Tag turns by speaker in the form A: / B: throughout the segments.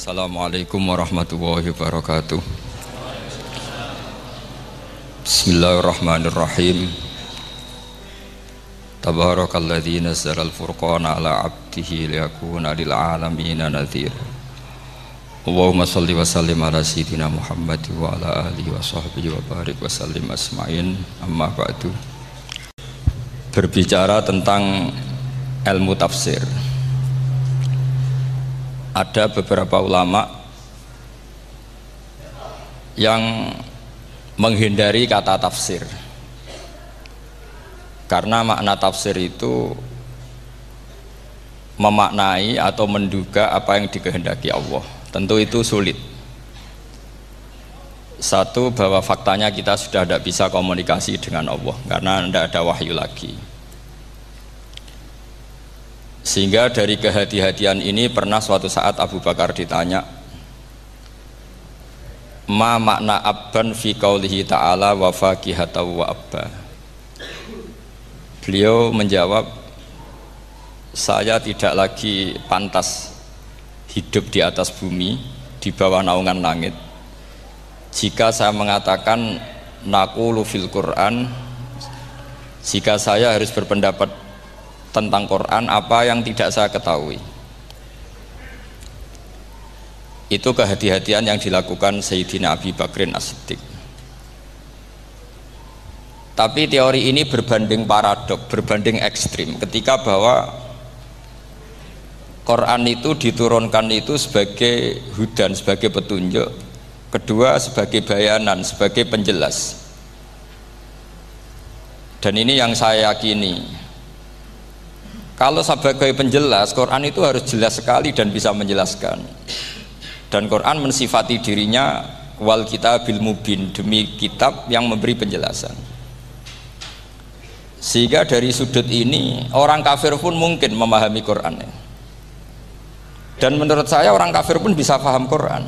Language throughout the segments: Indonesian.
A: Assalamualaikum warahmatullahi wabarakatuh. Bismillahirrahmanirrahim. Tabarakalladzi nazzala al-furqana ala 'abdihi liyakuna lil 'alamin nadhir. Allahumma shalli wa sallim ala sayyidina Muhammad wa ala alihi wa sahbihi wa barik wa sallim asma'in. Amma ba'du. Berbicara tentang ilmu tafsir, ada beberapa ulama yang menghindari kata tafsir karena makna tafsir itu memaknai atau menduga apa yang dikehendaki Allah. Tentu itu sulit. Satu, bahwa faktanya kita sudah tidak bisa komunikasi dengan Allah karena tidak ada wahyu lagi. Sehingga dari kehati-hatian ini pernah suatu saat Abu Bakar ditanya, ma makna abban fi qaulihi ta'ala wa faqihatan wa abba. Beliau menjawab, saya tidak lagi pantas hidup di atas bumi, di bawah naungan langit, jika saya mengatakan naqulu fil Quran, jika saya harus berpendapat tentang Quran apa yang tidak saya ketahui. Itu kehati-hatian yang dilakukan Sayyidina Abi Bakrin As-Siddiq. Tapi teori ini berbanding paradok, berbanding ekstrim, ketika bahwa Quran itu diturunkan itu sebagai hudan, sebagai petunjuk, kedua sebagai bayanan, sebagai penjelas. Dan ini yang saya yakini, kalau sebagai penjelas, Quran itu harus jelas sekali dan bisa menjelaskan. Dan Quran mensifati dirinya wal kitabil mubin, demi kitab yang memberi penjelasan. Sehingga dari sudut ini orang kafir pun mungkin memahami Quran. Dan menurut saya orang kafir pun bisa paham Quran.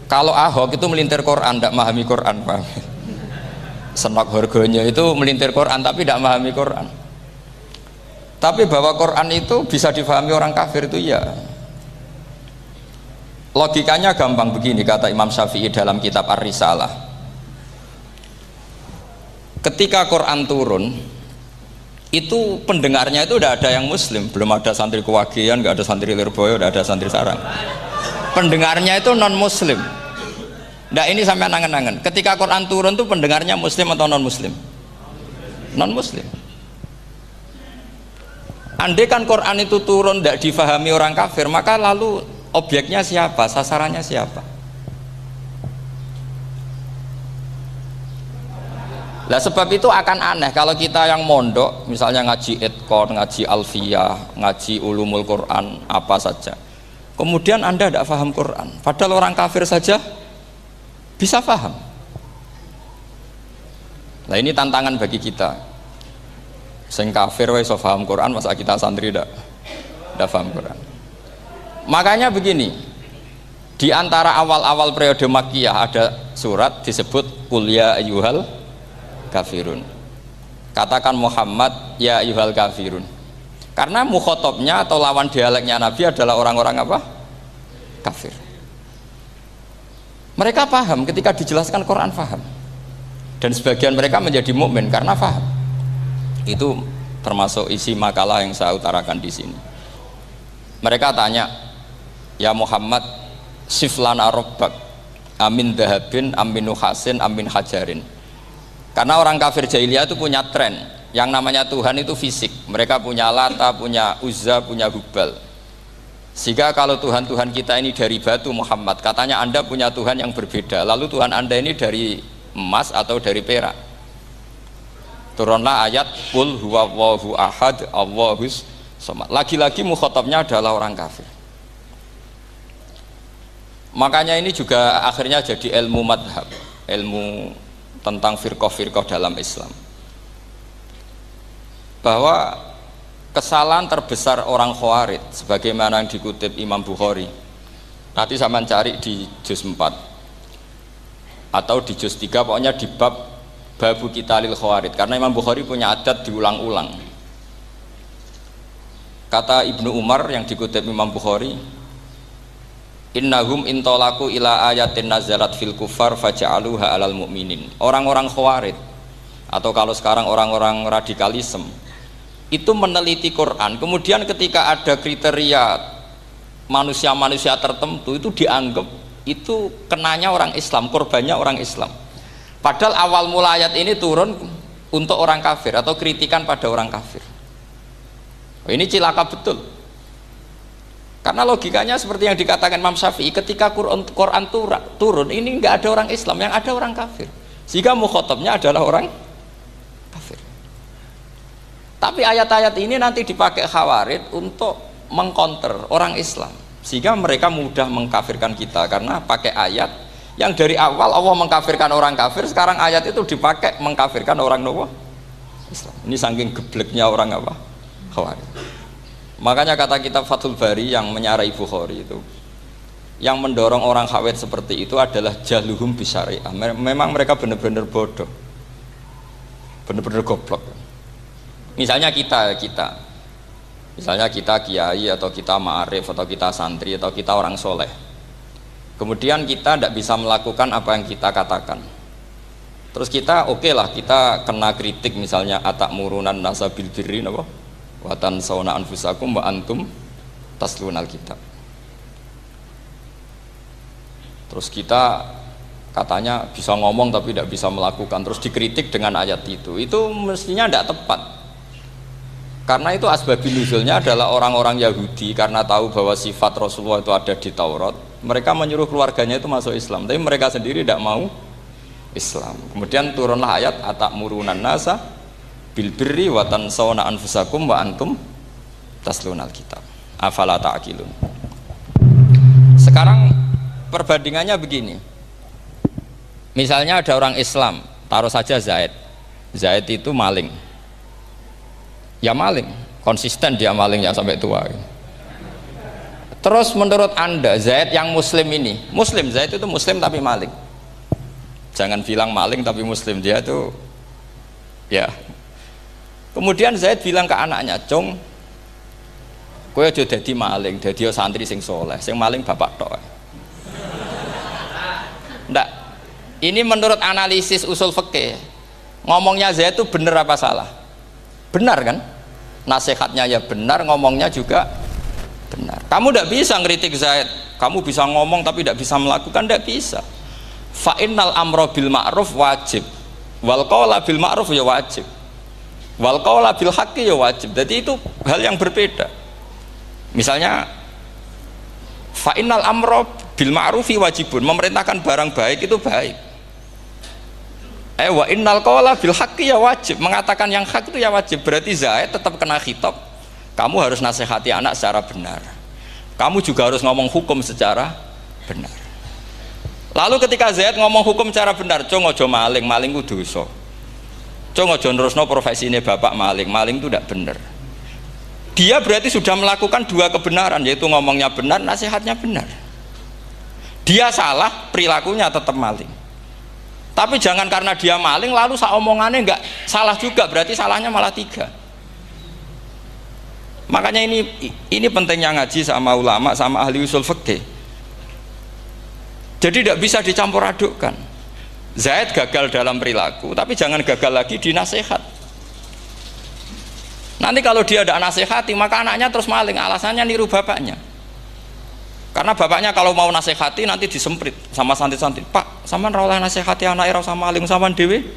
A: Kalau Ahok itu melintir Quran, tidak memahami Quran, paham? Senok harganya itu melintir Quran tapi tidak memahami Quran. Tapi bahwa Quran itu bisa difahami orang kafir itu ya. Logikanya gampang begini, kata Imam Syafi'i dalam kitab Ar-Risalah. Ketika Quran turun, itu pendengarnya itu tidak ada yang muslim, belum ada santri Kewagian, nggak ada santri Lirboyo, tidak ada santri Sarang. Pendengarnya itu non muslim. Nah ini sampai angan-angan, ketika Quran turun tuh pendengarnya muslim atau non muslim? Non muslim. Andai kan Quran itu turun tidak difahami orang kafir, maka lalu objeknya siapa, sasarannya siapa? Lah sebab itu akan aneh kalau kita yang mondok, misalnya ngaji Edkon, ngaji Alfiyah, ngaji Ulumul Quran, apa saja, kemudian Anda tidak paham Quran, padahal orang kafir saja bisa paham. Nah ini tantangan bagi kita. Sing kafir wae iso paham Quran, masa kita santri ndak paham Quran. Makanya begini, di antara awal-awal periode Makkiyah ada surat disebut Qul ya ayyuhal kafirun. Katakan Muhammad ya ayyuhal kafirun. Karena mukhatabnya atau lawan dialeknya Nabi adalah orang-orang apa? Kafir. Mereka paham ketika dijelaskan Quran, paham, dan sebagian mereka menjadi mukmin karena paham. Itu termasuk isi makalah yang saya utarakan di sini. Mereka tanya, ya Muhammad, siflana robbak, amin dahabin, amin nuhasin, amin hajarin. Karena orang kafir jahiliyah itu punya tren, yang namanya Tuhan itu fisik. Mereka punya Lata, punya Uzza, punya Hubal. Sehingga kalau Tuhan-Tuhan kita ini dari batu, Muhammad, katanya Anda punya Tuhan yang berbeda. Lalu Tuhan Anda ini dari emas atau dari perak. Turunlah ayat Qul huwallahu ahad Allahus samad. Lagi-lagi mukhatabnya adalah orang kafir. Makanya ini juga akhirnya jadi ilmu madhab, ilmu tentang firqah-firqah dalam Islam. Bahwa kesalahan terbesar orang Khawarij sebagaimana yang dikutip Imam Bukhari, nanti sama cari di juz 4 atau di juz 3, pokoknya di bab Babu Qitalil Khawarij, karena Imam Bukhari punya adat diulang-ulang. Kata Ibnu Umar yang dikutip Imam Bukhari, innahum intolaku ila ayatin nazalat fil kufar faja'aluha alal mu'minin. Orang-orang khawarij atau kalau sekarang orang-orang radikalisme itu meneliti Quran, kemudian ketika ada kriteria manusia-manusia tertentu itu dianggap itu kenanya orang Islam, korbannya orang Islam. Padahal awal mula ayat ini turun untuk orang kafir atau kritikan pada orang kafir. Ini cilaka betul. Karena logikanya seperti yang dikatakan Imam Syafi'i, ketika Quran turun ini nggak ada orang Islam, yang ada orang kafir. Sehingga mukhatabnya adalah orang kafir. Tapi ayat-ayat ini nanti dipakai khawarij untuk mengcounter orang Islam, sehingga mereka mudah mengkafirkan kita karena pakai ayat yang dari awal Allah mengkafirkan orang kafir, sekarang ayat itu dipakai mengkafirkan orang Islam. Ini saking gebleknya orang apa? Khawarij. Makanya kata kitab Fathul Bari yang menyarai Bukhari itu, yang mendorong orang khawarij seperti itu adalah jahluhum bisyariah. Memang mereka benar-benar bodoh, benar-benar goblok. Misalnya kita kiai atau kita ma'arif atau kita santri atau kita orang soleh, kemudian kita tidak bisa melakukan apa yang kita katakan, terus kita oke lah, kita kena kritik misalnya atakmurunan nasa bil birri wa tansawna anfusakum wa antum taslunal kitab. Terus kita katanya bisa ngomong tapi tidak bisa melakukan, terus dikritik dengan ayat itu mestinya tidak tepat. Karena itu asbabun nuzulnya adalah orang-orang Yahudi karena tahu bahwa sifat Rasulullah itu ada di Taurat, mereka menyuruh keluarganya itu masuk Islam, tapi mereka sendiri tidak mau Islam. Kemudian turunlah ayat atakmurunan nasa bil birri wa tansawna anfusakum wa antum taslunal kitab afala ta'qilun. Sekarang perbandingannya begini, misalnya ada orang Islam, taruh saja Zaid itu maling, ya maling, konsisten dia malingnya sampai tua. Terus menurut Anda Zaid yang muslim ini, Zaid itu muslim tapi maling, jangan bilang maling tapi muslim, dia itu ya. Kemudian Zaid bilang ke anaknya, "Cung, kowe aja dadi maling, dadi santri sing soleh, sing maling bapak tok." Ndak. Ini menurut analisis usul fikih, ngomongnya Zaid itu benar apa salah? Benar kan? Nasihatnya ya benar, ngomongnya juga benar. Kamu tidak bisa ngeritik Zaid, kamu bisa ngomong tapi tidak bisa melakukan, tidak bisa. Fa innal amra bil ma'ruf wajib, wal qawla bil ma'ruf ya wajib, wal qawla bil haqqi ya wajib. Jadi itu hal yang berbeda. Misalnya fa innal amra bil ma'rufi wajibun, memerintahkan barang baik itu baik. Wa innal qawla bil haqqi ya wajib, mengatakan yang hak itu ya wajib. Berarti Zaid tetap kena khitab, kamu harus nasihati anak secara benar, kamu juga harus ngomong hukum secara benar. Lalu ketika Zaid ngomong hukum secara benar, cung ojo maling, maling itu dosa, cung ojo nerusno profesi ini bapak maling, maling itu tidak benar. Dia berarti sudah melakukan dua kebenaran, yaitu ngomongnya benar, nasihatnya benar. Dia salah, perilakunya tetap maling. Tapi jangan karena dia maling lalu omongannya enggak salah juga, berarti salahnya malah tiga. Makanya ini pentingnya ngaji sama ulama, sama ahli usul fikih. Jadi tidak bisa dicampur adukkan. Zaid gagal dalam perilaku, tapi jangan gagal lagi di nasihat. Nanti kalau dia tidak nasihati, maka anaknya terus maling, alasannya niru bapaknya. Karena bapaknya kalau mau nasihati nanti disemprit sama santri-santri, "Pak, sampean ra oleh nasihati anake ra sama maling, sampean dhewe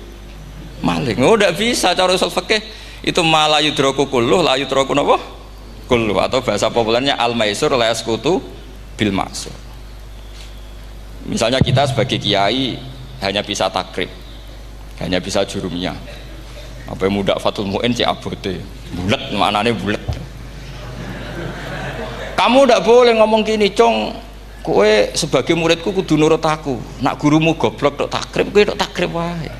A: maling." Oh, tidak bisa cara usul fikih. Itu malah yudraku kulluh la yudraku napa? Kulluh, atau bahasa populernya al-maisur la yasqutu bil ma'sur. Misalnya kita sebagai kiai hanya bisa takrib, hanya bisa jurumiyah. Apa muda Fathul Mu'in cek abote, bulet, maknane bulet. Kamu tidak boleh ngomong gini, "Cung, kowe sebagai muridku kudu nurut aku. Nak gurumu goblok tok takrib, kowe tok takrib wae.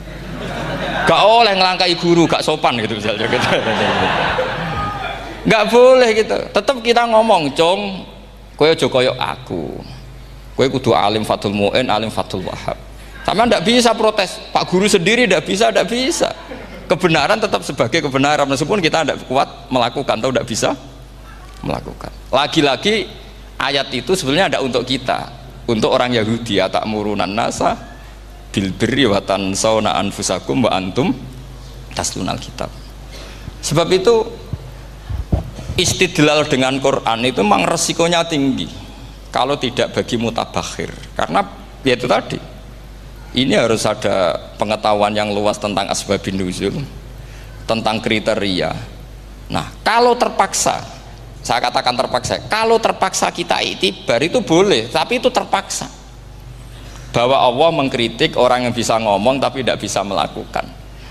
A: Gak oleh ngelangkai guru, gak sopan gitu misalnya gitu." Gak boleh gitu. Tetap kita ngomong, "Cung, kowe aja koyok aku. Kowe kudu alim Fathul Mu'in, alim Fathul Wahhab." Sama ndak bisa protes. Pak guru sendiri ndak bisa, ndak bisa. Kebenaran tetap sebagai kebenaran meskipun kita tidak kuat melakukan atau tidak bisa melakukan. Lagi-lagi ayat itu sebenarnya ada untuk kita, untuk orang Yahudi, atakmurunan nasa bil birri wa tansawna anfusakum wa antum taslunal kitab. Sebab itu istidlal dengan Quran itu memang resikonya tinggi kalau tidak bagi mutabakhir, karena ya itu tadi, ini harus ada pengetahuan yang luas tentang asbabun nuzul, tentang kriteria. Nah kalau terpaksa, saya katakan terpaksa, kalau terpaksa kita iktibar itu boleh, tapi itu terpaksa, bahwa Allah mengkritik orang yang bisa ngomong tapi tidak bisa melakukan.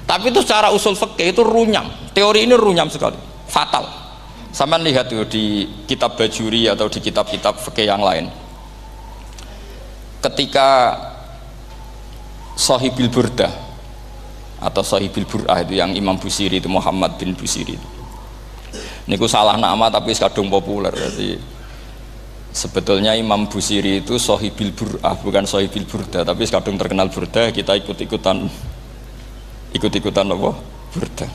A: Tapi itu secara usul fikih itu runyam, teori ini runyam sekali, fatal. Sampai lihat tuh di kitab Bajuri atau di kitab-kitab fikih yang lain, ketika Shahibil Burdah atau Shahibil Bur'ah itu yang Imam Busiri itu, Muhammad bin Busiri itu, niku salah nama tapi kadung populer. Jadi sebetulnya Imam Busiri itu Shahibil Bur'ah, bukan Shahibil Burdah, tapi kadung terkenal Burdah, kita ikut-ikutan apa? Burdah.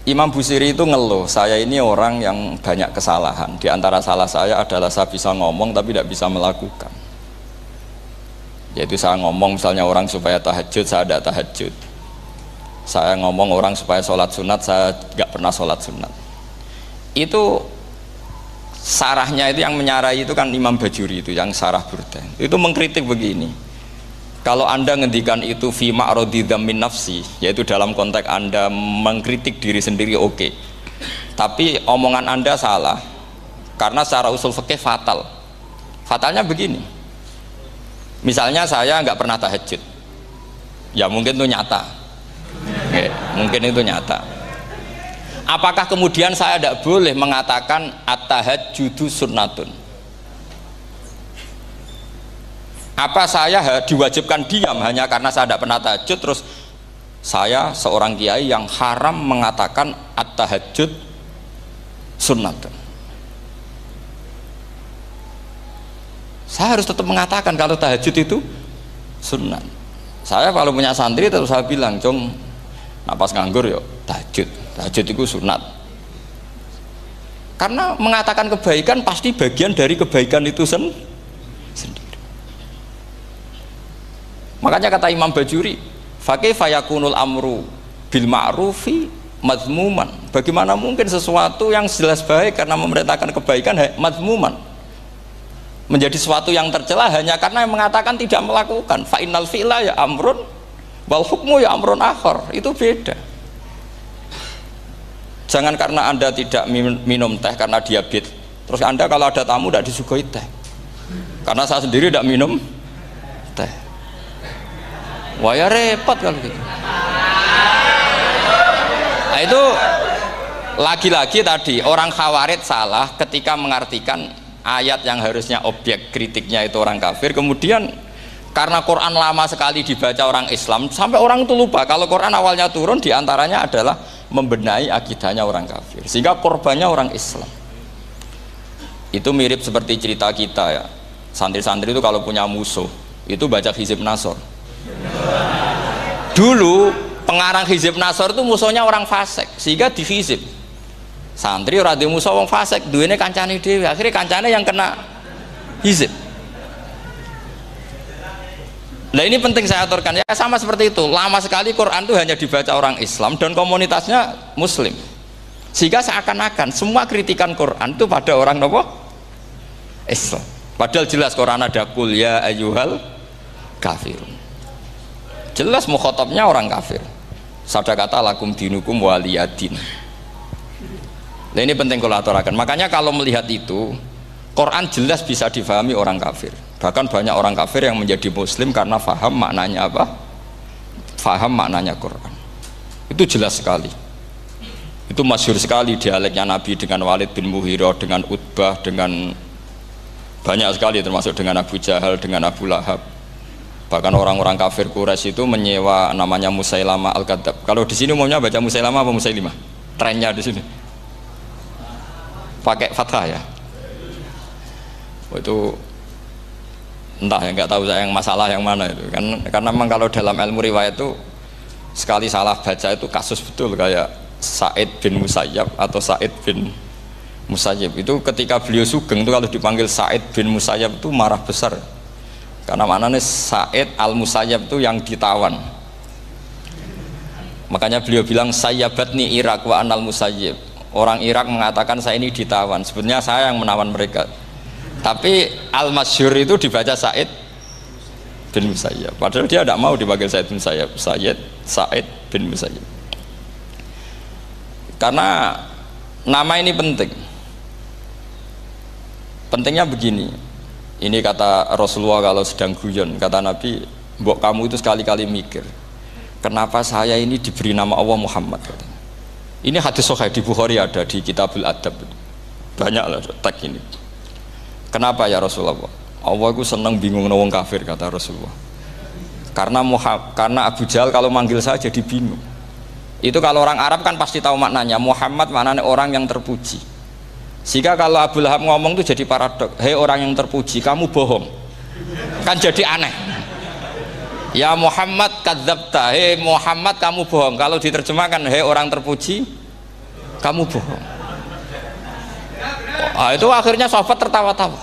A: Imam Busiri itu ngeluh, saya ini orang yang banyak kesalahan. Di antara salah saya adalah saya bisa ngomong tapi tidak bisa melakukan. Yaitu saya ngomong misalnya orang supaya tahajud, saya tidak tahajud. Saya ngomong orang supaya sholat sunat, saya nggak pernah sholat sunat. Itu sarahnya itu yang menyarai itu kan Imam Bajuri itu, yang sarah Burdah. Itu mengkritik begini. Kalau Anda ngendikan itu fi ma'radi dzammin nafsi, yaitu dalam konteks Anda mengkritik diri sendiri, oke. Tapi omongan Anda salah, karena secara usul fikih fatal. Fatalnya begini. Misalnya saya nggak pernah tahajud, ya mungkin itu nyata, oke, mungkin itu nyata. Apakah kemudian saya tidak boleh mengatakan at-tahajjudu sunnatun? Apa saya diwajibkan diam hanya karena saya tidak pernah tahajud, terus saya seorang kiai yang haram mengatakan at-tahajjud sunnatun? Saya harus tetap mengatakan kalau tahajud itu sunnah. Saya kalau punya santri terus saya bilang, "Jong, napas nganggur yuk tahajud itu sunat." Karena mengatakan kebaikan pasti bagian dari kebaikan itu sendiri. Makanya kata Imam Bajuri, fakaifa yakunul amru bil ma'rufi mazmuman. Bagaimana mungkin sesuatu yang jelas baik karena memerintahkan kebaikan mazmuman menjadi sesuatu yang tercela hanya karena yang mengatakan tidak melakukan. Fa innal fi'la ya amrun wal hukmu ya amrun akhar. Itu beda. Jangan karena Anda tidak minum teh karena diabetes, terus Anda kalau ada tamu tidak disuguhi teh. Karena saya sendiri tidak minum teh. Wah ya repot kalau gitu. Nah itu lagi-lagi tadi orang Khawarij salah ketika mengartikan ayat yang harusnya objek kritiknya itu orang kafir, kemudian karena Quran lama sekali dibaca orang Islam sampai orang itu lupa kalau Quran awalnya turun diantaranya adalah membenahi akidahnya orang kafir, sehingga korbannya orang Islam. Itu mirip seperti cerita kita ya, santri-santri itu kalau punya musuh itu baca Hizib Nasor. Dulu pengarang Hizib Nasor itu musuhnya orang fasik, sehingga dihizib. Santri ora duwe musuh wong fasik, duwene kancane dhewe, akhirnya kancane yang kena hizib. Nah ini penting saya aturkan ya, sama seperti itu. Lama sekali Quran itu hanya dibaca orang Islam dan komunitasnya Muslim, sehingga seakan-akan semua kritikan Quran itu pada orang nopo Islam. Padahal jelas Quran ada kul ya ayyuhal kafirun. Jelas mukhatabnya orang kafir. Sabda kata lakum dinukum waliyadin. Nah ini penting kalau aturakan. Makanya kalau melihat itu, Quran jelas bisa difahami orang kafir. Bahkan banyak orang kafir yang menjadi muslim karena faham maknanya apa? Faham maknanya Quran. Itu jelas sekali. Itu masyhur sekali dialeknya Nabi dengan Walid bin Mughirah, dengan Utbah, dengan banyak sekali, termasuk dengan Abu Jahal, dengan Abu Lahab. Bahkan orang-orang kafir Quraisy itu menyewa namanya Musailamah Al-Kadzab. Kalau di sini umumnya baca Musailamah apa Musailimah? Trennya di sini pakai fathah ya. Itu entah ya, nggak tahu saya yang masalah yang mana itu kan, karena memang kalau dalam ilmu riwayat itu sekali salah baca itu kasus betul, kayak Sa'id bin Musayyab atau Sa'id bin Musayyib. Itu ketika beliau sugeng itu kalau dipanggil Sa'id bin Musayyab itu marah besar. Karena maknanya Sa'id al-Musayyab itu yang ditawan. Makanya beliau bilang sayyabatni Irak wa anal Musayyib. Orang Irak mengatakan saya ini ditawan. Sebenarnya saya yang menawan mereka. Tapi al-masyhur itu dibaca Sa'id bin Musayyab. Padahal dia tidak mau dipanggil Sa'id bin Musayyab. Sa'id bin Musayyab. Karena nama ini penting. Pentingnya begini. Ini kata Rasulullah kalau sedang guyon. Kata Nabi, mbok kamu itu sekali-kali mikir, kenapa saya ini diberi nama Allah Muhammad. Ini hadis sahih di Bukhari, ada di Kitabul Adab. Banyaklah tag ini. Kenapa ya Rasulullah? Allah itu senang bingung wong kafir, kata Rasulullah. Karena Abu Jahal kalau manggil saya jadi bingung. Itu kalau orang Arab kan pasti tahu maknanya. Muhammad maknanya orang yang terpuji. Sehingga kalau Abu Lahab ngomong itu jadi paradok. Hei orang yang terpuji, kamu bohong. Kan jadi aneh. Ya Muhammad kadzabta, hei Muhammad kamu bohong. Kalau diterjemahkan, hei orang terpuji, kamu bohong. Itu akhirnya sahabat tertawa-tawa.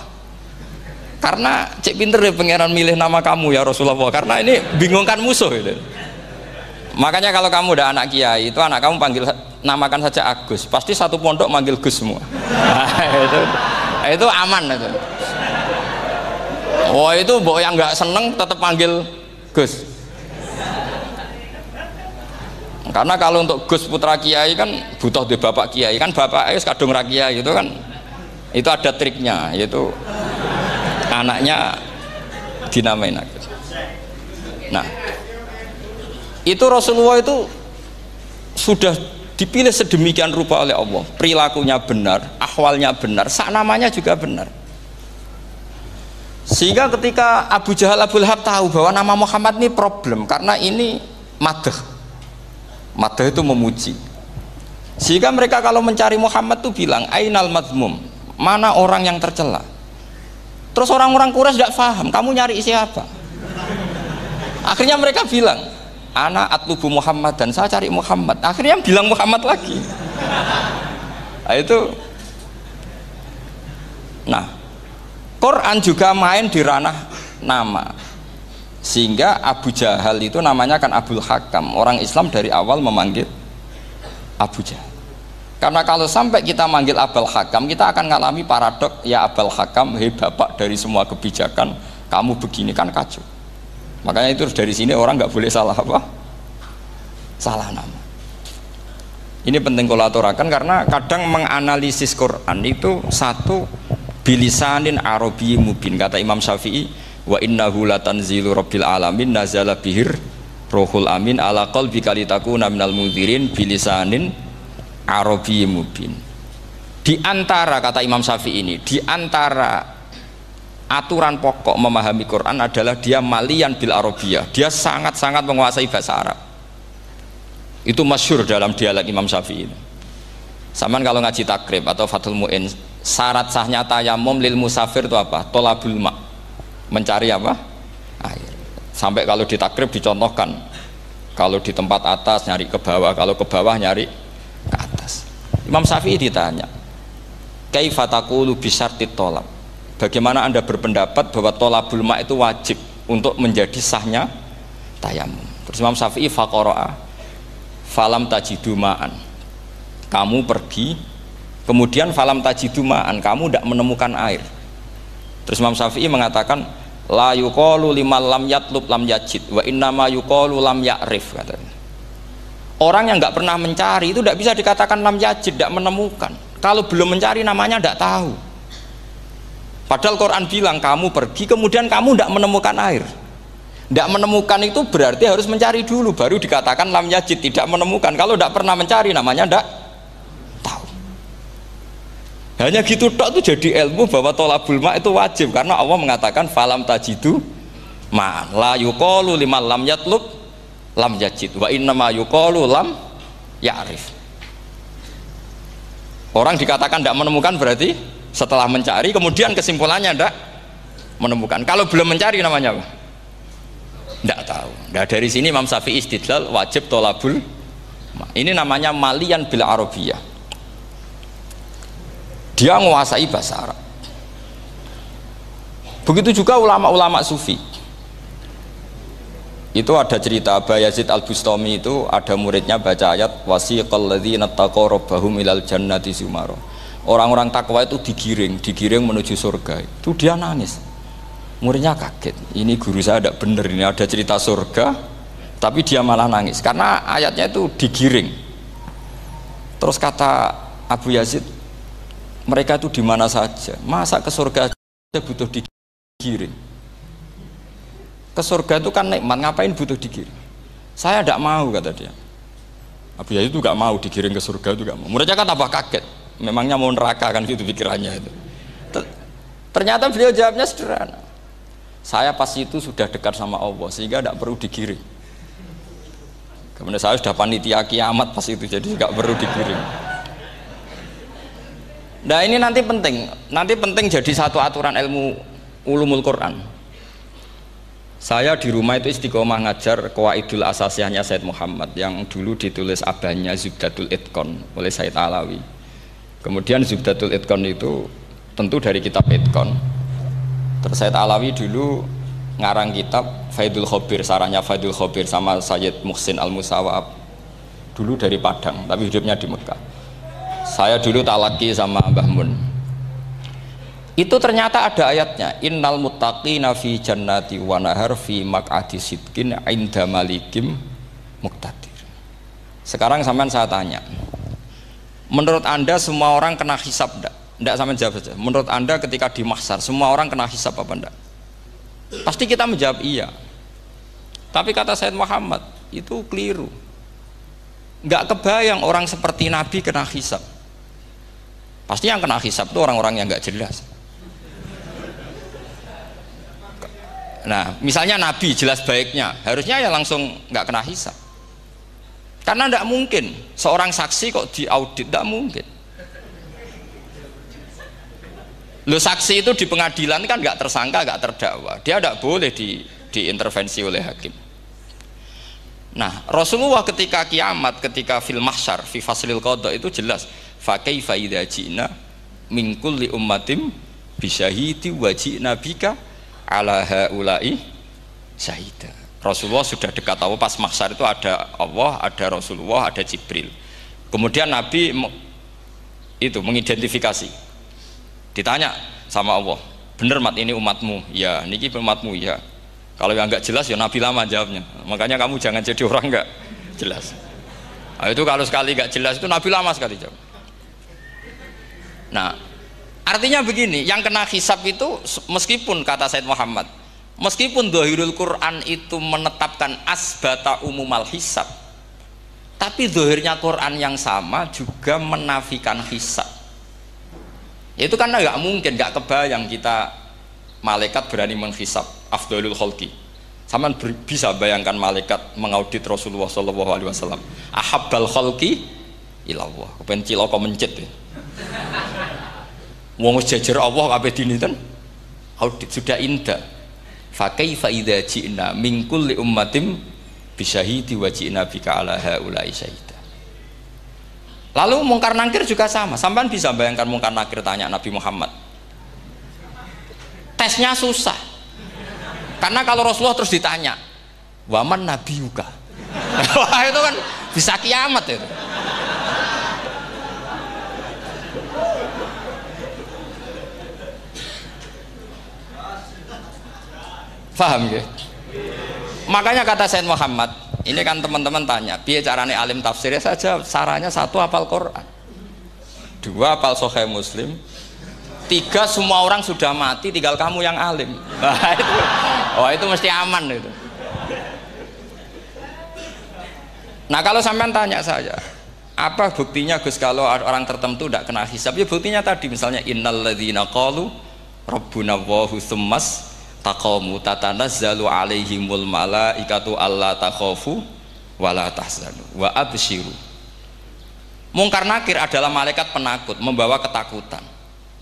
A: Karena cek pinter deh pangeran milih nama kamu ya Rasulullah. Karena ini bingungkan musuh itu. Makanya kalau kamu udah anak kiai, itu anak kamu panggil, namakan saja Agus. Pasti satu pondok manggil Gus semua. Itu aman itu. Oh itu mbok yang nggak seneng tetap panggil Gus. Karena kalau untuk Gus putra kiai kan butuh di bapak kiai, kan bapak kadung ra kiai itu kan, itu ada triknya, yaitu anaknya dinamain Agus. Nah, itu Rasulullah itu sudah dipilih sedemikian rupa oleh Allah, perilakunya benar, ahwalnya benar, sak namanya juga benar. Sehingga ketika Abu Jahal, Abu Lahab tahu bahwa nama Muhammad ini problem, karena ini madah itu memuji. Sehingga mereka kalau mencari Muhammad itu bilang ainal madmum, mana orang yang tercela. Terus orang-orang Quraisy tidak paham, kamu nyari siapa. Akhirnya mereka bilang ana atlubu Muhammad, dan saya cari Muhammad. Akhirnya bilang Muhammad lagi. Nah, itu. Nah, Quran juga main di ranah nama. Sehingga Abu Jahal itu namanya kan Abul Hakam. Orang Islam dari awal memanggil Abu Jahal. Karena kalau sampai kita manggil Abul Hakam, kita akan mengalami paradok, ya Abul Hakam, hei bapak dari semua kebijakan, kamu begini kan kacau. Makanya itu dari sini orang nggak boleh salah apa? Salah nama. Ini penting kalau aturakan, karena kadang menganalisis Quran itu satu bilisanin arabi mubin. Kata Imam Syafi'i, wa innahu latanzilu rabbil alamin nazala bihir rohul amin ala qalbika litakuna minal mundzirin bilisanin arabi mubin. Di antara, kata Imam Syafi'i ini, di antara aturan pokok memahami Quran adalah dia malian bil arabiyah, dia sangat-sangat menguasai bahasa Arab. Itu masyhur dalam dialog Imam Syafi'i. Saman kalau ngaji takrib atau Fathul Mu'in, syarat sahnya tayamum lil musafir itu apa? Tolabul ma', mencari apa? Air. Sampai kalau di takrib dicontohkan, kalau di tempat atas nyari ke bawah, kalau ke bawah nyari ke atas. Imam Syafi'i ditanya, kaifa taqulu bi syartit tolab, bagaimana anda berpendapat bahwa tolabul ma' itu wajib untuk menjadi sahnya tayamum? Terus Imam Syafi'i faqara'a falam tajidu ma'an, kamu pergi kemudian falam tajidu ma'an, kamu tidak menemukan air. Terus Imam Syafi'i mengatakan la yuqalu liman lam yatlub lam yajid wa innama yuqalu lam ya'rif, katanya. Orang yang nggak pernah mencari itu tidak bisa dikatakan lam yajid, tidak menemukan. Kalau belum mencari namanya tidak tahu. Padahal Quran bilang kamu pergi kemudian kamu tidak menemukan air. Tidak menemukan itu berarti harus mencari dulu, baru dikatakan lam yajid, tidak menemukan. Kalau tidak pernah mencari namanya tidak tahu. Hanya gitu tok itu jadi ilmu bahwa tolabul ma' itu wajib, karena Allah mengatakan falam tajidu ma'an la yuqalu liman lam yatlub lam yajid wa innama yuqalu lam ya'rif. Orang dikatakan tidak menemukan berarti setelah mencari kemudian kesimpulannya tidak menemukan. Kalau belum mencari namanya apa? Tidak tahu. Nah, dari sini Imam Syafi'i istidlal wajib tolabul Ini namanya malian bil arabiyah. Dia menguasai bahasa Arab. Begitu juga ulama-ulama sufi. Itu ada cerita Bayazid Al-Bustami, itu ada muridnya baca ayat wasiqal ladzina taqaw rabbahum ilal jannati zumara. Orang-orang takwa itu digiring menuju surga. Itu dia nangis. Muridnya kaget. Ini guru saya tidak benar, ini ada cerita surga, tapi dia malah nangis karena ayatnya itu digiring. Terus kata Abu Yazid, mereka itu di mana saja, masa ke surga aja butuh digiring? Ke surga itu kan nikmat, ngapain butuh digiring? Saya tidak mau, kata dia. Abu Yazid itu gak mau digiring ke surga, itu gak mau. Muridnya kan tambah kaget, memangnya mau neraka kan gitu pikirannya itu. Ternyata beliau jawabnya sederhana, saya pas itu sudah dekat sama Allah sehingga tidak perlu digiring. Kemudian saya sudah panitia kiamat pas itu, jadi nggak perlu digiring. Nah ini nanti penting jadi satu aturan ilmu ulumul Quran. Saya di rumah itu istiqomah ngajar Qawaidul Asasiyahnya Said Muhammad yang dulu ditulis abahnya Zubdatul Itqan oleh Said Alawi. Kemudian Zubdatul Itqan itu tentu dari kitab Itqan. Terus Said Alawi dulu ngarang kitab Faidul Khobir, sarahnya Faidul Khobir sama Sayyid Muhsin Al-Musawab, dulu dari Padang tapi hidupnya di Mekah. Saya dulu talaki sama Mbah Mun. Itu ternyata ada ayatnya, innal muttaqina fi jannati wa nahar fi maq'adi sidqin 'inda malikim muqtadir. Sekarang sampean saya tanya, menurut Anda semua orang kena hisab enggak? Enggak, sampean jawab saja. Menurut Anda ketika di mahsyar semua orang kena hisab apa enggak? Pasti kita menjawab iya. Tapi kata Said Muhammad itu keliru. Enggak kebayang orang seperti Nabi kena hisab. Pasti yang kena hisab itu orang-orang yang enggak jelas. Nah, misalnya Nabi jelas baiknya, harusnya ya langsung nggak kena hisab. Karena tidak mungkin seorang saksi kok diaudit, tidak mungkin. Lo saksi itu di pengadilan kan nggak tersangka, nggak terdakwa, dia tidak boleh diintervensi oleh hakim. Nah, Rasulullah ketika kiamat, ketika fil mahsyar, fi faslil qada itu jelas, fa kaifa idza ji'na min kulli ummatin bisyahidi wa ji'na bika ala haula'i syahida. Rasulullah sudah dekat Allah, pas mahsyar itu ada Allah, ada Rasulullah, ada Jibril. Kemudian Nabi itu mengidentifikasi, ditanya sama Allah, bener mat ini umatmu? Ya, niki umatmu ya. Kalau yang nggak jelas ya Nabi lama jawabnya. Makanya kamu jangan jadi orang nggak jelas. Nah, itu kalau sekali nggak jelas itu Nabi lama sekali jawab. Nah, artinya begini, yang kena hisab itu meskipun kata Said Muhammad, meskipun Dhahirul Quran itu menetapkan asbata umumal hisab, tapi zahirnya Quran yang sama juga menafikan hisab. Itu karena nggak mungkin, nggak kebayang kita malaikat berani menghisab afdalul khalqi. Sama bisa bayangkan malaikat mengaudit Rasulullah SAW, ahabbal khalqi ilallah, kepen cilaka mencit ya. Wong jajar Allah kabeh dinten audit sudah indah. Fa kaifa idza ji'na min kulli ummatin bisyahidi wa ji'na bika ala haula'i syahida. Lalu mungkar nakir juga sama. Sampean bisa bayangkan mungkar nakir tanya Nabi Muhammad. Tesnya susah. Karena kalau Rasulullah terus ditanya, "Waman nabiyuka?" Wah, itu kan bisa kiamat itu. Paham ya? Makanya kata Said Muhammad, ini kan teman-teman tanya, piye carane alim tafsirnya saja, sarannya satu hafal Quran, dua hafal Sahih Muslim, tiga semua orang sudah mati, tinggal kamu yang alim. Nah, itu mesti aman itu. Nah kalau sampean tanya saya, apa buktinya Gus kalau orang tertentu tidak kena hisab? Ya buktinya tadi, misalnya innal ladzina qalu rabbuna Allahu tsummas taqamu tatanazzalu alaihimul malaikatu alla takhafu wala tahzanu wa absyiru. Mungkar nakir adalah malaikat penakut, membawa ketakutan.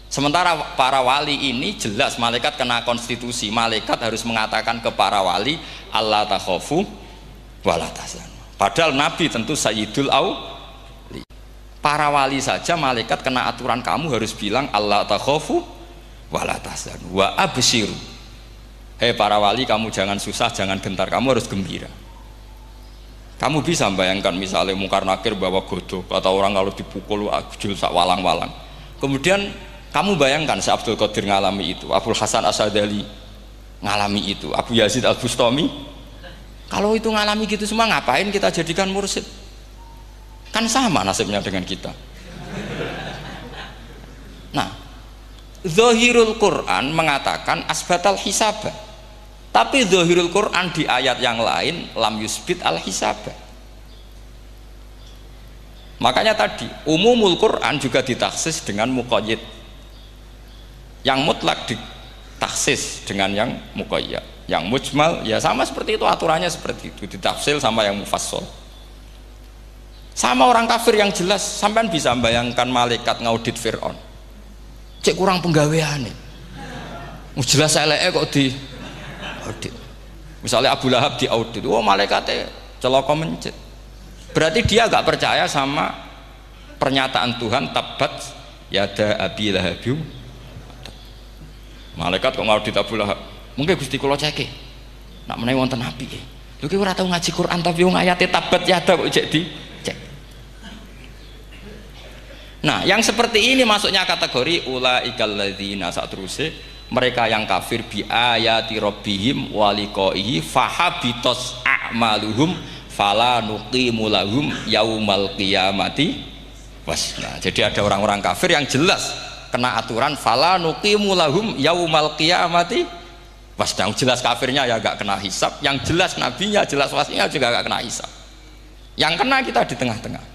A: Sementara para wali ini jelas malaikat kena konstitusi, malaikat harus mengatakan ke para wali alla takhafu wala tahzanu. Padahal Nabi tentu Sayyidul Auli. Para wali saja malaikat kena aturan kamu harus bilang Allah takhafu wala tahzanu wa abshiru. Hei para wali, kamu jangan susah, jangan gentar, kamu harus gembira. Kamu bisa bayangkan misalnya Mungkar Nakir bawa godok, kata orang kalau dipukul jul sak walang-walang. Kemudian kamu bayangkan si Abdul Qadir ngalami itu, Abdul Hasan Asadali ngalami itu, Abu Yazid Al-Bustami. Kalau itu ngalami gitu semua, ngapain kita jadikan mursyid? Kan sama nasibnya dengan kita. Nah, Zahirul Quran mengatakan asbatal hisabah, tapi Zahirul Quran di ayat yang lain lam yusbit al hisabah. Makanya tadi umumul Quran juga ditaksis dengan muqayyid, yang mutlak ditaksis dengan yang muqayyad, yang mujmal ya sama seperti itu, aturannya seperti itu, ditafsil sama yang mufassal. Sama orang kafir yang jelas, sampean bisa bayangkan malaikat ngaudit Fir'aun, cek kurang penggaweane, jelas eleke kok di audit. Misalnya Abu Lahab di audit, oh malaikatnya celaka mencet, berarti dia gak percaya sama pernyataan Tuhan tabat yada abi lahabiu. Malaikat kok ngaudit Abu Lahab, mungkin Gusti kula ceke nak menawi wonten api lho ki ora tau ngaji Quran tapi wong ayate tabat yada kok cek dicek. Nah yang seperti ini masuknya kategori ulaikal ladzina, saat terusé mereka yang kafir bi ayati rabbihim wa liqaihi fahabitos a'maluhum fala nuqimu lahum yaumal qiyamati wasna. Jadi ada orang-orang kafir yang jelas kena aturan fala nuqimu lahum yaumal qiyamati wasna. Jelas kafirnya ya gak kena hisab, yang jelas nabinya, jelas wasinya juga gak kena hisab. Yang kena kita di tengah-tengah.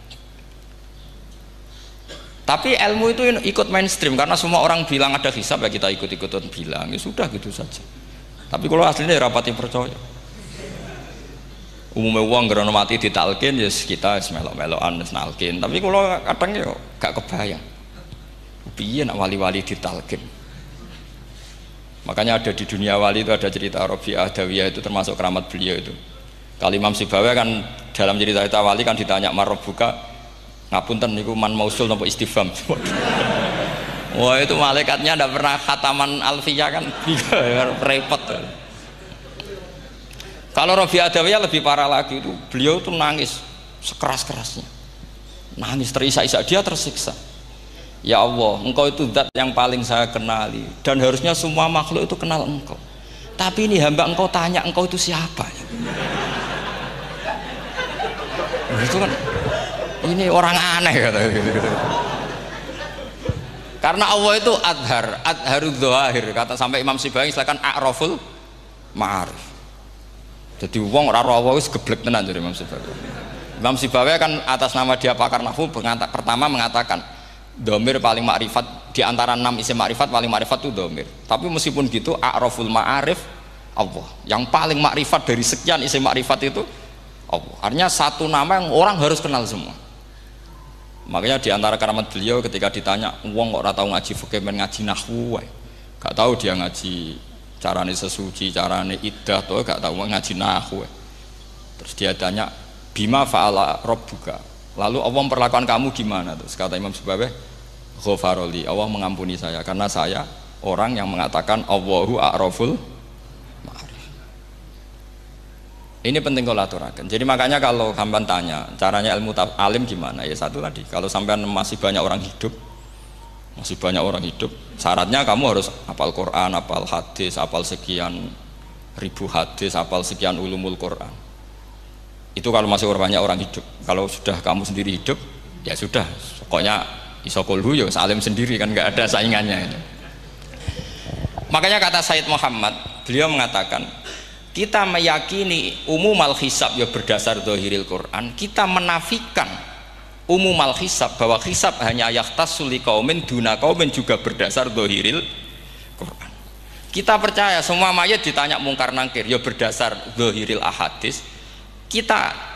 A: Tapi ilmu itu ikut mainstream karena semua orang bilang ada hisab, ya kita ikut-ikutan bilang, ya sudah gitu saja. Tapi kalau aslinya ya rapati percaya. Umumnya uang gerono mati ditalkin ya kita melok-melokan nalkin. Tapi kalau kadang ya gak kebayang. Piye nak wali-wali ditalkin. Makanya ada di dunia wali itu ada cerita Rabi'ah Dawiyah, itu termasuk keramat beliau itu. Kali Imam Sibawi kan dalam cerita wali kan ditanya marbuka, ngapunten niku man mausul napa istifham. Wah itu malaikatnya tidak pernah khataman alfiyah kan, repot. Kalau Rabi'ah Dawiyah lebih parah lagi, itu beliau tuh nangis sekeras-kerasnya, nangis terisak-isak, dia tersiksa. Ya Allah, engkau itu zat yang paling saya kenali dan harusnya semua makhluk itu kenal engkau, tapi ini hamba engkau tanya engkau itu siapa. Itu kan ini orang aneh kata gitu. Karena Allah itu adharud dhahir, kata sampai Imam Sibawi silakan a'raful ma'arif. Jadi wong ora Allah wis geblek tenan dari Imam Sibawi. Imam Sibawi kan atas nama dia pakar nahwu pertama mengatakan domir paling makrifat di antara 6 isim makrifat, paling makrifat itu domir. Tapi meskipun gitu a'raful ma'arif Allah, yang paling makrifat dari sekian isim makrifat itu Allah. Artinya satu nama yang orang harus kenal semua. Makanya di antara keramat beliau ketika ditanya wong kok ora tau ngaji fikih men ngaji nahwu wae, gak tahu dia ngaji carane sesuci, carane iddah tuh gak tahu ngaji nahwu. Terus dia tanya bima fa'ala rabbuka, lalu Allah memperlakukan kamu gimana? Terus kata Imam Sibawi ghafaroli, Allah mengampuni saya karena saya orang yang mengatakan Allahu a'raful ma'arif. Ini penting kalau aturakan. Jadi makanya kalau sampean tanya caranya ilmu alim gimana, ya satu tadi, kalau sampean masih banyak orang hidup, syaratnya kamu harus hafal Quran, hafal hadis, hafal sekian ribu hadis, hafal sekian ulumul Quran. Itu kalau masih banyak orang hidup. Kalau sudah kamu sendiri hidup, ya sudah, pokoknya isokulhu ya salim sendiri kan, nggak ada saingannya itu. Makanya kata Sayyid Muhammad, beliau mengatakan kita meyakini umumal hisab ya berdasar zahiril Quran, kita menafikan umumal hisab bahwa hisab hanya yahtassul liqaumin duna qaumin juga berdasar zahiril Quran. Kita percaya semua mayat ditanya mungkar nangkir ya berdasar zahiril ahadis. Kita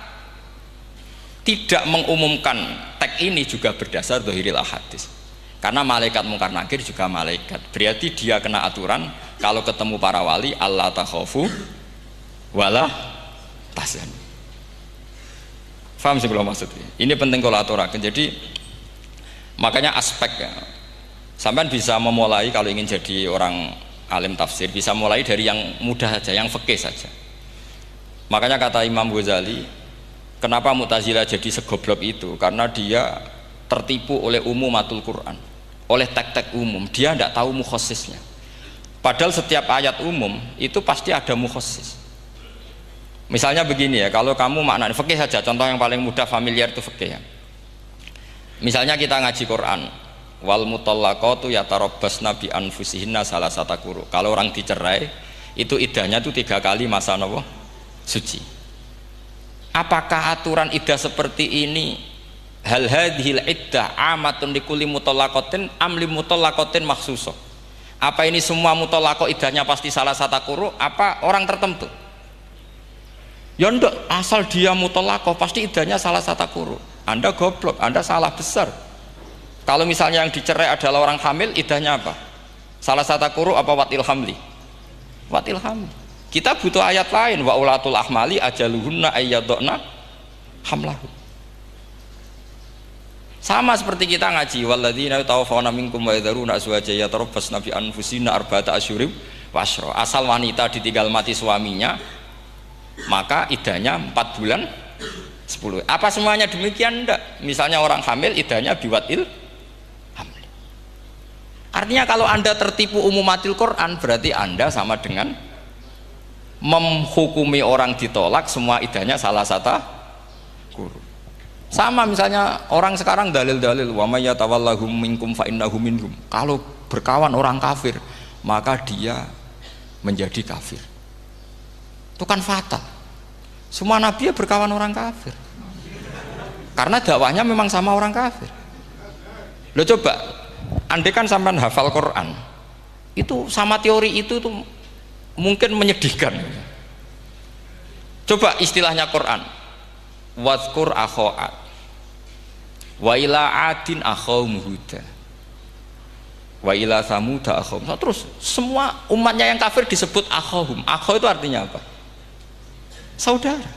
A: tidak mengumumkan teks ini juga berdasar zahiril ahadis. Karena malaikat mungkar nangkir juga malaikat, berarti dia kena aturan kalau ketemu para wali Allah takhafu wala tahzanu. Paham sih kalau maksudnya? Ini penting kalau aturakan. Jadi makanya aspeknya sampean bisa memulai kalau ingin jadi orang alim tafsir bisa mulai dari yang mudah saja, yang fikih saja. Makanya kata Imam Ghazali, kenapa Mu'tazilah jadi segoblok itu? Karena dia tertipu oleh umumatul Quran, oleh tek-tek umum. Dia tidak tahu mukhasisnya. Padahal setiap ayat umum itu pasti ada mukhasis. Misalnya begini ya, kalau kamu maknanya fikih saja, contoh yang paling mudah familiar itu fikih ya. Misalnya kita ngaji Quran, wal mutallaqatu yatarabbasna bi anfusihinna salasata quru. Kalau orang dicerai, itu iddahnya itu 3 kali masa nopo suci. Apakah aturan iddah seperti ini hal hadhil iddah amatun likulli mutallaqatin am li mutallaqatin makhsusah? Apa ini semua mutallaqah iddahnya pasti salasata quru? Apa orang tertentu? Ya ndak, asal dia mutallaqah pasti iddahnya salasata quru. Anda goblok, Anda salah besar. Kalau misalnya yang dicerai adalah orang hamil, iddahnya apa? Salasata quru apa watil hamli? Watil hamli. Kita butuh ayat lain, wa ulatul ahmali ajaluhunna ayyadna hamlahu. Sama seperti kita ngaji walladzina yatawaffawna minkum wa yadharuna azwajan yatarabbasna bi anfusina arba'ata asyhurin wa asyra. Asal wanita ditinggal mati suaminya, maka iddahnya 4 bulan 10. Apa semuanya demikian? Enggak. Misalnya orang hamil iddahnya biwatil hamil. Artinya kalau Anda tertipu umumatil Quran, berarti Anda sama dengan menghukumi orang ditolak semua iddahnya salah satu guru. Sama misalnya orang sekarang dalil-dalil wa may yatawallahum minkum fa innahu minhum. Kalau berkawan orang kafir, maka dia menjadi kafir. Itu kan fatal. Semua nabi ya berkawan orang kafir karena dakwahnya memang sama orang kafir. Lo coba andai kan sampean hafal Quran itu sama teori itu tuh mungkin menyedihkan. Coba istilahnya Quran, wadhkur akho'at wa ila adin akhawum huda wa ila samuda akhawum. Terus semua umatnya yang kafir disebut akhawum. Akhaw itu artinya apa? Saudara.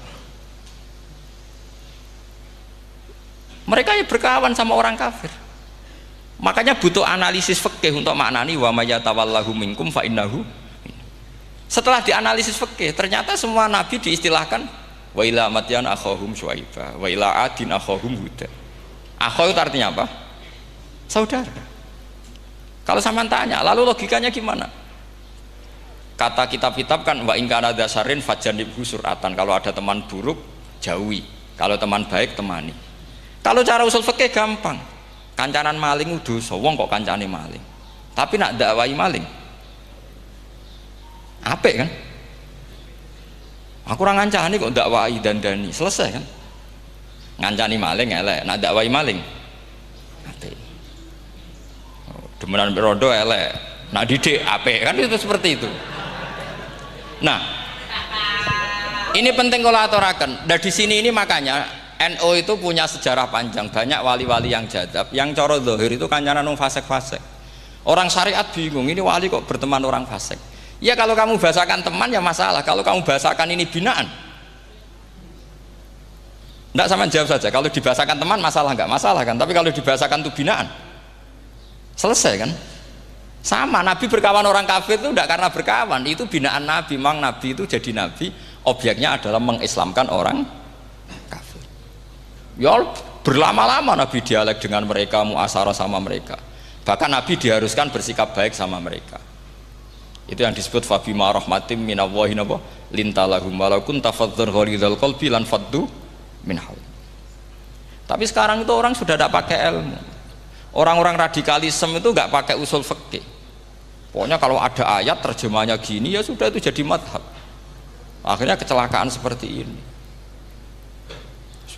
A: Mereka ya berkawan sama orang kafir. Makanya butuh analisis fikih untuk maknani wa may yatawallahu minkum fa innahu. Setelah dianalisis fikih, ternyata semua nabi diistilahkan wa ila madyan akhahum syuaiba wa ila adin akhahum huda. Akhaw itu artinya apa? Saudara. Kalau sampean tanya, lalu logikanya gimana? Kata kitab-kitab kan wa in kana dasarin fajanibhu suratan. Kalau ada teman buruk jauhi, kalau teman baik temani. Kalau cara usul fikih gampang. Kancanan maling dosa, wong kok kancane maling. Tapi nak dakwai maling apik kan? Aku ora ngancani kok dakwai dandani, selesai kan? Ngancani maling elek, nak dakwai maling apik. Demenan rondo elek, nak didik apik kan, itu seperti itu. Nah, ini penting kalau aturaken. Dan di sini ini makanya NU itu punya sejarah panjang, banyak wali-wali yang jadab, yang coro zahir itu kancanan wong fasik-fasik. Orang syariat bingung, ini wali kok berteman orang fasik. Ya kalau kamu bahasakan teman ya masalah, kalau kamu bahasakan ini binaan. Enggak, sama jawab saja. Kalau dibahasakan teman masalah enggak? Masalah kan? Tapi kalau dibahasakan itu binaan, selesai kan? Sama, Nabi berkawan orang kafir itu tidak karena berkawan, itu binaan Nabi. Memang Nabi itu jadi Nabi, objeknya adalah mengislamkan orang kafir. Ya berlama-lama Nabi dialek dengan mereka, muasarah sama mereka. Bahkan Nabi diharuskan bersikap baik sama mereka. Itu yang disebut fabima rahmatim minallahi lintalahum walau kunta fadzan ghalidhal qalbi lan faddu min hawl. Tapi sekarang itu orang sudah tidak pakai ilmu. Orang-orang radikalisme itu nggak pakai usul fikih. Pokoknya kalau ada ayat terjemahnya gini ya sudah itu jadi madhab. Akhirnya kecelakaan seperti ini.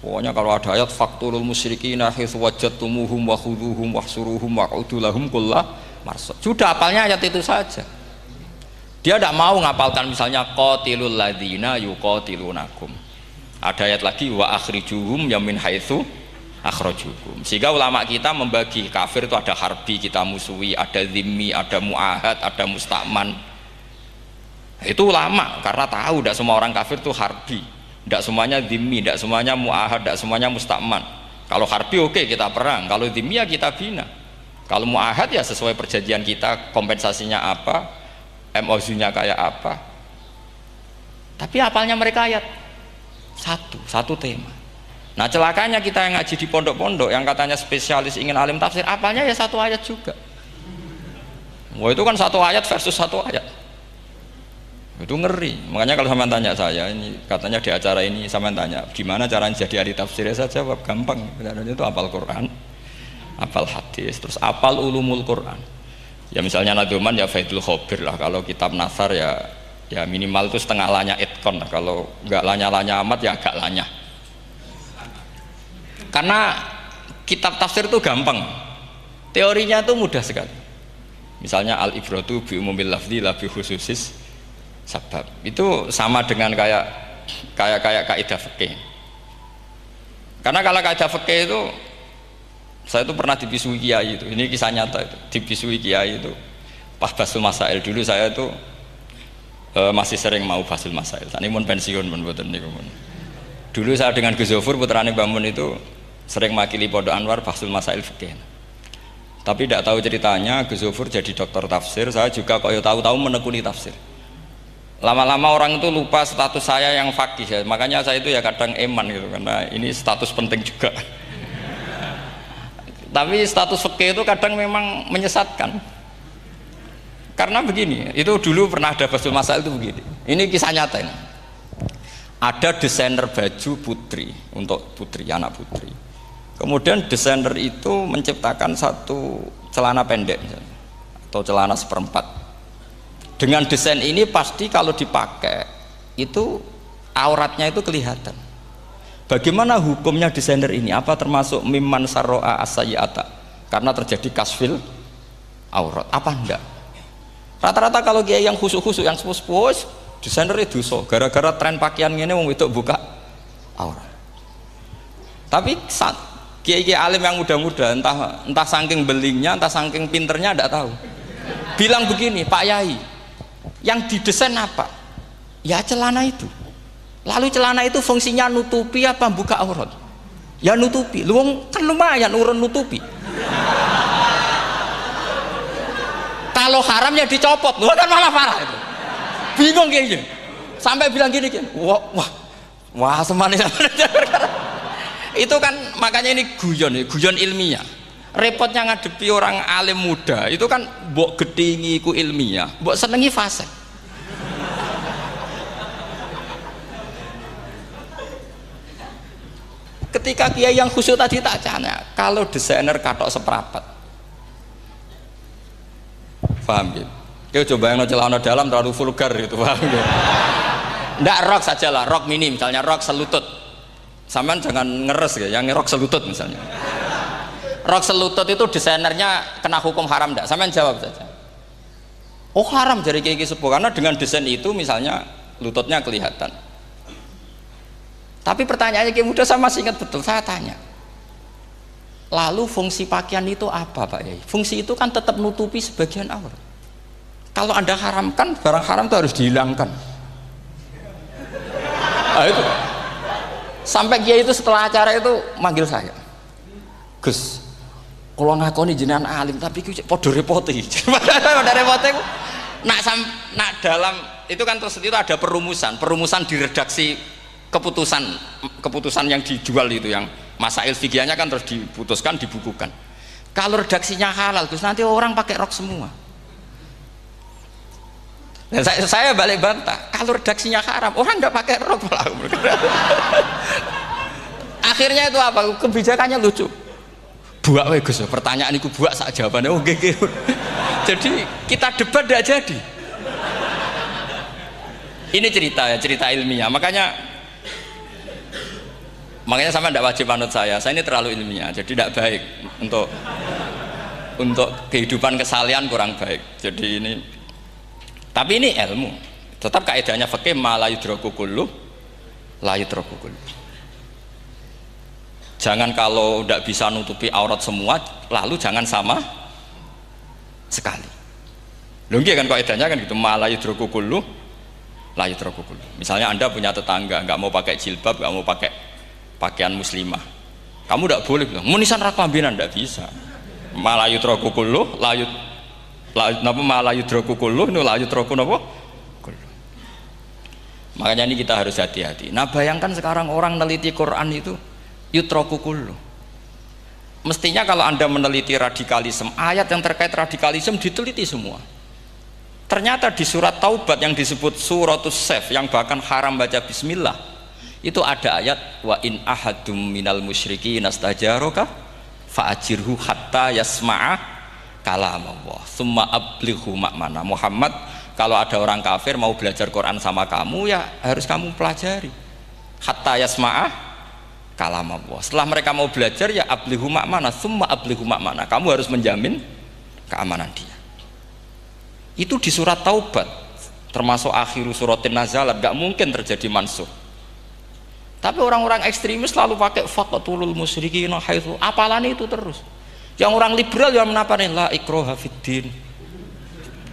A: Pokoknya kalau ada ayat faqtulul musyrikina haitsu wajadtumuhum wa khudhuhum wahsuruhum wa'udu lahum kulla marsad. Sudah hafalnya ayat itu saja. Dia tidak mau ngapalkan misalnya qatilul ladzina yuqatilunakum. Ada ayat lagi wa akhrijuhum yamin haitsu akhrajukum. Sehingga ulama kita membagi kafir itu ada harbi, kita musuhi, ada zimmi, ada muahad, ada musta'man. Itu ulama karena tahu tidak semua orang kafir itu harbi. Tidak semuanya dhimmi, tidak semuanya mu'ahad, tidak semuanya musta'man. Kalau harbi oke, kita perang, kalau dhimmi ya kita bina. Kalau mu'ahad ya sesuai perjanjian kita, kompensasinya apa, MOU-nya kayak apa. Tapi apalnya mereka ayat satu tema. Nah celakanya kita yang ngaji di pondok-pondok yang katanya spesialis ingin alim tafsir, apalnya ya satu ayat juga. Wah itu kan satu ayat versus satu ayat, itu ngeri. Makanya kalau sama tanya saya, ini katanya di acara ini sama tanya gimana caranya jadi ahli tafsir, saya jawab gampang. Caranya itu hafal Quran, hafal hadis, terus hafal ulumul Quran. Ya misalnya Nadoman ya Faidul Khobir lah, kalau kitab Nasar ya minimal itu setengah lanya itkon lah, kalau nggak lanya amat ya agak lanya. Karena kitab tafsir itu gampang, teorinya itu mudah sekali. Misalnya al-ibratu bi umumil lafzi la bi khususis sabab, itu sama dengan kayak kaidah fikih. Karena kalau kaidah fikih itu saya itu pernah dibisui kiai itu, ini kisah nyata itu, dibisui kiai itu pas basul masail. Dulu saya itu masih sering mau basul masail. Tadi mun pensiun mun boten niku mun. Dulu saya dengan Gus Zofur putrane Mbah Mun itu sering makili Pondok Anwar basul masail fikih. Tapi tidak tahu ceritanya Gus Zofur jadi dokter tafsir, saya juga kok tahu-tahu menekuni tafsir. Lama-lama orang itu lupa status saya yang fakih ya. Makanya saya itu ya kadang eman gitu, karena ini status penting juga. Tapi status fikih itu kadang memang menyesatkan. Karena begini, itu dulu pernah ada basul masail itu begini. Ini kisah nyata ini. Ada desainer baju putri untuk putri, anak putri. Kemudian desainer itu menciptakan satu celana pendek misalnya, atau celana seperempat. Dengan desain ini pasti kalau dipakai itu auratnya itu kelihatan. Bagaimana hukumnya desainer ini? Apa termasuk mimman sarro'a as-sayyi'ata? Karena terjadi kasfil aurat. Apa enggak? Rata-rata kalau kiai yang khusuk-khusuk, yang sepuh-sepuh, desainer itu dosa. Gara-gara tren pakaian ini wong wedok buka aurat. Tapi saat kiai-kiai alim yang muda-muda, entah saking belingnya, entah saking pinternya, enggak tahu. Bilang begini, Pak Yai, yang didesain apa? Ya celana itu. Lalu celana itu fungsinya nutupi apa buka aurat? Ya nutupi. Lu kan lumayan urun nutupi. Kalau haram ya dicopot. Lu kan malah parah itu. Bingung kayaknya. Sampai bilang gini kan. Wah semanis. Itu kan makanya ini guyon ilmiah. Repotnya ngadepi orang alim muda itu kan mbok gedhingi ku ilmiah, mbok senengi fase. Ketika kiai yang khusyuk tadi tak tanya, kalau desainer katok seperapat, paham gitu? Kau coba yang celana dalam terlalu vulgar itu, paham gitu? Nggak, rok saja lah, rok mini misalnya, rok selutut. Sampean jangan ngeres ya, yang rok selutut misalnya. Rok selutut itu desainernya kena hukum haram nggak? Sampean jawab saja. Oh haram jadi kiai sepuh, karena dengan desain itu misalnya lututnya kelihatan. Tapi pertanyaannya kayak muda saya masih ingat betul, saya tanya. Lalu fungsi pakaian itu apa Pak Yai? Fungsi itu kan tetap nutupi sebagian aurat. Kalau Anda haramkan, barang haram itu harus dihilangkan. Nah, itu. Sampai kiai itu setelah acara itu manggil saya. Gus, kalau ngakoni jenengan alim tapi podo repoti. Podo repoti nak dalam itu kan terus itu ada perumusan di redaksi keputusan yang dijual itu, yang masail fikihnya kan terus diputuskan, dibukukan. Kalau redaksinya halal Gus, nanti orang pakai rok semua. Dan saya balik bantah, kalau redaksinya haram orang nggak pakai rok. Akhirnya itu apa? Kebijakannya lucu. Buak we Gus, pertanyaan itu buak sak jawabannya oke. Jadi kita debat tidak jadi. Ini cerita ilmiah. Makanya sama tidak wajib manut saya ini terlalu ilmiah, jadi tidak baik untuk kehidupan kesalian, kurang baik. Jadi ini, tapi ini ilmu, tetap kaidahnya fikih ma la yudraku kullu la yudraku kullu. Jangan kalau tidak bisa nutupi aurat semua, lalu jangan sama sekali. Lho nggih kan kaidahnya kan gitu, ma la yudraku kullu la yutraku kullu. Misalnya Anda punya tetangga nggak mau pakai jilbab, nggak mau pakai pakaian muslimah, kamu tidak boleh bilang munisan raklambinan, tidak bisa. Malah yutraku kullu, napa malah yutraku kullu, nu la yutraku napa kullu. Makanya ini kita harus hati-hati. Nah bayangkan sekarang orang meneliti Quran itu yutraku kullu. Mestinya kalau Anda meneliti radikalisme, ayat yang terkait radikalisme diteliti semua. Ternyata di surat Taubat yang disebut suratus Saff, yang bahkan haram baca bismillah, itu ada ayat wa in ahadum minal musyrikin nastajaraka fa'ajirhu hatta yasma'a kalam Allah summa ablighu ma'mana. Muhammad, kalau ada orang kafir mau belajar Quran sama kamu, ya harus kamu pelajari hatta yasma'a kalam Allah. Setelah mereka mau belajar, ya ablighu ma'mana summa ablighu ma'mana, kamu harus menjamin keamanan dia. Itu di surat Taubat, termasuk akhiru suratin nazalat, gak mungkin terjadi mansuh. Tapi orang-orang ekstremis selalu pakai faqatulul musyrikin haitsu, apalan itu terus. Yang orang liberal yang menaparin la ikraha fiddin,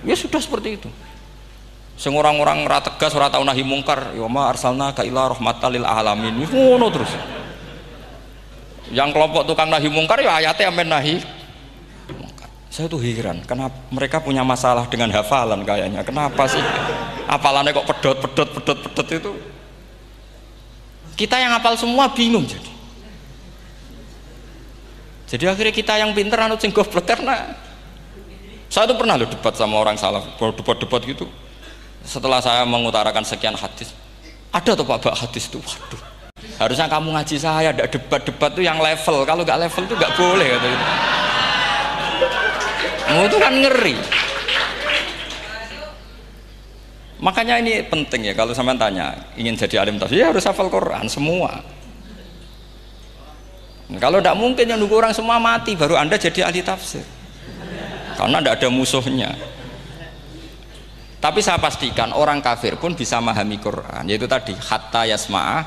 A: ya sudah seperti itu. Sing orang-orang ora tegas, ora tau nahi mungkar, ya ma arsalnaka illa rahmatan lil alamin, ngono terus. Yang kelompok tukang nahi mungkar ya ayatnya amen nahi. Saya tuh heran, kenapa mereka punya masalah dengan hafalan kayaknya. Kenapa sih hafalannya kok pedot itu? Kita yang hafal semua bingung jadi. Jadi akhirnya kita yang pinter anut sing goblok, karena saya tuh pernah loh debat sama orang salaf, debat gitu. Setelah saya mengutarakan sekian hadis, ada tuh Pak hadis tuh, waduh. Harusnya kamu ngaji saya, ada debat tuh yang level. Kalau nggak level tuh nggak boleh kata gitu. Itu kan ngeri. Makanya ini penting ya, kalau sampean tanya ingin jadi alim tafsir ya harus hafal Quran semua. Kalau tidak mungkin yang nunggu orang semua mati baru Anda jadi ahli tafsir, karena tidak ada musuhnya. Tapi saya pastikan orang kafir pun bisa memahami Quran, yaitu tadi hatta yasma'a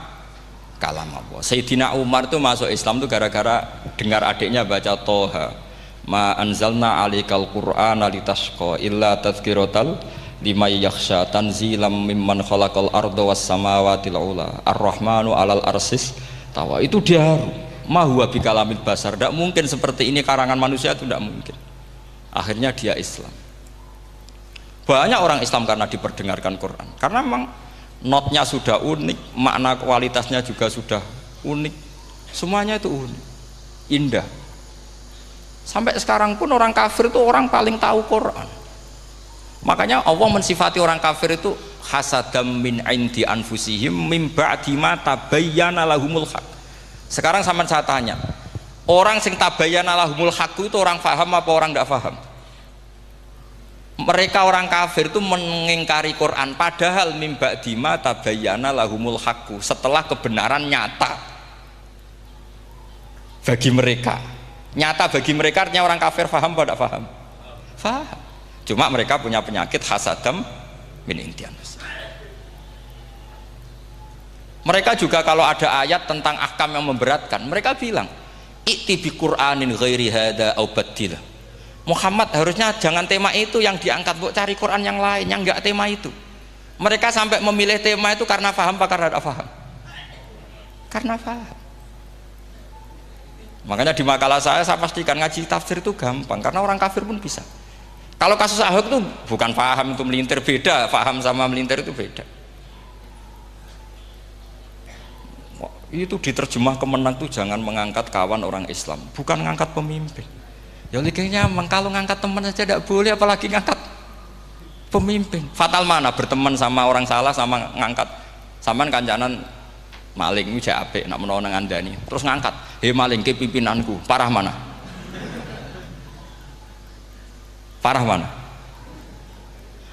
A: kalam Allah. Sayyidina Umar itu masuk Islam itu gara-gara dengar adiknya baca Toha, ma anzalna alikal qur'ana litasqa illa tadhkiratal liman yakhsha tanzilam mimman khalaqal arda was samawati ula ar-rahmanu alal arsis tawa. Itu dia ma huwa bikalamil basar, tidak mungkin seperti ini karangan manusia, itu tidak mungkin. Akhirnya dia Islam. Banyak orang Islam karena diperdengarkan Quran, karena memang notnya sudah unik, makna kualitasnya juga sudah unik, semuanya itu unik, indah. Sampai sekarang pun orang kafir itu orang paling tahu Quran. Makanya Allah mensifati orang kafir itu hasadam min indi anfusihim mim ba'di ma tabayyana lahumul haq. Sekarang sama saya tanya, orang sing tabayyana lahumul haq itu orang paham apa orang tidak paham? Mereka orang kafir itu mengingkari Quran, padahal mim ba'di ma tabayyana lahumul haq, setelah kebenaran nyata bagi mereka. Nyata bagi mereka artinya orang kafir paham apa tidak paham? Paham. Cuma mereka punya penyakit hasadam min intian. Mereka juga kalau ada ayat tentang ahkam yang memberatkan, mereka bilang i'ti bi Qur'anin ghairi hada au badil. Muhammad harusnya jangan tema itu yang diangkat, bu cari Quran yang lain yang enggak tema itu. Mereka sampai memilih tema itu karena paham apa karena tidak paham? Karena paham. Makanya di makalah saya pastikan ngaji tafsir itu gampang, karena orang kafir pun bisa. Kalau kasus Ahok itu bukan paham itu melintir, beda. Paham sama melintir itu beda. Itu diterjemah kemenang tuh jangan mengangkat kawan orang Islam, bukan mengangkat pemimpin. Ya likenya kalau ngangkat teman saja tidak boleh, apalagi ngangkat pemimpin. Fatal mana berteman sama orang salah sama ngangkat. Saman kancanan maling itu apik nak menawa nang andani. Terus ngangkat, "Hei maling ke pimpinanku." Parah mana? Parah mana?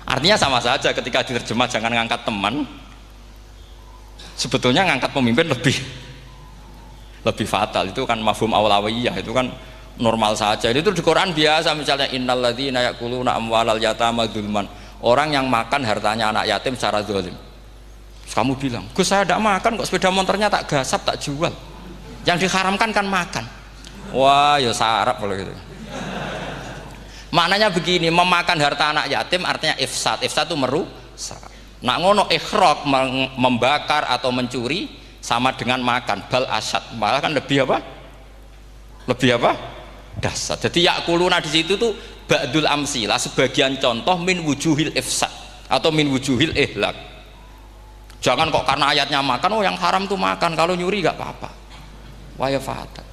A: Artinya sama saja ketika diterjemah jangan ngangkat teman, sebetulnya ngangkat pemimpin lebih fatal. Itu kan mafhum awlawiyah, itu kan normal saja. Itu di Quran biasa, misalnya innalladzina ya'kuluna amwalal yatama dzulman, orang yang makan hartanya anak yatim secara zalim. Terus kamu bilang, "Gus saya tidak makan kok, sepeda motornya tak gasap, tak jual." Yang diharamkan kan makan. Wah ya sarap kalau gitu. Maknanya begini, memakan harta anak yatim artinya ifsad. Ifsad itu merusak. Nak ngono ikhraq membakar atau mencuri sama dengan makan, bal asad, malah kan lebih apa? Lebih apa? Dasar. Jadi yakuluna di situ tuh ba'dul amsilah, sebagian contoh min wujuhil ifsad atau min wujuhil ihlak. Jangan kok karena ayatnya makan, oh yang haram tuh makan, kalau nyuri gak apa-apa. Waya fata.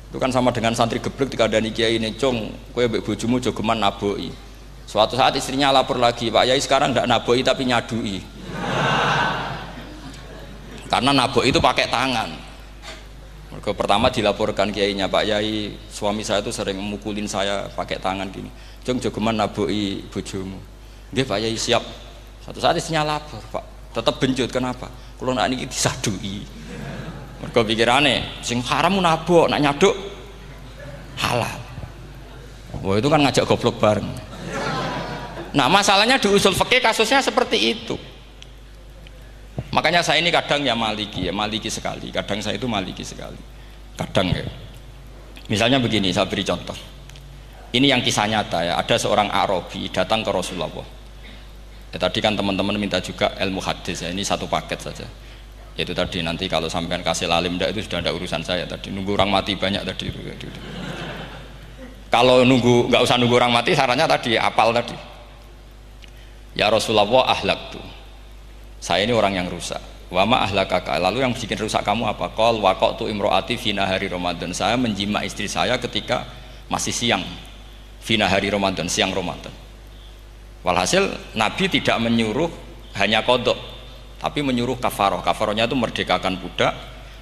A: Itu kan sama dengan santri geblek dikandani kiai ini, "Cung, kowe mbek bojomu jogeman naboki." Suatu saat istrinya lapor lagi, "Pak Yai sekarang nggak naboki tapi nyadui." Karena nabok itu pakai tangan. Mereka pertama dilaporkan kiainya, "Pak Yai, suami saya itu sering memukulin saya pakai tangan gini. Cung, jogeman naboki bojomu." "Nggih Pak Yai, siap." Suatu saat istrinya lapor, "Pak, tetap benjut, kenapa? Kulo nak niki disadui." Mereka pikirane sing haram nabok, nak nyaduk halal. Wah, itu kan ngajak goblok bareng. Nah, masalahnya di usul fikih kasusnya seperti itu. Makanya saya ini kadang ya maliki sekali. Kadang saya itu maliki sekali. Kadang ya. Misalnya begini, saya beri contoh. Ini yang kisah nyata ya. Ada seorang Arabi datang ke Rasulullah. Ya, tadi kan teman-teman minta juga ilmu hadis ya. Ini satu paket saja. Itu tadi nanti kalau sampean kasih lalim ndak itu sudah ada urusan saya tadi. Nunggu orang mati banyak tadi. Kalau nggak usah nunggu orang mati, sarannya tadi apal tadi. Ya Rasulullah, ahlak tuh. Saya ini orang yang rusak. Wama ahlakaka. Lalu yang bikin rusak kamu apa? Qol waqatu imroati fina hari Ramadan. Saya menjima istri saya ketika masih siang. Fina hari Ramadan, siang Ramadan. Walhasil Nabi tidak menyuruh hanya kodok, tapi menyuruh kafaroh. Kafarohnya itu merdekakan budak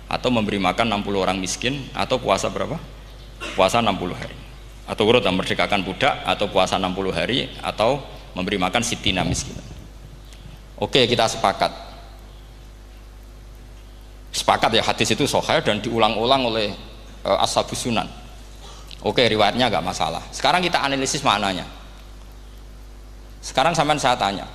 A: atau memberi makan 60 orang miskin atau puasa berapa? Puasa 60 hari. Atau urut merdekakan budak atau puasa 60 hari atau memberi makan sitina miskin. Oke, kita sepakat. Sepakat ya, hadis itu sahih dan diulang-ulang oleh Ashabus Sunan. Oke, riwayatnya nggak masalah. Sekarang kita analisis maknanya. Sekarang sampean saya tanya,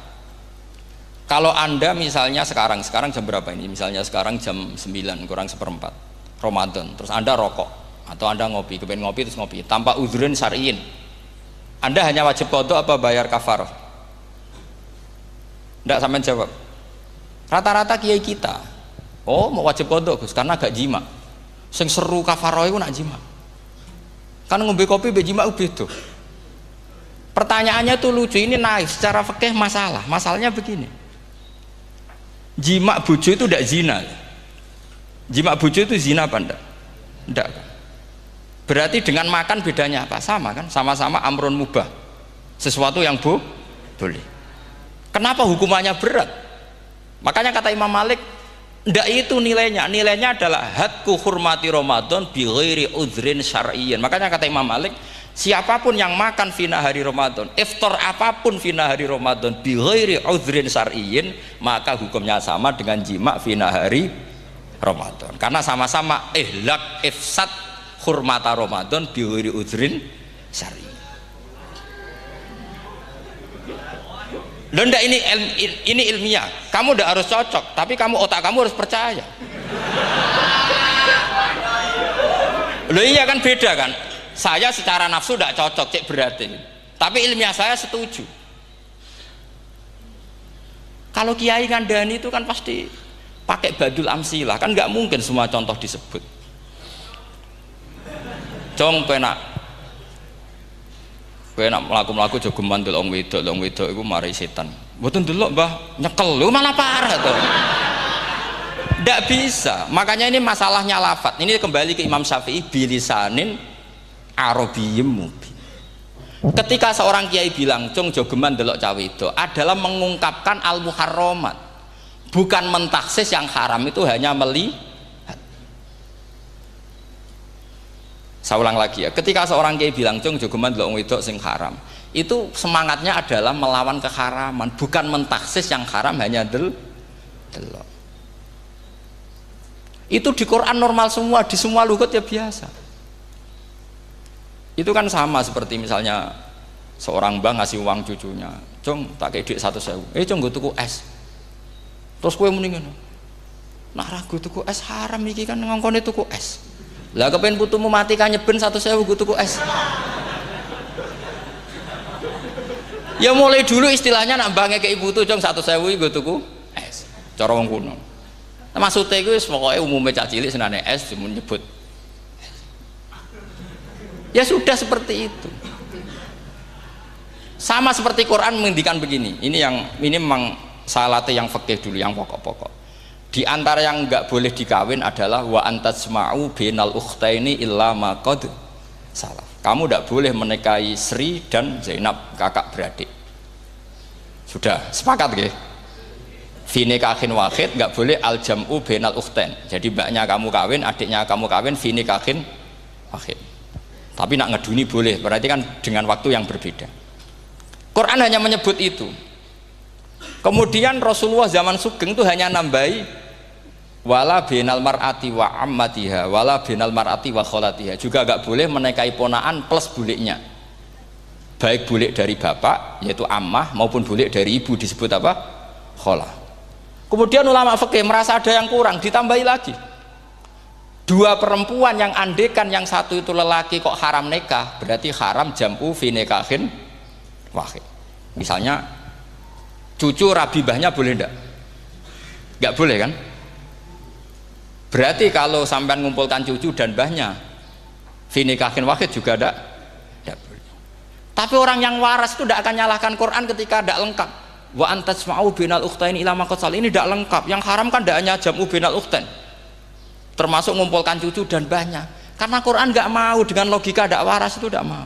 A: kalau anda misalnya sekarang jam berapa ini? Misalnya sekarang jam 9 kurang seperempat Ramadan, terus anda rokok atau anda ngopi, kepengen ngopi terus ngopi tanpa udhrin syar'iin, anda hanya wajib qadha apa bayar kafarah? Ndak, sampean jawab. Rata-rata kiai kita, oh mau wajib qadha Gus karena gak jima. Sing seru kafarah itu nak jima. Kan ngombe kopi be jima beda. Pertanyaannya tuh lucu, ini naif secara fikih masalah. Masalahnya begini. Jima bojo itu tidak zina. Jima bojo itu zina apa enggak? Enggak. Berarti dengan makan bedanya apa? Sama kan? Sama-sama amrun mubah. Sesuatu yang boleh. Kenapa hukumannya berat? Makanya kata Imam Malik, enggak itu nilainya. Nilainya adalah hadku hurmati Ramadan bi ghairi udhrin syar'iyyin. Makanya kata Imam Malik, siapapun yang makan fina hari Ramadan, iftar apapun fina hari Ramadan bi ghairi udhrin syar'iyyin, maka hukumnya sama dengan jima fina hari Ramadan. Karena sama-sama ihlak ifsad hurmata Ramadan bi ghairi udhrin syar'iyyin. Loh, ndak, ini ilmiah. Kamu ndak harus cocok, tapi otak kamu harus percaya. Loh iya kan, beda kan? Saya secara nafsu tidak cocok, cek berarti. Tapi ilmiah saya setuju. Kalau kiai ngandani itu kan pasti pakai badul amsilah, kan nggak mungkin semua contoh disebut. Cong penak melaku jogeman delok wedok itu mari setan. Mboten delok Mbah, nyekel lho malah parah tuh. Ndak bisa. Makanya ini masalahnya lafat. Ini kembali ke Imam Syafi'i, bilisanin Arabiyyim mubin. Ketika seorang kiai bilang cung jogeman delok cawe itu adalah mengungkapkan al-muharramat, bukan mentaksis yang haram itu hanya melihat. Saya ulang lagi ya, ketika seorang kiai bilang cung jogeman delok wedok sing haram, itu semangatnya adalah melawan keharaman, bukan mentaksis yang haram hanya delok. Itu di Quran normal semua, di semua lugat ya biasa. Itu kan sama seperti misalnya seorang bang ngasih uang cucunya, cung tak kayak duit 100.000, cung gue tuku es, terus gue mendingan nah ragu tuku es haram iki kan ngongkone tuku es, lah kepen putumu mati kan nyeben 100.000 gue tuku es, Ya mulai dulu istilahnya nak bange ke ibu tuh jong 1.000 iku tuku es. Cara wong kuno. Nah, maksudnya itu pokoknya umumnya cah cilik senane es cuma nyebut. Ya sudah seperti itu. Sama seperti Quran menghentikan begini. Ini memang salate yang fikih dulu, yang pokok-pokok. Di antara yang enggak boleh dikawin adalah wa antasma'u bainal ukhtaini illa ma qad salaf. Kamu enggak boleh menikahi Sri dan Zainab, kakak beradik. Sudah sepakat nggih? Fi nikahin wahid enggak boleh al jam'u bainal ukhtain. Jadi mbaknya kamu kawin, adiknya kamu kawin fi nikahin wahid. Tapi nak ngeduni boleh, berarti kan dengan waktu yang berbeda. Quran hanya menyebut itu. Kemudian Rasulullah zaman Sugeng itu hanya nambahi wala binal mar'ati wa ammatiha wala binal mar'ati wa kholatiha, juga agak boleh menikahi ponaan plus buliknya, baik bulik dari bapak yaitu ammah maupun bulik dari ibu disebut apa? Kholah. Kemudian ulama fikih merasa ada yang kurang, ditambahi lagi. Dua perempuan yang andekan yang satu itu lelaki kok haram nikah, berarti haram jam'u fi nikahin wahid. Misalnya cucu rabibahnya boleh enggak? Enggak boleh kan? Berarti kalau sampai ngumpulkan cucu dan bahnya fi nikahin wahid juga enggak boleh. Tapi orang yang waras itu tidak akan nyalahkan Quran ketika tidak lengkap. Wa antasma'u bainal ukhtain ila ma qad sal, ini tidak lengkap. Yang haram kan tidak hanya jam'u bainal ukhtain, termasuk ngumpulkan cucu dan bahnya. Karena Quran nggak mau dengan logika tidak waras, itu tidak mau.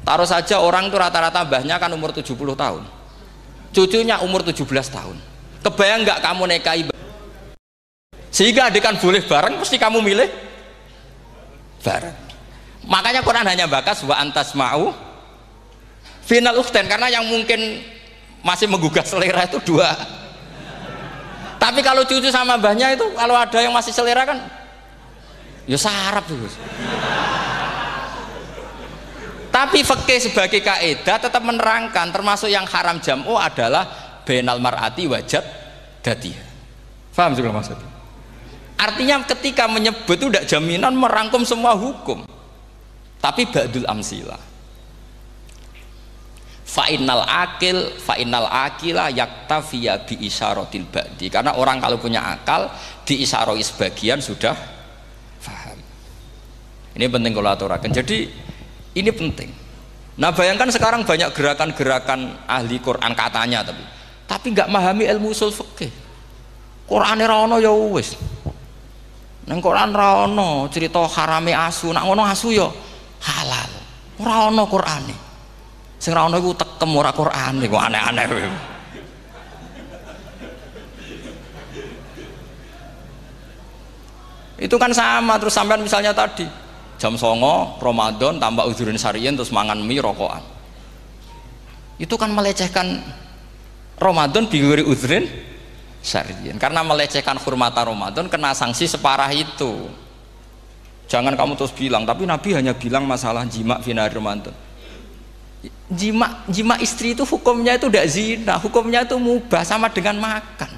A: Taruh saja orang itu rata-rata mbahnya kan umur 70 tahun, cucunya umur 17 tahun. Kebayang nggak kamu nikahi sehingga adekan boleh bareng, pasti kamu milih bareng. Makanya Quran hanya bakas wa antasma'u final ukhtain, karena yang mungkin masih menggugah selera itu dua. Tapi kalau cucu sama mbahnya itu, kalau ada yang masih selera kan ya sarap tuh. Tapi fikih sebagai kaidah tetap menerangkan termasuk yang haram jam'u adalah bainal mar'ati wajad datiha. Paham juga maksudnya? Artinya ketika menyebut itu tidak jaminan merangkum semua hukum, tapi ba'dul amsilah. Fa'innal akila yaktafiya bi isyaratil ba'di, karena orang kalau punya akal diisyaroi sebagian sudah paham. Ini penting kalau aturakan. Jadi ini penting. Nah bayangkan sekarang banyak gerakan-gerakan ahli Quran katanya, tapi nggak memahami ilmu usul fikih. Quran ra ono ya wis. Nang Quran ra ono cerita harame asu, nak ngono asu ya halal. Ora ono Qurane. Sing ra ono iku tekem ora Qurane, kok aneh-aneh. Itu kan sama. Terus sampean misalnya tadi jam 09.00 Ramadan tambah udhurin syariyin terus mangan mie rokokan, itu kan melecehkan Ramadan biguri udhurin syariyin, karena melecehkan hurmata Ramadan kena sanksi separah itu. Jangan kamu terus bilang tapi Nabi hanya bilang masalah jima fi nahar Ramadan. Jima istri itu hukumnya itu tidak zina, hukumnya itu mubah, sama dengan makan.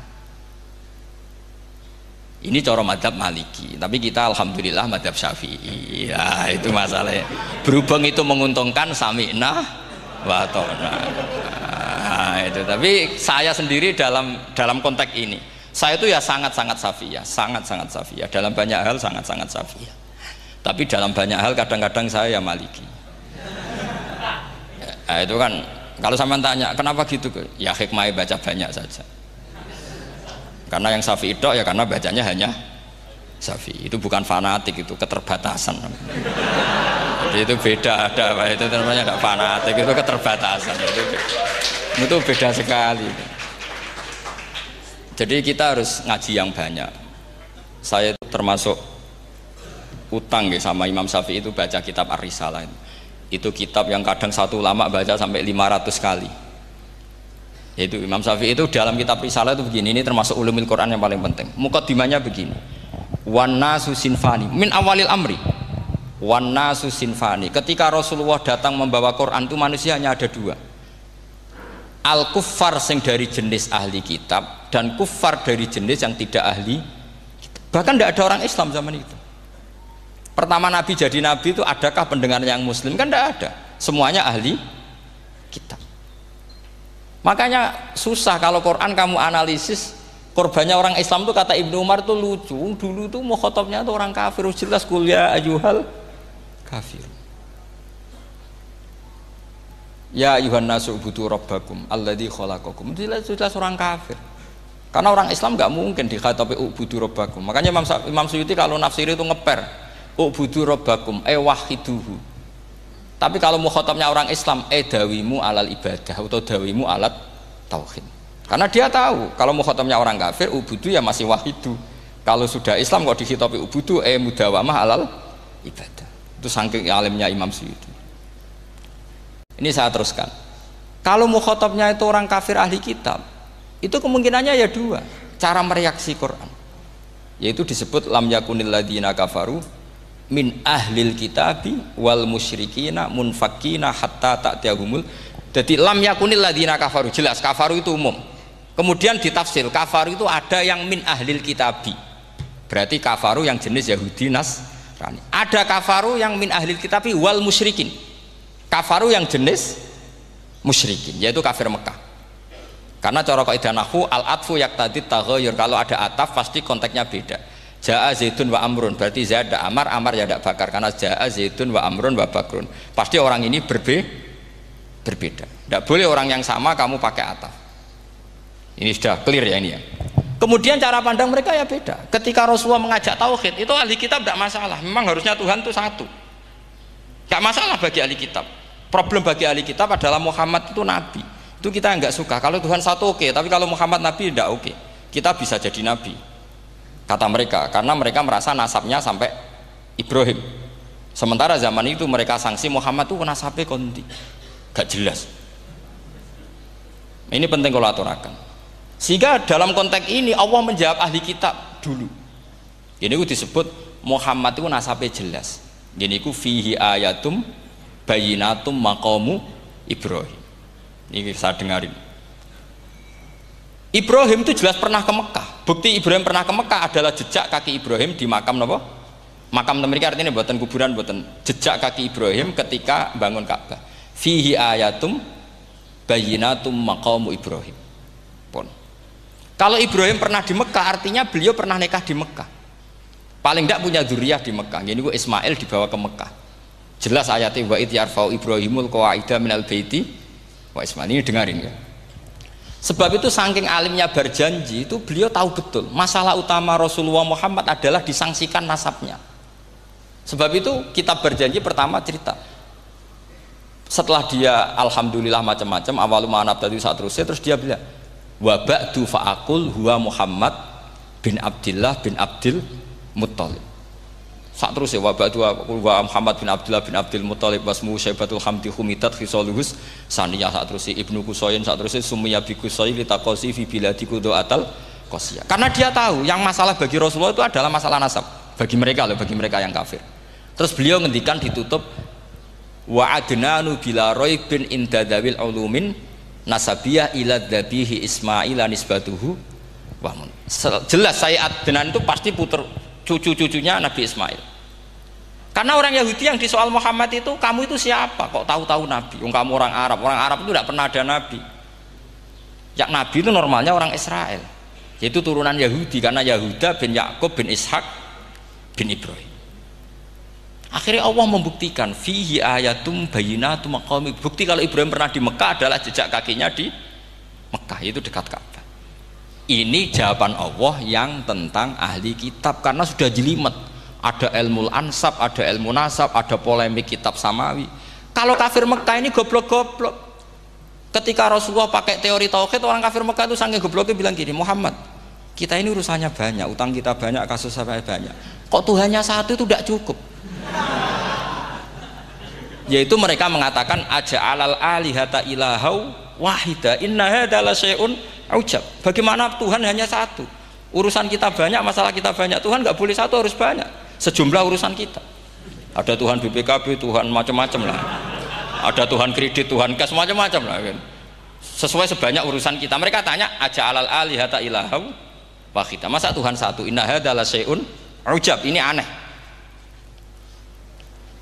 A: Ini cara madzhab Maliki, tapi kita alhamdulillah madzhab Syafi'i. Ya itu masalahnya. Berhubung itu menguntungkan sami'na wa ta'na. Nah, itu. Tapi saya sendiri dalam konteks ini, saya itu ya sangat-sangat Syafi'iyah, sangat-sangat Syafi'iyah. Dalam banyak hal sangat-sangat Syafi'iyah. Tapi dalam banyak hal kadang-kadang saya ya Maliki. Nah, itu kan kalau sampean tanya kenapa gitu, ya hikmahnya baca banyak saja. Karena yang Syafi'i itu ya karena bacanya hanya Syafi'i, itu bukan fanatik, itu keterbatasan. Jadi itu beda, itu namanya tidak fanatik, itu keterbatasan. Itu beda sekali. Jadi kita harus ngaji yang banyak. Saya itu termasuk utang ya sama Imam Syafi'i itu baca kitab Ar-Risalah. Itu kitab yang kadang satu ulama baca sampai 500 kali. Yaitu Imam Syafi'i itu dalam kitab Risalah itu begini, ini termasuk ulumul Quran yang paling penting. Muqaddimahnya begini, wan nasu sinfani min awalil amri, wan nasu sinfani. Ketika Rasulullah datang membawa Quran itu manusia hanya ada dua, al kuffar sing dari jenis ahli kitab dan kuffar dari jenis yang tidak ahli kitab. Bahkan tidak ada orang Islam zaman itu. Pertama Nabi jadi Nabi itu adakah pendengar yang Muslim? Kan tidak ada, semuanya ahli kitab. Makanya susah kalau Quran kamu analisis korbannya orang Islam tuh, kata Ibnu Umar tuh lucu. Dulu tuh mukhatabnya tuh orang kafir, jelas kuliah ayyuhal kafir. Ya ayuhan nasu ubudu rabbakum alladzi khalaqakum. Jelas orang kafir. Karena orang Islam nggak mungkin dikhatabi ubudu rabbakum. Makanya Imam Suyuti kalau nafsiri itu ngeper ubudu rabbakum wahiduhu. Tapi kalau mukhatabnya orang Islam dawimu alal ibadah atau dawimu alat tauhid. Karena dia tahu kalau mukhatabnya orang kafir ubudu ya masih wahidu. Kalau sudah Islam kok dikhitabi ubudu mudawamah alal ibadah. Itu saking alimnya Imam Suyuti. Ini saya teruskan. Kalau mukhatabnya itu orang kafir ahli kitab, itu kemungkinannya ya dua cara mereaksi Quran. Yaitu disebut lam yakunil ladzina kafaru min ahlil kitabi wal musyrikina munfakina hatta ta'tiyahumul. Jadi lam yakunil ladzina kafaru, jelas kafaru itu umum. Kemudian ditafsir kafaru itu ada yang min ahlil kitabi, berarti kafaru yang jenis Yahudi Nasrani. Ada kafaru yang min ahlil kitabi wal musyrikin, kafaru yang jenis musyrikin, yaitu kafir Mekah. Karena cara kaidah nahwu al-atfu yaqtadi taghayyur, kalau ada ataf pasti konteksnya beda. Ja'a Zaidun wa Amrun, berarti Zaid ada Amar, Amar ya ada Bakar. Karena Ja'a Zaidun wa Amrun wa Bakrun, pasti orang ini berbeda. Tidak boleh orang yang sama kamu pakai ataf. Ini sudah clear ya ini ya. Kemudian cara pandang mereka ya beda. Ketika Rasulullah mengajak tauhid, itu ahli kitab tidak masalah. Memang harusnya Tuhan itu satu. Tidak masalah bagi ahli kitab. Problem bagi ahli kitab adalah Muhammad itu nabi. Itu kita nggak suka. Kalau Tuhan satu oke, tapi kalau Muhammad nabi tidak oke. Kita bisa jadi nabi, kata mereka, karena mereka merasa nasabnya sampai Ibrahim. Sementara zaman itu mereka sanksi Muhammad itu nasabnya konti, gak jelas. Ini penting kalau aturakan. Sehingga dalam konteks ini Allah menjawab ahli kitab dulu. Ini itu disebut Muhammad itu nasabnya jelas. Ini itu fihi ayatum bayinatum maqamu Ibrahim. Ini saya dengarin. Ibrahim itu jelas pernah ke Mekah. Bukti Ibrahim pernah ke Mekah adalah jejak kaki Ibrahim di makam apa? Makam mereka, artinya buatan kuburan, buatan jejak kaki Ibrahim ketika bangun Ka'bah. Fihi ayatum bayinatum maqamu Ibrahim. Pun. Kalau Ibrahim pernah di Mekah, artinya beliau pernah nikah di Mekah. Paling tidak punya dzurriyyah di Mekah. Jadi Ismail dibawa ke Mekah. Jelas ayatnya wa idh yarfa'u Ibrahimul qawaida minal baiti wa Ismail. Ini dengarin ya. Sebab itu saking alimnya berjanji itu beliau tahu betul masalah utama Rasulullah Muhammad adalah disangsikan nasabnya. Sebab itu kitab berjanji pertama cerita setelah dia alhamdulillah macam-macam awalu ma'anab tadi saat terus dia bilang wa ba'du fa'akul huwa Muhammad bin Abdillah bin Abdil Muttalib. Saat terus ya wa ba'du wa Muhammad bin Abdullah bin Abdul Muttalib wasmu Syaibatul Hamdi Humidat Khisaluhus saniyah. Saat terus Ibnu Qusayn, saat terus Sumiyya bi Qusay litaqasi fi biladi Qudu'atal Qasiyah. Karena dia tahu yang masalah bagi Rasulullah itu adalah masalah nasab bagi mereka loh, bagi mereka yang kafir. Terus beliau ngendikan ditutup wa adnanu bila raibin indadawil ulumin nasabiyah ila dhabihi Ismail nisbatuhu wa mun. Jelas saya Adnan itu pasti puter cucu-cucunya Nabi Ismail. Karena orang Yahudi yang di soal Muhammad itu, kamu itu siapa kok tahu-tahu Nabi? Kamu orang Arab itu tidak pernah ada Nabi. Yang Nabi itu normalnya orang Israel, yaitu turunan Yahudi, karena Yahuda bin Yakub bin Ishak bin Ibrahim. Akhirnya Allah membuktikan fihi ayatum bayinatum maqami. Bukti kalau Ibrahim pernah di Mekah adalah jejak kakinya di Mekah, itu dekat Ka'bah. Ini jawaban Allah yang tentang ahli kitab, karena sudah jelimet. Ada ilmu ansab, ada ilmu nasab, ada polemik kitab samawi. Kalau kafir Mekah ini goblok-goblok. Ketika Rasulullah pakai teori tauhid, orang kafir Mekah itu sangat gobloknya bilang gini, Muhammad, kita ini urusannya banyak, utang kita banyak, kasus saya banyak. Kok Tuhannya satu itu tidak cukup? Yaitu mereka mengatakan aja'alal alihata ilahau wahida inna hadza la syai'un ujab. Bagaimana Tuhan hanya satu? Urusan kita banyak, masalah kita banyak. Tuhan nggak boleh satu, harus banyak. Sejumlah urusan kita. Ada Tuhan BPKB, Tuhan macam-macam lah. Ada Tuhan kredit, Tuhan kas, macam-macam lah kan. Sesuai sebanyak urusan kita. Mereka tanya aja'alal alihata ilahau wahida. Masa Tuhan satu? Inna hadza la syai'un ujab. Ini aneh.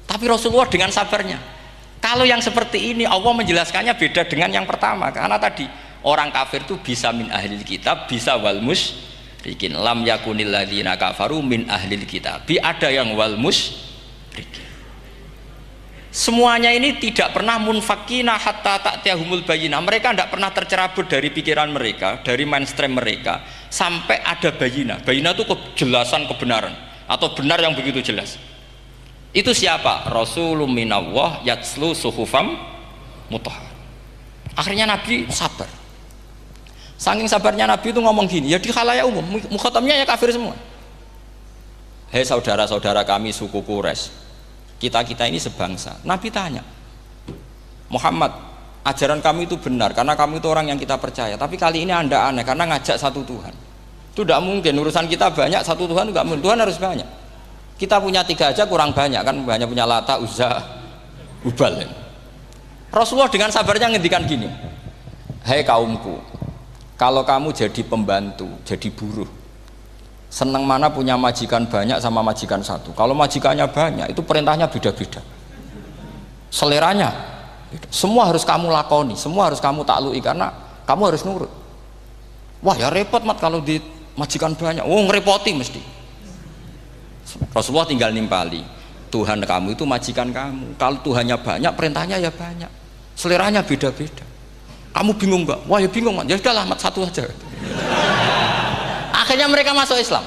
A: Tapi Rasulullah dengan sabarnya, kalau yang seperti ini Allah menjelaskannya beda dengan yang pertama, karena tadi Orang kafir itu bisa min ahlil kitab, bisa wal musyrikin. Lam yakunil ladzina kafaru min ahlil kitab. Ada yang wal musyrikin. Semuanya ini tidak pernah munfakina hatta ta'tiyahumul bayyinah. Mereka tidak pernah tercerabut dari pikiran mereka, dari mainstream mereka sampai ada bayyinah. Bayyinah itu kejelasan kebenaran atau benar yang begitu jelas. Itu siapa? Rasulun minallah yatslu suhufam mutahhar. Akhirnya Nabi sabar. Saking sabarnya Nabi itu ngomong gini, ya di khalayak umum, mukhatamnya ya kafir semua. Hei saudara-saudara kami suku Quraisy, kita ini sebangsa. Nabi tanya, Muhammad, ajaran kami itu benar karena kami itu orang yang kita percaya, tapi kali ini Anda aneh karena ngajak satu Tuhan. Itu tidak mungkin, urusan kita banyak, satu Tuhan juga mungkin. Tuhan harus banyak. Kita punya 3 aja kurang banyak, kan banyak punya Lata, Uzza, Hubal. Rasulullah dengan sabarnya ngendikan gini, hei kaumku, kalau kamu jadi pembantu, jadi buruh, senang mana punya majikan banyak sama majikan satu. Kalau majikannya banyak, itu perintahnya beda-beda, seleranya beda. Semua harus kamu lakoni, semua harus kamu taklui karena kamu harus nurut. Wah ya repot mat kalau di majikan banyak, ngerepoti mesti. Rasulullah tinggal nimpali, Tuhan kamu itu majikan kamu. Kalau Tuhannya banyak, perintahnya ya banyak, seleranya beda-beda. Kamu bingung nggak? Wah ya bingung mat. Ya sudahlah mat, satu aja. Akhirnya mereka masuk Islam.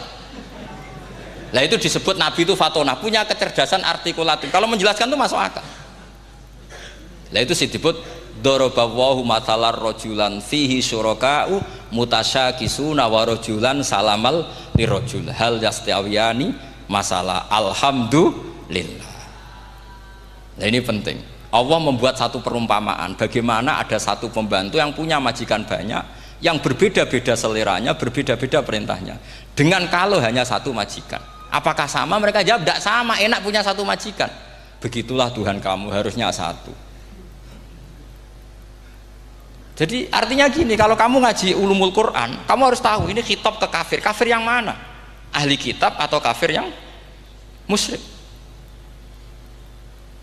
A: Nah itu disebut Nabi itu fatona, punya kecerdasan artikulatif. Kalau menjelaskan itu masuk akal. Nah itu disebut dorobawahu matalar rojulan fihi syuraka'u mutasyakisuna wa rojulan salamal lirojul hal yastawiyani masalah alhamdulillah. Nah ini penting. Allah membuat satu perumpamaan bagaimana ada satu pembantu yang punya majikan banyak, yang berbeda-beda seleranya, berbeda-beda perintahnya, dengan kalau hanya satu majikan. Apakah sama? Mereka jawab tidak sama, enak punya satu majikan. Begitulah Tuhan kamu, harusnya satu. Jadi artinya gini, kalau kamu ngaji ulumul Quran, kamu harus tahu ini khitab ke kafir. Kafir yang mana? Ahli kitab atau kafir yang musyrik?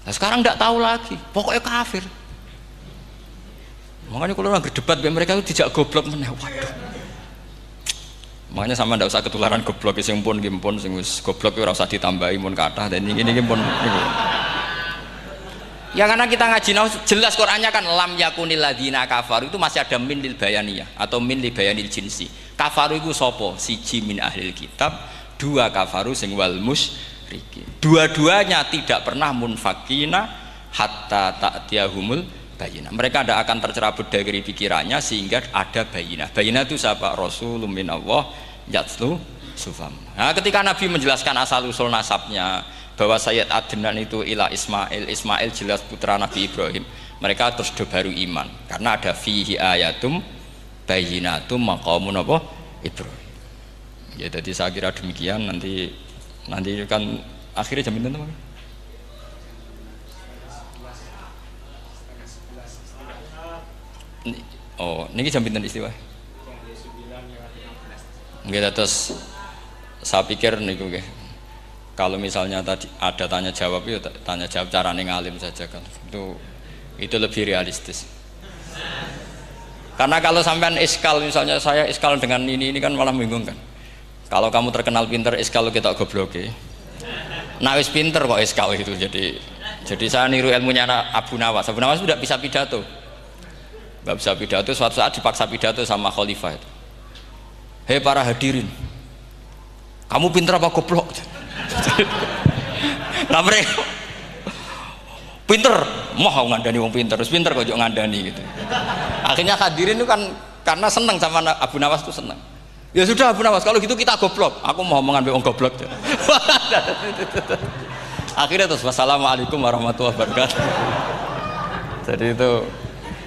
A: Nah sekarang tidak tahu lagi, pokoknya kafir. Makanya kalau orang berdebat dengan mereka itu tidak goblok meneh. Waduh. Makanya sama tidak usah ketularan goblok, sing pun gimpun sing wis goblok ora usah ditambahi mun kathah dan ini pun. Ya karena kita ngaji jelas Qur'annya kan lam yakunil ladzina kafaru itu masih ada min lil bayaniyah atau min li bayanil jinsi. Kafaru itu sopo? Siji min ahlil kitab, 2 kafaru sing wal musyrikin. Dua-duanya tidak pernah munfakina hatta ta'tiyahumul bayyinah. Mereka tidak akan tercerabut dari pikirannya sehingga ada bayyinah. Bayyinah itu siapa? Rasulun minallah yatslu sufam. Nah, ketika Nabi menjelaskan asal usul nasabnya bahwa Sayyid Adnan itu ila Ismail, Ismail jelas putra Nabi Ibrahim, mereka terus baru iman karena ada fihi ayatum bayyinatum maqamun apa Ibrahim. Ya jadi saya kira demikian. Nanti kan akhirnya jam berapa? Oh, ini jam berapa istilah? Nggih, terus saya pikir niku nggih. Kalau misalnya tadi ada tanya jawab, ya tanya jawab cara ngalim saja kan. Itu lebih realistis. Karena kalau sampean iskal, misalnya saya iskal dengan ini kan malah bingung kan. Kalau kamu terkenal pinter, iskal kita goblok. Nah wis pinter kok iskal gitu. Jadi saya niru ilmunya Abu Nawas. Abu Nawas sudah bisa pidato. Nggak bisa pidato, suatu saat dipaksa pidato sama khalifah itu. Hei para hadirin, kamu pinter apa goblok? Nah mereka pinter, mau ngandani wong pinter, terus pinter kok ngandani gitu. Akhirnya hadirin itu kan karena seneng sama Abu Nawas itu seneng. Ya sudah Abu Nawas, kalau gitu kita goblok. Aku mau mengambil wong goblok. Akhirnya terus wassalamualaikum warahmatullahi wabarakatuh. Jadi itu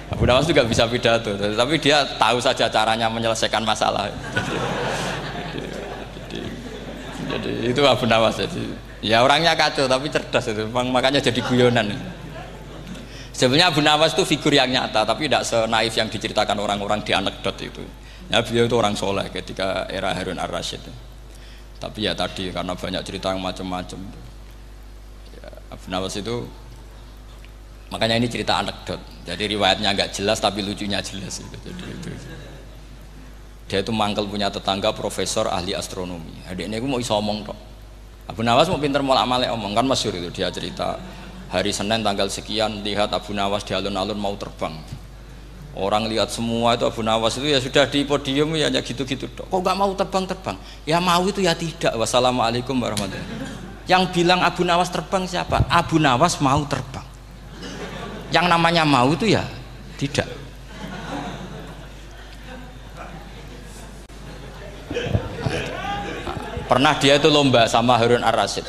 A: Abu Nawas juga bisa pidato, tapi dia tahu saja caranya menyelesaikan masalah. Jadi itu Abu Nawas. Jadi ya orangnya kacau tapi cerdas itu, makanya jadi guyonan. Sebenarnya Abu Nawas itu figur yang nyata, tapi tidak senaif yang diceritakan orang-orang di anekdot itu. Ya beliau itu orang soleh ketika era Harun ar-Rasyid. Tapi ya tadi karena banyak cerita yang macam-macam. Ya, Abu Nawas itu Makanya ini cerita anekdot. Jadi riwayatnya agak jelas tapi lucunya jelas itu. Jadi itu. Dia itu mangkel punya tetangga profesor ahli astronomi. Adiknya aku mau iso omong tok. Abu Nawas mau pinter molak-malik omong kan masyhur itu dia cerita hari Senin tanggal sekian lihat Abu Nawas di alun-alun mau terbang. Orang lihat semua itu Abu Nawas itu ya sudah di podium ya hanya gitu-gitu tok. Kok nggak mau terbang-terbang? Ya mau itu ya tidak. Wassalamualaikum warahmatullahi wabarakatuh. Yang bilang Abu Nawas terbang siapa? Abu Nawas mau terbang. Yang namanya mau itu ya tidak. Pernah dia itu lomba sama Harun Ar-Rasyid.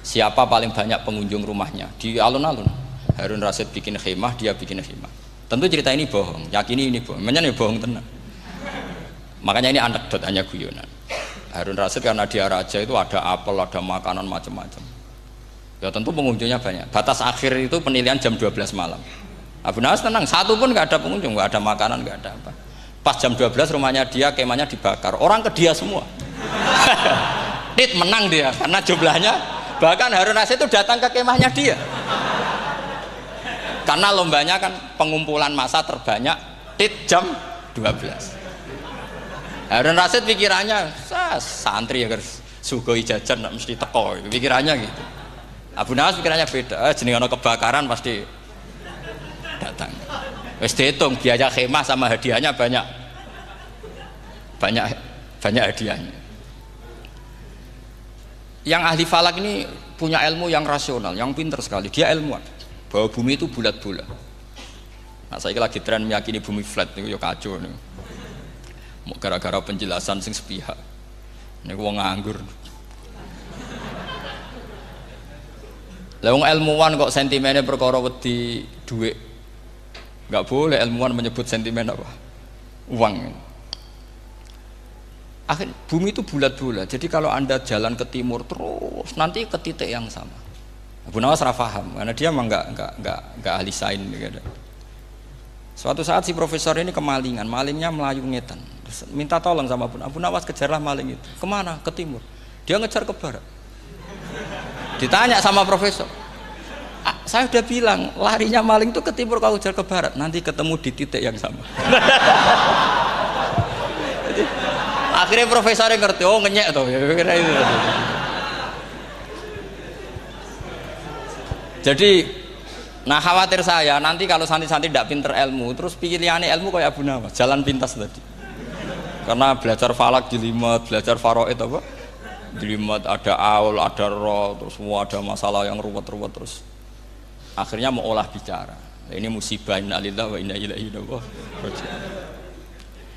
A: Siapa paling banyak pengunjung rumahnya di alun-alun. Harun Rasyid bikin khemah, dia bikin khemah. Tentu cerita ini bohong, yakini ini bohong. Memangnya ini bohong tenang. Makanya ini anekdot, hanya guyonan. Harun Rasyid karena dia raja itu ada apel, ada makanan macam-macam. Ya tentu pengunjungnya banyak. Batas akhir itu penilaian jam 12 malam. Abu Nawas tenang, satu pun nggak ada pengunjung, nggak ada makanan, nggak ada apa. Pas jam 12 rumahnya dia, kemahnya dibakar. Orang ke dia semua. Tit menang dia karena jumlahnya. Bahkan Harun Rasyid itu datang ke kemahnya dia. Karena lombanya kan pengumpulan massa terbanyak. Tit jam 12. Harun Rasyid pikirannya santri ya guys. Sugoi jajan mesti teko. Pikirannya gitu. Abu Nawas pikirannya beda. Jenenge ana kebakaran pasti datang. Wis dihitung biaya khemah sama hadiahnya banyak hadiahnya. Yang ahli falak ini punya ilmu yang rasional, yang pinter sekali. Dia ilmuwan bahwa bumi itu bulat-bulat. Nah, saya lagi tren meyakini bumi flat nih, ya kacau nih. Mau gara-gara penjelasan sing sepihak. Ini gua nganggur. Lah wong ilmuwan kok sentimennya perkara wedi duit. Enggak boleh ilmuwan menyebut sentimen apa? Uang. Akhir bumi itu bulat-bulat. Jadi kalau Anda jalan ke timur terus nanti ke titik yang sama. Abu Nawas ora paham karena dia memang enggak ahli sains gitu. Suatu saat si profesor ini kemalingan, malingnya melayu ngetan. Terus minta tolong sama Abu Nawas, kejarlah maling itu. Kemana? Ke timur. Dia ngejar ke barat. Ditanya sama profesor, saya udah bilang larinya maling itu ke timur, kalau kejar ke barat nanti ketemu di titik yang sama. Jadi, akhirnya profesornya ngerti, oh ngenyek tuh ya, kira itu. Jadi nah khawatir saya nanti kalau santri-santri tidak pinter ilmu terus pilihannya ilmu kayak Abu Nawas, jalan pintas tadi. Karena belajar falak jelimet, belajar faraid apa jelimet, ada aul, ada roh, terus semua ada masalah yang ruwet-ruwet terus akhirnya mau olah bicara. Ini musibah, inna lillahi wa inna ilaihi raji'un.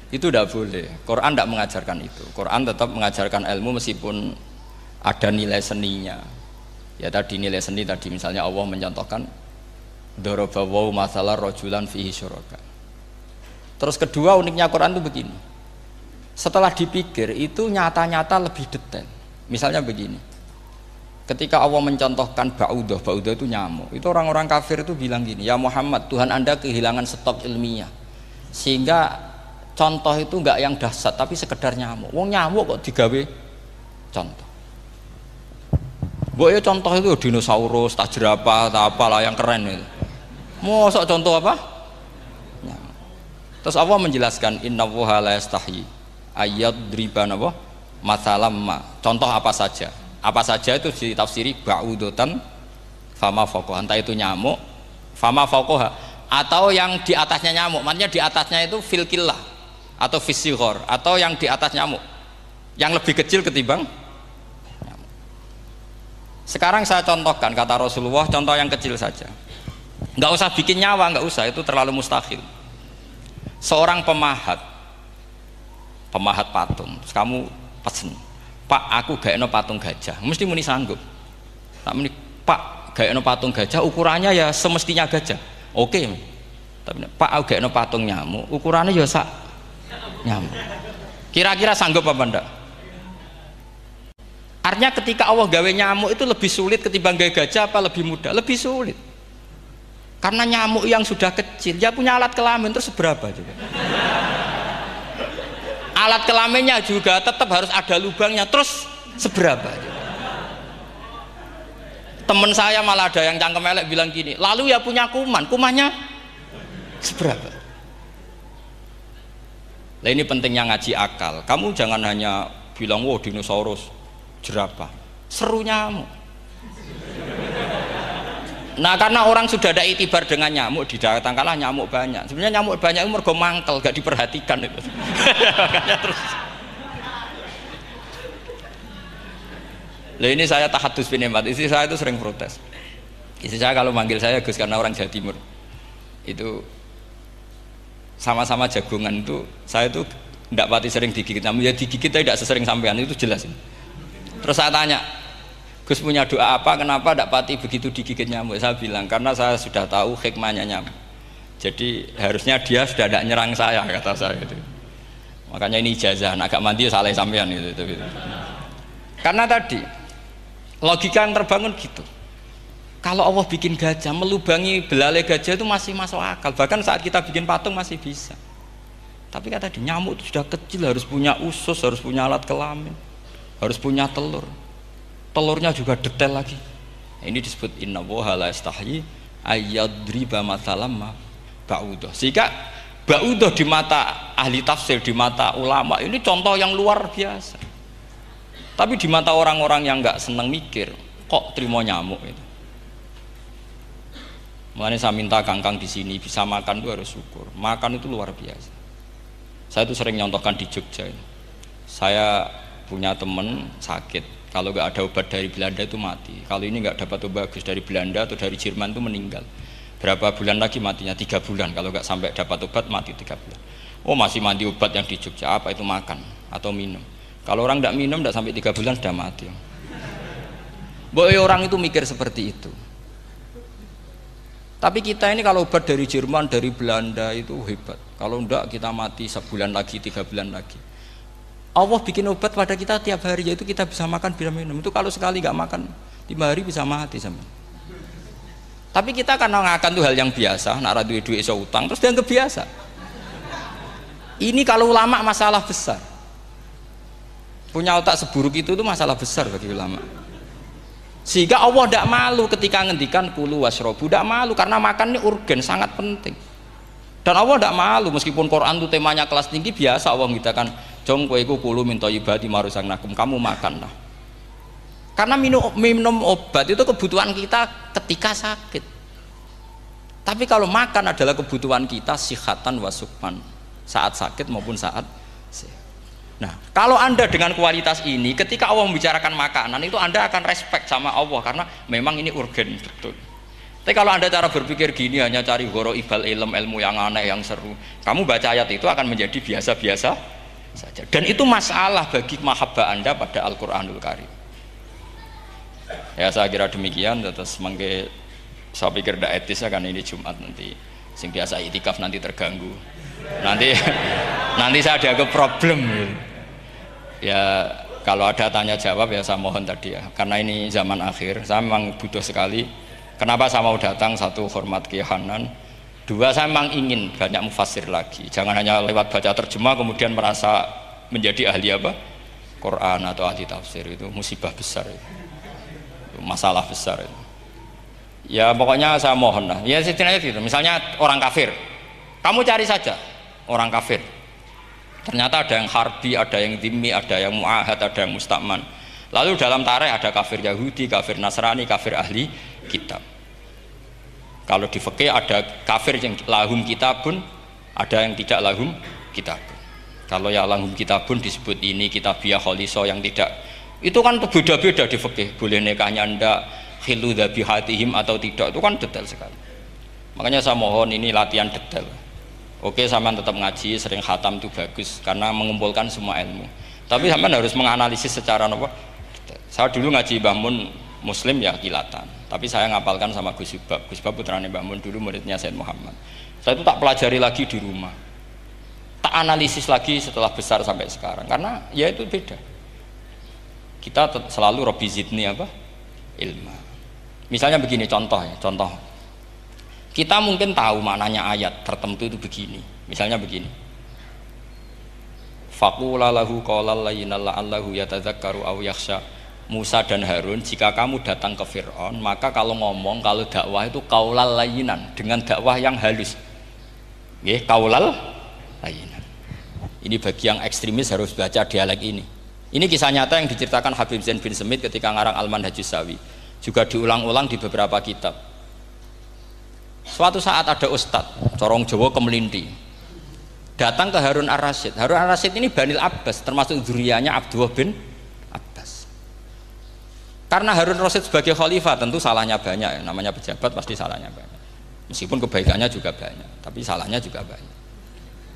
A: Itu tidak boleh. Quran tidak mengajarkan itu. Quran tetap mengajarkan ilmu meskipun ada nilai seninya. Ya tadi nilai seni tadi misalnya Allah mencontohkan daraba wa masalah rajulan fihi syuraka. Terus kedua uniknya Quran itu begini. Setelah dipikir itu nyata-nyata lebih detail. Misalnya begini. Ketika Allah mencontohkan ba'udah itu nyamuk. Itu orang-orang kafir itu bilang gini, "Ya Muhammad, Tuhan Anda kehilangan stok ilmiah. Sehingga contoh itu enggak yang dahsyat tapi sekedar nyamuk. Wong nyamuk kok digawe contoh. Mbok ya contoh itu dinosaurus, tak jerapah, tak apalah yang keren itu. Mosok contoh apa? Nyamuk. Terus Allah menjelaskan innallaha la yastahi ayyadriban apa? Matsalam ma. Contoh apa saja? Apa saja itu ditafsiri ba'udatan fama fawqaha. Entah itu nyamuk, fama fawqaha atau yang di atasnya nyamuk. Maksudnya di atasnya itu fil killah atau fisighor atau yang di atas nyamuk. Yang lebih kecil ketimbang nyamuk. Sekarang saya contohkan kata Rasulullah, contoh yang kecil saja. Enggak usah bikin nyawa, enggak usah, itu terlalu mustahil. Seorang pemahat patung, terus kamu pesen, "Pak, aku gaekno patung gajah." Mesti muni sanggup. Tak muni, "Pak, gaekno patung gajah ukurannya ya semestinya gajah." Oke. Tapi "Pak, aku gaekno patung nyamuk, ukurannya ya sak nyamuk." Kira-kira sanggup apa enggak? Artinya ketika Allah gawe nyamuk itu lebih sulit ketimbang gawe gajah apa lebih mudah? Lebih sulit. Karena nyamuk yang sudah kecil, dia punya alat kelamin terus seberapa juga. Alat kelaminnya juga tetap harus ada lubangnya terus seberapa juga. Temen saya malah ada yang cangkem elek bilang gini, lalu ya punya kuman, kumannya seberapa? Nah ini pentingnya ngaji akal. Kamu jangan hanya bilang, wow dinosaurus, jerapah, seru nyamuk. Nah karena orang sudah ada itibar dengan nyamuk, didatangkanlah nyamuk banyak. Sebenarnya nyamuk banyak itu mergo mangkel, gak diperhatikan itu. Makanya terus. Lah ini saya tahadus binemat, istri saya itu sering protes. Istri saya kalau manggil saya Gus karena orang Jawa Timur itu sama-sama jagongan itu, saya itu tidak pati sering digigit, namun ya digigit tidak sesering sampean, itu jelas. Terus saya tanya, Gus punya doa apa, kenapa tidak pati begitu digigit nyamuk? Saya bilang karena saya sudah tahu hikmahnya nyamuk, jadi harusnya dia sudah tidak nyerang saya, kata saya itu. Makanya ini ijazah, agak mandi salah sampean gitu. Karena tadi logika yang terbangun gitu. Kalau Allah bikin gajah, melubangi belalai gajah itu masih masuk akal. Bahkan saat kita bikin patung masih bisa. Tapi kata tadi nyamuk itu sudah kecil, harus punya usus, harus punya alat kelamin, harus punya telur. Telurnya juga detail lagi. Ini disebut innallaha la yastahyi ayyadriba mathalam ma ba'udah. Sehingga ba'udah di mata ahli tafsir, di mata ulama ini contoh yang luar biasa. Tapi di mata orang-orang yang nggak seneng mikir, kok terima nyamuk itu. Makanya saya minta kangkang di sini bisa makan itu harus syukur. Makan itu luar biasa. Saya itu sering nyontohkan di Jogja. Saya punya temen sakit, kalau nggak ada obat dari Belanda itu mati. Kalau ini nggak dapat obat bagus dari Belanda atau dari Jerman itu meninggal. Berapa bulan lagi matinya? 3 bulan. Kalau nggak sampai dapat obat mati 3 bulan. Oh masih mandi obat yang di Jogja, apa itu makan atau minum? Kalau orang tidak minum, tidak sampai 3 bulan sudah mati. Boleh orang itu mikir seperti itu. Tapi kita ini kalau obat dari Jerman, dari Belanda itu hebat. Kalau tidak kita mati sebulan lagi, 3 bulan lagi. Allah bikin obat pada kita tiap hari, yaitu kita bisa makan, bisa minum. Itu kalau sekali nggak makan 5 hari bisa mati sama. Tapi kita karena ngakan itu hal yang biasa, nak duit-duit iso utang, terus dianggap biasa. Ini kalau ulama masalah besar. Punya otak seburuk itu masalah besar bagi ulama. Sehingga Allah tidak malu ketika ngendikan kulu wasrobu, tidak malu karena makan ini urgen, sangat penting. Dan Allah tidak malu meskipun Quran itu temanya kelas tinggi, biasa Allah mengatakan jong kowe kulu min thayyibati maruzaqnakum, kamu makanlah. Karena minum obat itu kebutuhan kita ketika sakit. Tapi kalau makan adalah kebutuhan kita sihatan wasukman, saat sakit maupun saat sehat. Nah, kalau Anda dengan kualitas ini, ketika Allah membicarakan makanan itu Anda akan respect sama Allah karena memang ini urgen betul. Tapi kalau Anda cara berpikir gini, hanya cari horo ibal ilmu yang aneh, yang seru, kamu baca ayat itu akan menjadi biasa-biasa saja. Dan itu masalah bagi mahabbah Anda pada Al-Quranul Karim. Ya saya kira demikian. Terus saya pikir tidak etis ya, karena ini Jumat nanti sing biasa itikaf nanti terganggu. Nanti saya ada ke problem ya. Kalau ada tanya jawab ya saya mohon tadi ya, karena ini zaman akhir saya memang butuh sekali. Kenapa saya mau datang? Satu, hormat Kiai Hanan. Dua, saya memang ingin banyak mufassir lagi, jangan hanya lewat baca terjemah kemudian merasa menjadi ahli apa Quran atau ahli tafsir. Itu musibah besar itu masalah besar itu. Ya pokoknya saya mohon lah ya, setidaknya gitu. Misalnya orang kafir, kamu cari saja orang kafir, ternyata ada yang harbi, ada yang dhimmi, ada yang mu'ahad, ada yang mustakman. Lalu dalam tarikh ada kafir Yahudi, kafir Nasrani, kafir ahli kitab. Kalau di fikih ada kafir yang lahum kitabun, ada yang tidak lahum kitabun. Kalau yang lahum kitabun disebut ini kitabiah kholiso, yang tidak itu kan beda-beda di fikih, boleh nikahnya ndak, khilu dhabihatihim atau tidak, itu kan detail sekali. Makanya saya mohon ini latihan detail. Oke, sampean tetap ngaji, sering khatam itu bagus karena mengumpulkan semua ilmu. Tapi sampean harus menganalisis secara apa? Saya dulu ngaji Mbah Mun Muslim ya kilatan. Tapi saya ngapalkan sama Gus Ibab. Gus Ibab putrane Mbah Mun, dulu muridnya Said Muhammad. Saya itu tak pelajari lagi di rumah. Tak analisis lagi setelah besar sampai sekarang karena ya itu beda. Kita selalu Rabbi zidni apa? Ilma. Misalnya begini contoh ya, contoh. Kita mungkin tahu maknanya ayat tertentu itu begini. Misalnya begini. Faqula lahu qawlan layyinal la'allahu yatadzakkaru aw yakhsha. Musa dan Harun, jika kamu datang ke Fir'aun, maka kalau ngomong, kalau dakwah itu qaulal layyinan, dengan dakwah yang halus. Nggih, qaulal layyinan. Ini bagi yang ekstremis harus baca dialek ini. Ini kisah nyata yang diceritakan Habib Zain bin Semit ketika ngarang Al-Manhajus Sawi. Juga diulang-ulang di beberapa kitab. Suatu saat ada ustadz, corong Jawa kemelinti, datang ke Harun Ar-Rasyid. Harun Ar-Rasyid ini Banil Abbas, termasuk zuriyahnya Abdullah bin Abbas. Karena Harun Ar-Rasyid sebagai khalifah tentu salahnya banyak, namanya pejabat pasti salahnya banyak. Meskipun kebaikannya juga banyak, tapi salahnya juga banyak.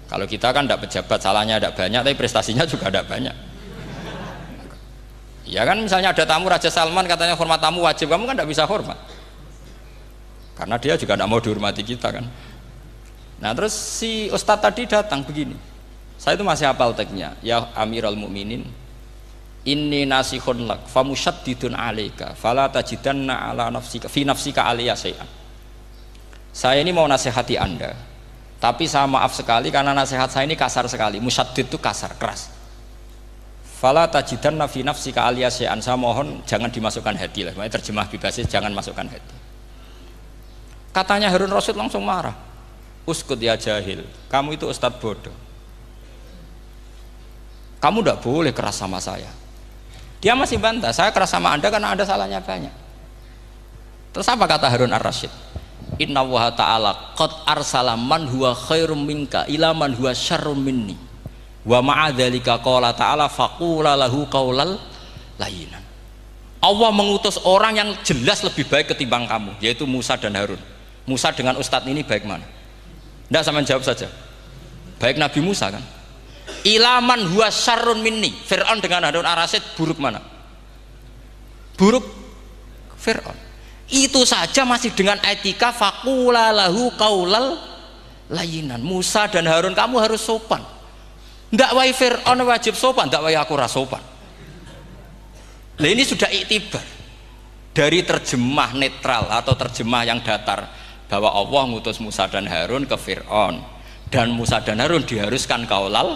A: Kalau kita kan tidak pejabat, salahnya tidak banyak, tapi prestasinya juga tidak banyak. Ya kan, misalnya ada tamu Raja Salman, katanya hormat tamu wajib, kamu kan tidak bisa hormat, karena dia juga tidak mau dihormati kita kan. Nah terus si ustadz tadi datang begini, saya itu masih hafal teksnya, ya Amirul Mukminin, inni nasihun lak, famusyaddidun alaika, fala tajidanna ala nafsika, fi nafsika aliyah syai'an. Saya ini mau nasihati Anda, tapi saya maaf sekali karena nasihat saya ini kasar sekali. Musyaddid itu kasar, keras. Fala tajidanna fi nafsika aliyah syai'an, saya mohon jangan dimasukkan hati lah. Makanya terjemah bebasnya jangan masukkan hati. Katanya Harun Rasyid langsung marah. Uskut ya jahil, kamu itu ustadz bodoh. Kamu tidak boleh keras sama saya. Dia masih bantah, saya keras sama Anda karena Anda salahnya banyak. Terus apa kata Harun Ar-Rasyid? Inna wa ta'ala qad arsala man huwa khairum minka ila man huwa syarrum minni wa ma'adzalika qala ta'ala faqula lahu qaulal layyinan. Allah mengutus orang yang jelas lebih baik ketimbang kamu, yaitu Musa dan Harun. Musa dengan ustadz ini baik mana? Tidak, sama jawab saja. Baik Nabi Musa kan? Ilaman huwa syarrun minni. Fir'aun dengan Harun Ar-Rasyid buruk mana? Buruk Fir'aun. Itu saja masih dengan etika faqula lahu qaulal layyinan. Musa dan Harun kamu harus sopan. Ndak wae Fir'aun wajib sopan, ndak wae aku ra sopan. Nah ini sudah iktibar dari terjemah netral atau terjemah yang datar bahwa Allah ngutus Musa dan Harun ke Fir'aun dan Musa dan Harun diharuskan qaulal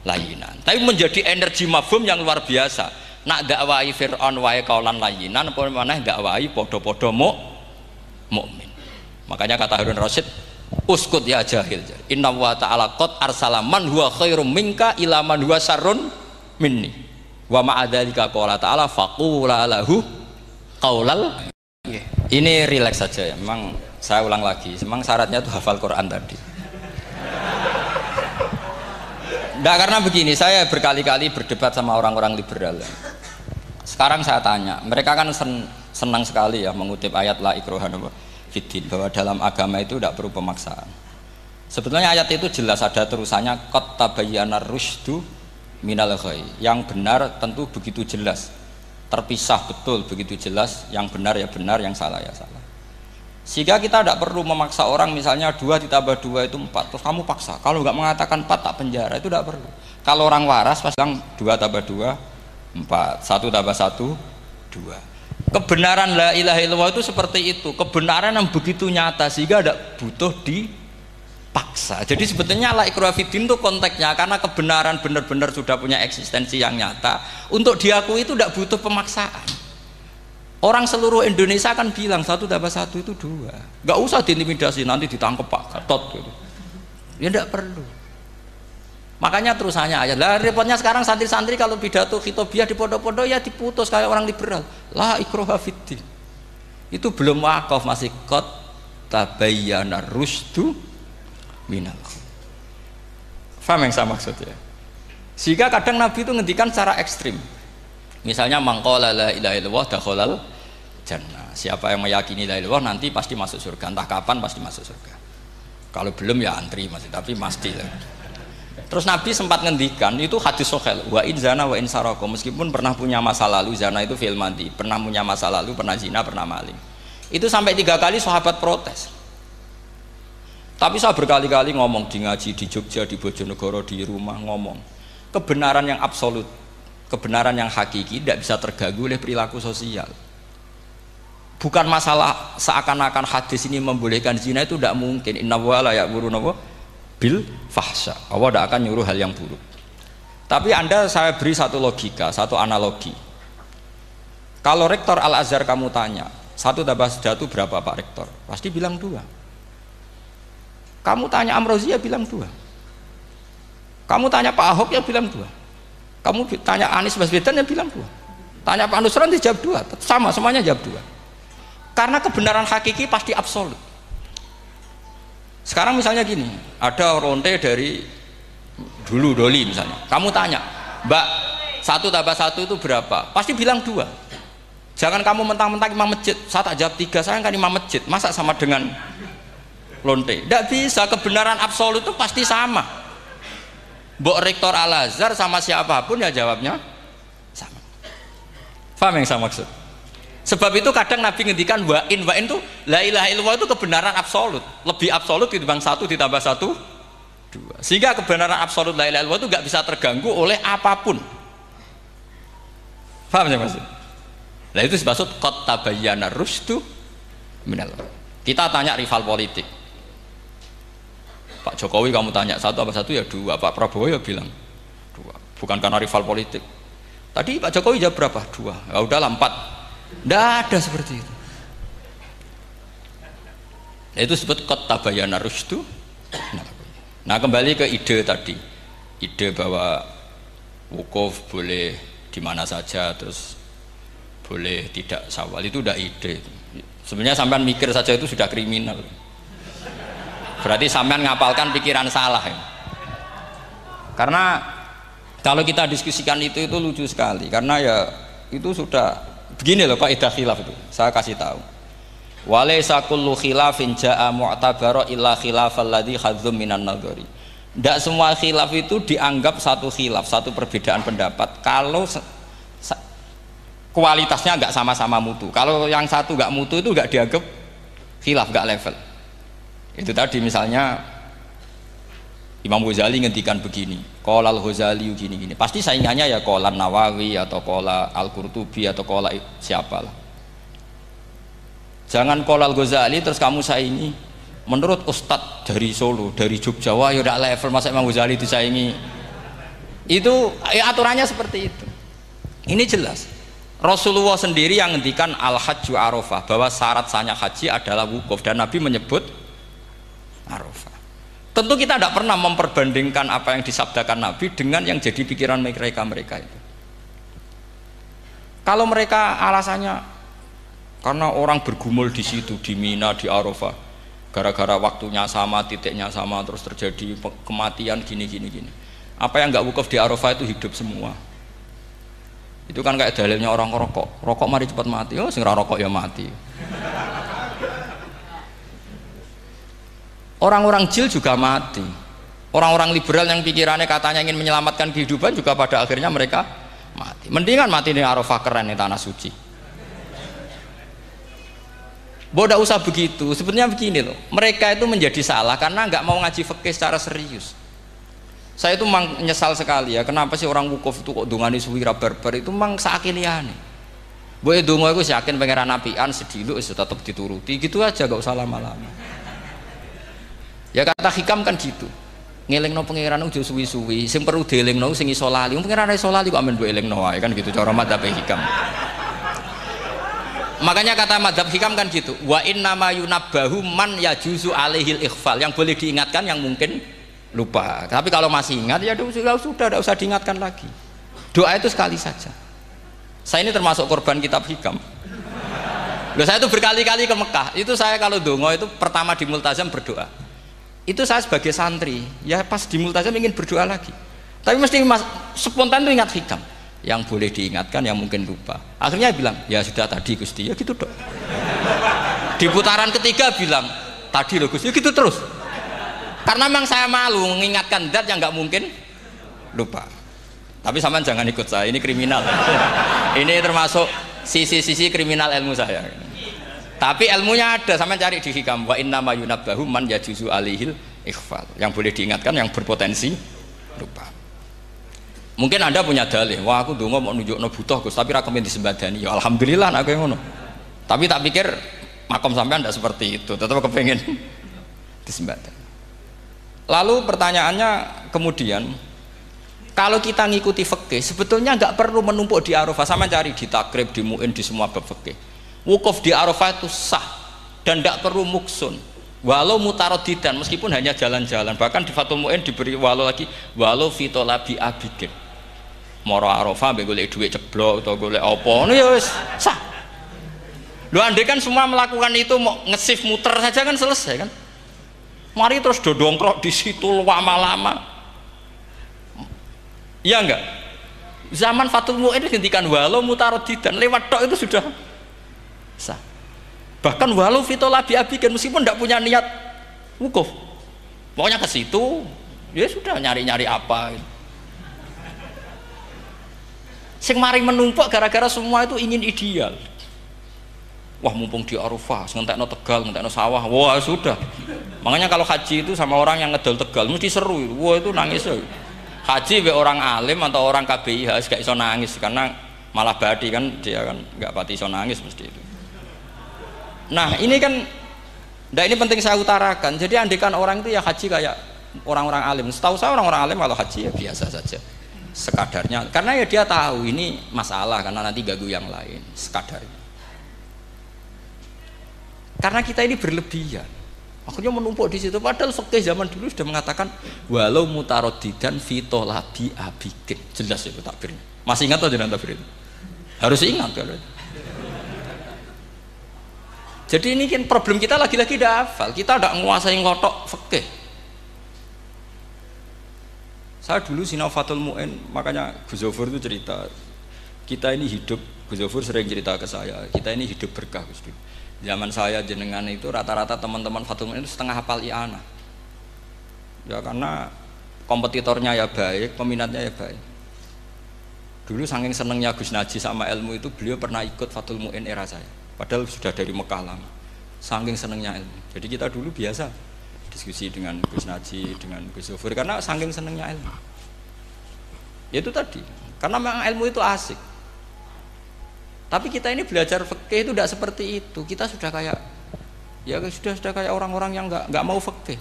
A: layyinan. Tapi menjadi energi mafhum yang luar biasa. Nak dakwai Fir'aun wae kaulan layinan, apa maneh dakwai podo-podo mukmin. Makanya kata Harun Rasyid, uskut ya jahil. Inna wa ta'ala qad arsala man huwa khairum minka ila man huwa syarrun minni. Wa ma'adzalika qala ta'ala faqula lahu qaulal. Ini rileks saja ya. Memang saya ulang lagi, memang syaratnya itu hafal Quran tadi. Enggak, karena begini, saya berkali-kali berdebat sama orang-orang liberal. Sekarang saya tanya, mereka kan senang sekali ya mengutip ayat la ikraha fiddin, bahwa dalam agama itu tidak perlu pemaksaan. Sebetulnya ayat itu jelas ada terusannya qad tabayyana rusydu minal ghayy. Yang benar tentu begitu jelas, terpisah betul begitu jelas, yang benar ya benar, yang salah ya salah. Sehingga kita tidak perlu memaksa orang, misalnya 2 ditambah 2 itu 4, terus kamu paksa, kalau nggak mengatakan 4 tak penjara, itu tidak perlu. Kalau orang waras pas bilang 2 tambah 2 4, 1 tambah 1 2. Kebenaran la ilaha illallah itu seperti itu, kebenaran yang begitu nyata sehingga tidak butuh dipaksa. Jadi sebetulnya la ikraha fiddin itu konteksnya karena kebenaran benar-benar sudah punya eksistensi yang nyata, untuk diakui itu tidak butuh pemaksaan. Orang seluruh Indonesia akan bilang 1 tambah 1 itu 2, nggak usah diintimidasi nanti ditangkap Pak Gatot gitu. Ya tidak perlu. Makanya terusannya ayat. Lah repotnya sekarang santri-santri kalau pidato khitobiah di pondok-pondok ya diputus kayak orang liberal. La ikraha fiddin. Itu belum wakaf, masih qad tabayyana rusydu minal ghayy. Paham yang saya maksud ya? Sehingga kadang Nabi itu ngendikan secara ekstrim. Misalnya mangqala la ilaha illallah dakhalal jannah. Siapa yang meyakini la ilaha illallah nanti pasti masuk surga. Entah kapan pasti masuk surga. Kalau belum ya antri masih, tapi pasti lah. Terus Nabi sempat ngendikan, itu hadis sahih, wa in zana wa in saraka, meskipun pernah punya masa lalu, zana itu fi'il madhi, pernah punya masa lalu, pernah zina, pernah maling. Itu sampai 3 kali sahabat protes. Tapi saya berkali-kali ngomong di ngaji di Jogja, di Bojonegoro, di rumah ngomong, kebenaran yang absolut, kebenaran yang hakiki tidak bisa terganggu oleh perilaku sosial. Bukan masalah seakan-akan hadis ini membolehkan zina, itu tidak mungkin. Inna wa la ya'muru bil fahsya. Allah tidak akan nyuruh hal yang buruk. Tapi saya beri satu logika, satu analogi. Kalau rektor Al-Azhar kamu tanya 1 tambah 1 berapa Pak Rektor, pasti bilang 2. Kamu tanya Amrozi ya bilang 2. Kamu tanya Pak Ahok ya bilang 2. Kamu tanya Anies Baswedan ya bilang 2. Tanya Pak Nusron dia jawab 2. Sama, semuanya jawab 2. Karena kebenaran hakiki pasti absolut. Sekarang misalnya gini, ada ronte dari dulu Doli misalnya, kamu tanya Mbak 1 tambah 1 itu berapa, pasti bilang 2. Jangan kamu mentang-mentang imam masjid, saya tak jawab 3, saya kan imam masjid, masa sama dengan lonte? Tidak bisa, kebenaran absolut itu pasti sama. Mbok rektor Al-Azhar sama siapapun ya jawabnya sama. Paham yang saya maksud? Sebab itu kadang Nabi ngendikan wa'in itu la ilaha illallah itu kebenaran absolut, lebih absolut dibanding 1 ditambah 1 2. Sehingga kebenaran absolut la ilaha illallah itu nggak bisa terganggu oleh apapun. Paham yang maksud? Nah itu dimaksud qad tabayyana rusdu minal. Kita tanya rival politik, Pak Jokowi kamu tanya 1 apa 1 ya 2, Pak Prabowo ya bilang 2, bukan karena rival politik. Tadi Pak Jokowi jawab berapa? 2, ya udahlah 4. Tidak ada seperti itu. Nah, itu disebut qad tabayyana rusdu. Nah kembali ke ide tadi, ide bahwa wukuf boleh di mana saja, terus boleh tidak syawal, itu udah ide. Sebenarnya sampean mikir saja itu sudah kriminal. Berarti sampean ngapalkan pikiran salah ya. Karena kalau kita diskusikan itu lucu sekali, karena ya itu sudah begini loh kaidah khilaf itu. Saya kasih tahu. Walaysa kullu khilafin jaa mu'tabara illa khilafal ladzi hadzum minan nadhari. Tidak semua khilaf itu dianggap satu khilaf, satu perbedaan pendapat kalau kualitasnya nggak sama-sama mutu. Kalau yang satu nggak mutu itu nggak dianggap khilaf, nggak level. Itu tadi misalnya Imam Ghazali ngendikan begini, qala al-Ghazali gini-gini, pasti saingannya ya qala Nawawi atau qala Al-Qurtubi atau qala siapalah. Jangan qala al-Ghazali terus kamu saingi menurut Ustadz dari Solo, dari Jogja, wah ya udah level, masa Imam Ghazali disaingi. Itu ya, aturannya seperti itu. Ini jelas Rasulullah sendiri yang ngendikan al-hajju arafah, bahwa syarat sahnya haji adalah wukuf, dan Nabi menyebut arafah. Tentu kita tidak pernah memperbandingkan apa yang disabdakan Nabi dengan yang jadi pikiran mereka itu. Kalau mereka alasannya karena orang bergumul di situ, di Mina, di Arafah, gara-gara waktunya sama, titiknya sama, terus terjadi kematian gini. Apa yang nggak wukuf di Arafah itu hidup semua. Itu kan kayak dalilnya orang rokok mari cepat mati, oh sing rokok ya mati. Orang-orang jil juga mati. Orang-orang liberal yang pikirannya katanya ingin menyelamatkan kehidupan juga pada akhirnya mereka mati. Mendingan mati di Arafah, keren di tanah suci. Bodoh usah begitu. Sebenarnya begini loh, mereka itu menjadi salah karena nggak mau ngaji fikih secara serius. Saya itu menyesal sekali ya, kenapa sih orang wukuf itu kok dungani suwi barbar itu mang sakiliane. Boe donga iku yakin pangeran apian sediluk wis tetep dituruti, gitu aja gak usah lama-lama. Ya kata hikam kan gitu. Ngelingno pangeran ojo suwi-suwi, sing perlu dielingno sing iso lali. Pangeran iso lali kok amen mbok elingno wae kan gitu cara madzhab hikam. Makanya kata madzhab hikam kan gitu. Wa inna ma yunabbahu man yajuzu alaihil ikhfal, yang boleh diingatkan yang mungkin lupa. Tapi kalau masih ingat ya sudah tidak usah diingatkan lagi. Doa itu sekali saja. Saya ini termasuk korban kitab hikam. Loh, saya itu berkali-kali ke Mekah. Itu saya kalau dongo itu pertama di multazam berdoa. Itu saya sebagai santri ya pas di multazam ingin berdoa lagi. Tapi mesti spontan itu ingat hikam. Yang boleh diingatkan yang mungkin lupa. Akhirnya bilang ya sudah tadi Gusti, ya gitu dok. Di putaran ketiga bilang tadi loh Gusti, ya gitu terus. Karena memang saya malu mengingatkan zat yang nggak mungkin lupa. Tapi sampean jangan ikut saya, ini kriminal. Ini termasuk sisi-sisi kriminal ilmu saya. Tapi ilmunya ada, sampean cari di hikam. Wa inna ma yunabbahu man yajuzu alihil ikhfal, yang boleh diingatkan yang berpotensi lupa. Mungkin Anda punya dalih, wah aku dongo mau nunjukno butuh Gus, tapi ra kepen disembadani. Ya alhamdulillah aku yang ngono. Tapi tak pikir makom sampean tidak seperti itu, tetap kepengen disembadani. Lalu pertanyaannya kemudian, Kalau kita ngikuti fikih, sebetulnya nggak perlu menumpuk di Arafah. Sama cari di takrib, di muin, di semua bab fikih. Wukuf di Arafah itu sah dan tidak perlu muksun. Walau mutarodidan, meskipun hanya jalan-jalan. Bahkan di Fathul Muin diberi walau lagi, walau fitolabi abidin. Moro Arafah, golek duit ceblok atau golek apa, ini ya wis sah. Lu andai kan semua melakukan itu mau ngesif muter saja kan selesai kan. Mari terus dodongkrok di situ lama-lama. Iya enggak? Zaman Fathul Mu'in dihentikan walau mutarodidan, lewat tok itu sudah sah. Bahkan walau fitolabi abikan, meskipun tidak punya niat wukuf, pokoknya ke situ ya sudah, nyari-nyari apa. Sing mari menumpuk gara-gara semua itu ingin ideal. Wah, mumpung di Arafah, ngentekno Tegal, ngentekno sawah, wah sudah. Makanya kalau haji itu sama orang yang ngedol Tegal mesti seru, wah itu nangis. Haji be orang alim atau orang KBIH gak iso nangis karena malah badi kan, dia kan nggak pati iso nangis mesti itu. Nah ini kan, nah ini penting saya utarakan. Jadi andikan orang itu ya haji kayak orang-orang alim. Setahu saya orang-orang alim kalau haji ya biasa saja, sekadarnya. Karena ya dia tahu ini masalah karena nanti ganggu yang lain, sekadarnya. Karena kita ini berlebihan. Akhirnya menumpuk di situ. Padahal fikih zaman dulu sudah mengatakan walau mutarodidan fitolabi abikin. Jelas itu takbirnya. Masih ingat atau jangan takbir itu? Harus ingat kalau. Jadi ini kan problem kita lagi-lagi tidak hafal. Kita tidak menguasai ngotok fikih. Saya dulu sinau Fathul Mu'in, makanya Gus Zofur itu cerita. Kita ini hidup, Gus Zofur sering cerita ke saya. Kita ini hidup berkah Gus. Zaman saya jenengan itu rata-rata teman-teman Fathul Mu'in itu setengah hafal i'anah. Ya karena kompetitornya ya baik, peminatnya ya baik. Dulu saking senengnya Gus Naji sama ilmu itu, beliau pernah ikut Fathul Mu'in era saya. Padahal sudah dari Mekah lama. Saking senengnya ilmu. Jadi kita dulu biasa diskusi dengan Gus Naji, dengan Gus Zofur karena saking senengnya ilmu. Ya itu tadi. Karena memang ilmu itu asik. Tapi kita ini belajar fikih itu tidak seperti itu. Kita sudah kayak, ya sudah kayak orang-orang yang nggak mau fikih.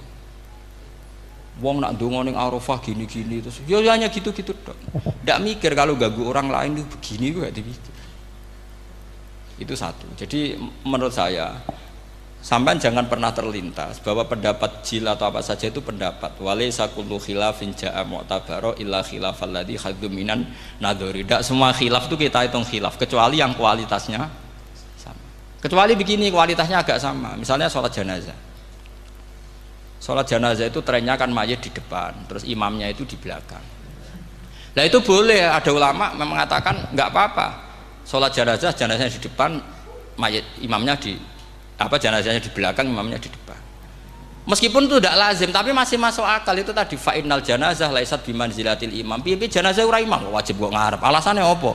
A: Wong nak ndonga ning Arafah gini-gini terus, ya hanya gitu-gitu dok. Tidak mikir kalau ganggu orang lain itu begini juga dipikir. Itu satu. Jadi menurut saya, sampai jangan pernah terlintas bahwa pendapat jil atau apa saja itu pendapat. Walaysa kullu khilafin ja'a mu'tabaro illa khilafal ladzi haddu minan nadhari. Tidak semua khilaf itu kita hitung khilaf kecuali yang kualitasnya sama. Kecuali begini kualitasnya agak sama. Misalnya sholat jenazah. Sholat jenazah itu trennya kan mayit di depan, terus imamnya itu di belakang. Nah itu boleh, ada ulama mengatakan nggak apa-apa. Sholat jenazahnya di depan, mayit imamnya di jenazahnya di belakang, imamnya di depan. Meskipun itu tidak lazim, tapi masih masuk akal. Itu tadi fa'innal janazah laisat bimanzilatil imam. Piye jenazah ora imam wajib kok ngarep. Alasannya apa?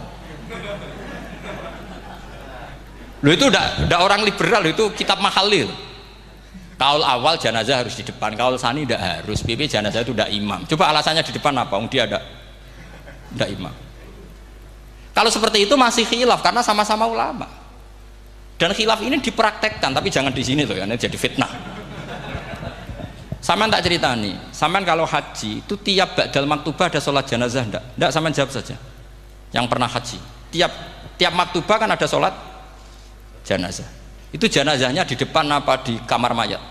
A: Loh itu tidak orang liberal, itu kitab Mahalil. Kaul awal jenazah harus di depan, kaul sani tidak harus. Piye jenazah itu tidak imam. Coba alasannya di depan apa? Dia tidak imam. Kalau seperti itu masih khilaf karena sama-sama ulama. Dan khilaf ini dipraktekkan, tapi jangan di sini loh ya, ini jadi fitnah. Saman tak cerita nih, saman kalau haji itu tiap ba'dal maktubah ada sholat jenazah enggak saman jawab saja. Yang pernah haji, tiap maktubah kan ada sholat jenazah. Itu jenazahnya di depan apa di kamar mayat?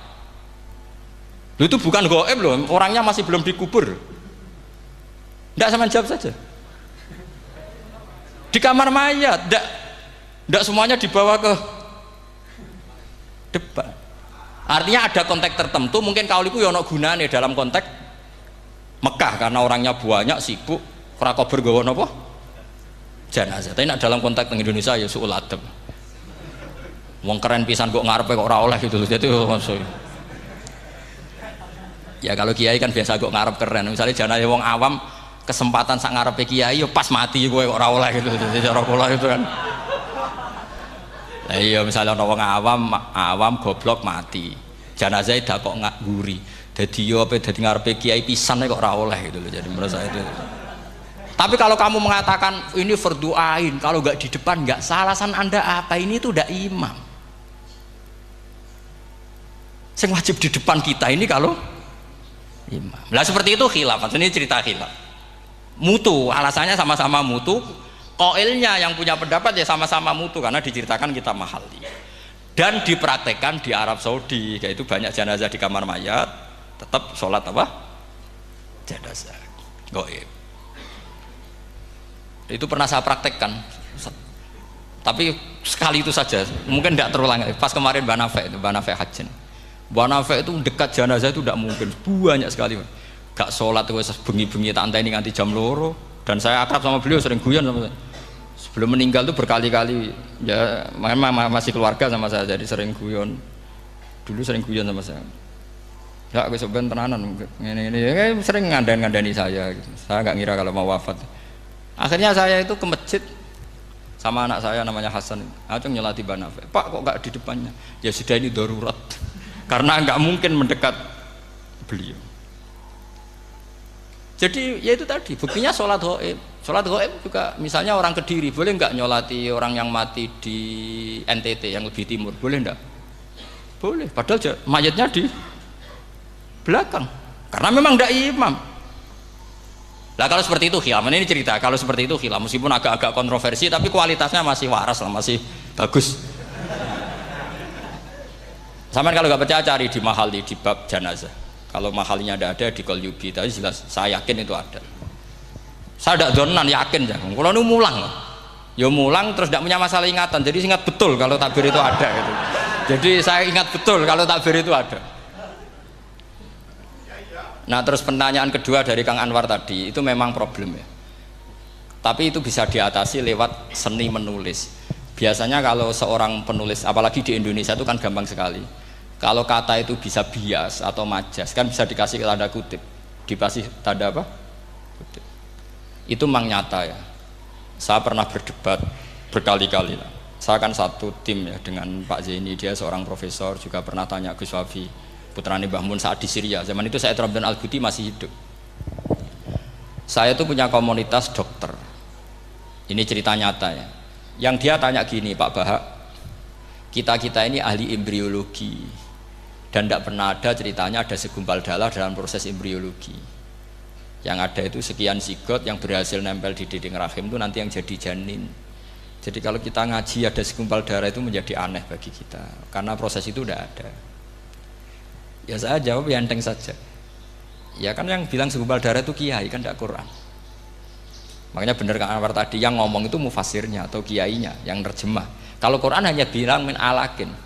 A: Loh, itu bukan goib loh, orangnya masih belum dikubur. Enggak saman jawab saja. Di kamar mayat, tidak semuanya dibawa ke depan. Artinya ada konteks tertentu, mungkin kauliku yono gunane dalam konteks Mekah karena orangnya banyak sibuk, ora kober gawa napa? Jenazah. Tapi dalam konteks Indonesia ya suul adab. Wong keren pisan kok ngarepe kok ora oleh gitu. Jadi ya kalau kiai kan biasa kok ngarep keren. Misalnya jenazah wong awam kesempatan sak ngarepe kiai yo pas mati kowe kok ora oleh gitu. Jadi cara kula itu kan. Lah iya misalnya ana wong awam goblok mati. Jenazah dak kok nguri. Dadi yo apa dadi ngarepe kiai pisan kok ora oleh gitu loh. Jadi menurut saya itu. Tapi kalau kamu mengatakan ini fardhu ain, kalau enggak di depan enggak salah, alasan Anda apa? Ini itu udah imam. Sing wajib di depan kita ini kalau imam. Lah seperti itu khilaf, ini cerita khilaf. mutu, alasannya sama-sama mutu. Qailnya yang punya pendapat ya sama-sama mutu karena diceritakan kita Mahalli. Dan dipraktekkan di Arab Saudi, yaitu banyak jenazah di kamar mayat tetap sholat apa? Jenazah gaib. Itu pernah saya praktekkan, tapi sekali itu saja, mungkin tidak terulang. Pas kemarin Banafe Hajin, Banafe itu dekat jenazah itu tidak mungkin, banyak sekali. Gak sholat itu bengi-bengi tak anteni nganti jam loro, dan saya akrab sama beliau, sering guyon sama saya. Sebelum meninggal tuh berkali-kali ya, masih keluarga sama saya, jadi sering guyon. Dulu sering guyon sama saya. Ya aku sebenarnya tenanan ini ya, sering ngandani saya gitu. Saya nggak ngira kalau mau wafat. Akhirnya saya itu ke masjid sama anak saya namanya Hasan. Aku nyelati Banafe. Pak kok nggak di depannya? Ya sudah, ini darurat. Karena nggak mungkin mendekat beliau. Jadi ya itu tadi buktinya sholat gaib. Sholat gaib juga misalnya orang Kediri boleh nggak nyolati orang yang mati di NTT yang lebih timur, boleh nggak? Boleh, padahal mayatnya di belakang karena memang tidak imam. Lah kalau seperti itu khilaf, ini cerita kalau seperti itu khilaf, meskipun agak-agak kontroversi tapi kualitasnya masih waras lah, masih bagus. Sampai kalau nggak percaya cari di Mahalli di bab jenazah. Kalau Mahallinya ada di Qalyubi, tapi jelas saya yakin itu ada. Saya tidak donan yakin ya. Kalau ini mulang, ya mulang terus tidak punya masalah ingatan. Jadi ingat betul kalau takbir itu ada. Gitu. Jadi saya ingat betul kalau takbir itu ada. Nah terus pertanyaan kedua dari Kang Anwar tadi itu memang problem ya. Tapi itu bisa diatasi lewat seni menulis. Biasanya kalau seorang penulis, apalagi di Indonesia itu kan gampang sekali. Kalau kata itu bisa bias atau majas, kan bisa dikasih tanda kutip, dikasih tanda apa? Kutip. Itu memang nyata ya. Saya pernah berdebat berkali-kali. Saya kan satu tim ya dengan Pak Zaini, dia seorang profesor, juga pernah tanya Gus Wafi, putrane Mbah Mun saat di Syria. Zaman itu saya Ramdan Al-Ghouti masih hidup. Saya itu punya komunitas dokter. Ini cerita nyata ya. Yang dia tanya gini, Pak Bahak, kita ini ahli embriologi. Dan tidak pernah ada ceritanya ada segumpal darah dalam proses embriologi. Yang ada itu sekian zigot yang berhasil nempel di dinding rahim itu nanti yang jadi janin. Jadi kalau kita ngaji ada segumpal darah itu menjadi aneh bagi kita karena proses itu tidak ada. Ya saya jawab ya enteng saja. Ya kan yang bilang segumpal darah itu kiai kan tidak Quran. Makanya benar Kang Anwar tadi yang ngomong itu mufasirnya atau kiainya yang terjemah. Kalau Quran hanya bilang min alakin.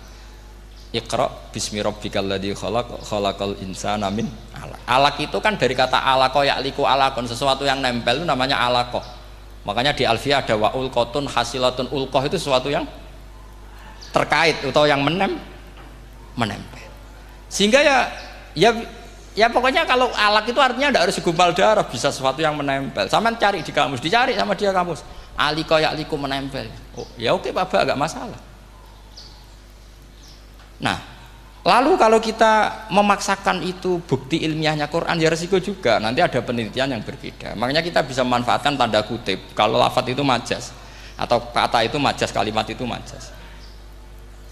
A: Iqra bismi rabbikal ladzi khalaq khalaqal insana min alaq. Alaq itu kan dari kata alaqa ya'liqu alaqon, sesuatu yang nempel itu namanya alaqah. Makanya di Alfiyah ada wa ulqatun hasilatun, ulqah itu sesuatu yang terkait atau yang menempel. Sehingga ya pokoknya kalau alaq itu artinya tidak harus segumpal darah, bisa sesuatu yang menempel. Sama cari di kamus, dicari sama dia kamus. Aliqa ya'liqu menempel. Oh, ya oke Pak, enggak masalah. Nah, lalu kalau kita memaksakan itu bukti ilmiahnya Quran ya resiko juga, nanti ada penelitian yang berbeda. Makanya kita bisa memanfaatkan tanda kutip kalau lafadz itu majas atau kata itu majas, kalimat itu majas.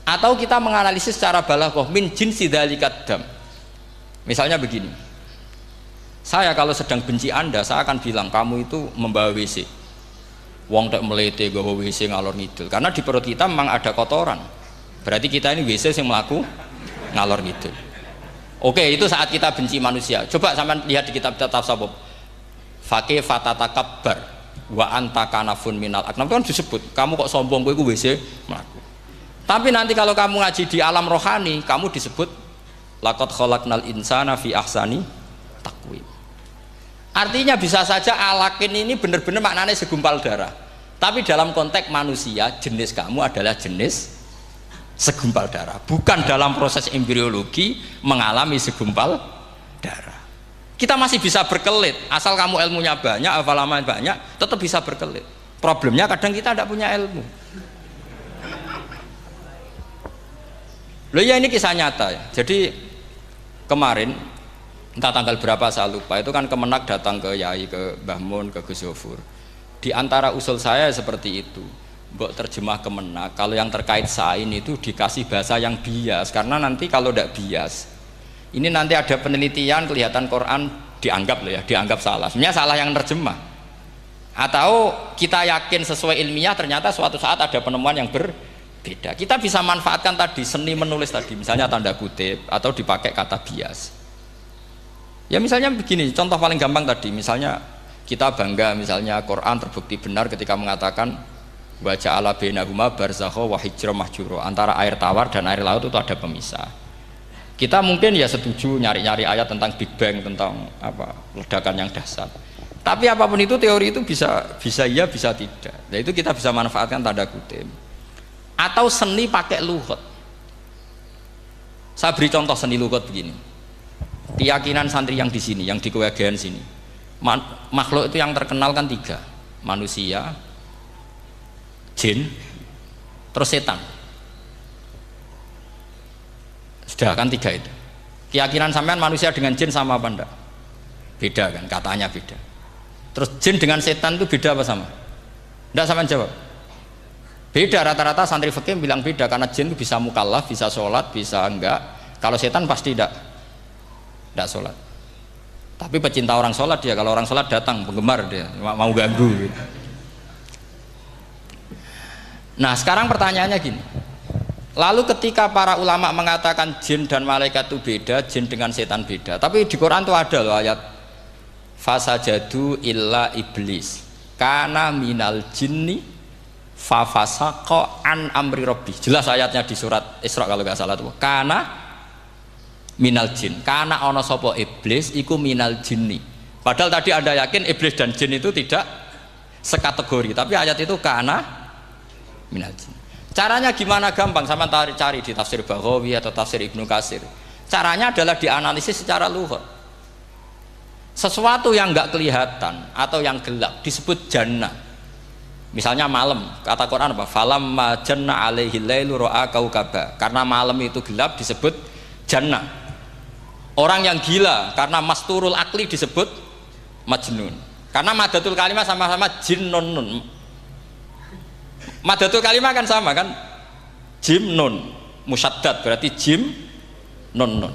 A: Atau kita menganalisis secara balaghah min jinsi dzalikat dam. Misalnya begini, saya kalau sedang benci Anda, saya akan bilang kamu itu membawa WC. Wong tak melete gawa WC ngalor ngidul, karena di perut kita memang ada kotoran. Berarti kita ini WC yang melaku ngalor ngidul. Oke, itu saat kita benci manusia. Coba sampean lihat di kitab tasawuf. Faqih fatatakabbar wa anta kanafun minal aknam, kan disebut kamu kok sombong kowe iku WC melaku. Tapi nanti kalau kamu ngaji di alam rohani, kamu disebut laqad khalaqnal insana fi ahsani taqwim. Artinya bisa saja alakin ini benar-benar maknanya segumpal darah. Tapi dalam konteks manusia, jenis kamu adalah jenis segumpal darah, bukan dalam proses embriologi mengalami segumpal darah. Kita masih bisa berkelit, asal kamu ilmunya banyak, hafalaman banyak, tetap bisa berkelit. Problemnya kadang kita tidak punya ilmu. Loh ya ini kisah nyata ya. Jadi kemarin entah tanggal berapa saya lupa, itu kan Kemenak datang ke Yai, ke Mbah Mun, ke Gus Yofur. Di antara usul saya seperti itu. Mbok terjemah Kemenak, kalau yang terkait sain itu dikasih bahasa yang bias, karena nanti kalau tidak bias ini nanti ada penelitian kelihatan Quran dianggap loh ya, dianggap salah. Sebenarnya salah yang terjemah, Atau kita yakin sesuai ilmiah ternyata suatu saat ada penemuan yang berbeda. Kita bisa manfaatkan tadi seni menulis tadi, misalnya tanda kutip atau dipakai kata bias. Ya misalnya begini, contoh paling gampang tadi, misalnya kita bangga misalnya Quran terbukti benar ketika mengatakan baca ala bainahuma barzakha wa hijra mahjura, antara air tawar dan air laut itu ada pemisah. Kita mungkin ya setuju nyari-nyari ayat tentang Big Bang, tentang apa ledakan yang dahsyat. Tapi apapun itu teori itu bisa iya bisa tidak. Nah itu kita bisa manfaatkan tanda kutip. Atau seni pakai lughat. Saya beri contoh seni lughat begini. Keyakinan santri yang di sini, yang di kewagian sini. Makhluk itu yang terkenal kan 3. Manusia, jin, terus setan. Sudah kan 3 itu. Keyakinan sampean manusia dengan jin sama apa enggak? Beda kan, katanya beda. Terus jin dengan setan itu beda apa sama? Enggak, sampean jawab. Beda, rata-rata santri fikih bilang beda karena jin itu bisa mukallaf, bisa sholat, bisa enggak. Kalau setan pasti enggak sholat. Tapi pecinta orang sholat dia, kalau orang sholat datang penggemar dia, mau ganggu gitu. Nah sekarang pertanyaannya gini, lalu ketika para ulama mengatakan jin dan malaikat itu beda, jin dengan setan beda, tapi di Quran itu ada loh ayat fasajadu illa iblis kana minal jinni fafasaqa an amri rabbi. Jelas ayatnya di surat Isra kalau nggak salah tuh, kana minal jin, karena ono sopo iblis iku minal jinni. Padahal tadi Anda yakin iblis dan jin itu tidak sekategori, tapi ayat itu karena minal jin. Caranya gimana? Gampang, sama cari di tafsir Baghawi atau tafsir Ibnu Katsir. Caranya adalah dianalisis secara lughat. Sesuatu yang nggak kelihatan atau yang gelap disebut jannah. Misalnya malam, kata Quran apa? Falamma janna alaihi lailu ra'a kaukaba. Karena malam itu gelap disebut jannah. Orang yang gila karena masturul akli disebut majnun. Karena madatul kalimah sama-sama jin nun nun. Madatul kalimah kan sama kan? Jim nun musyaddad berarti jim nun nun.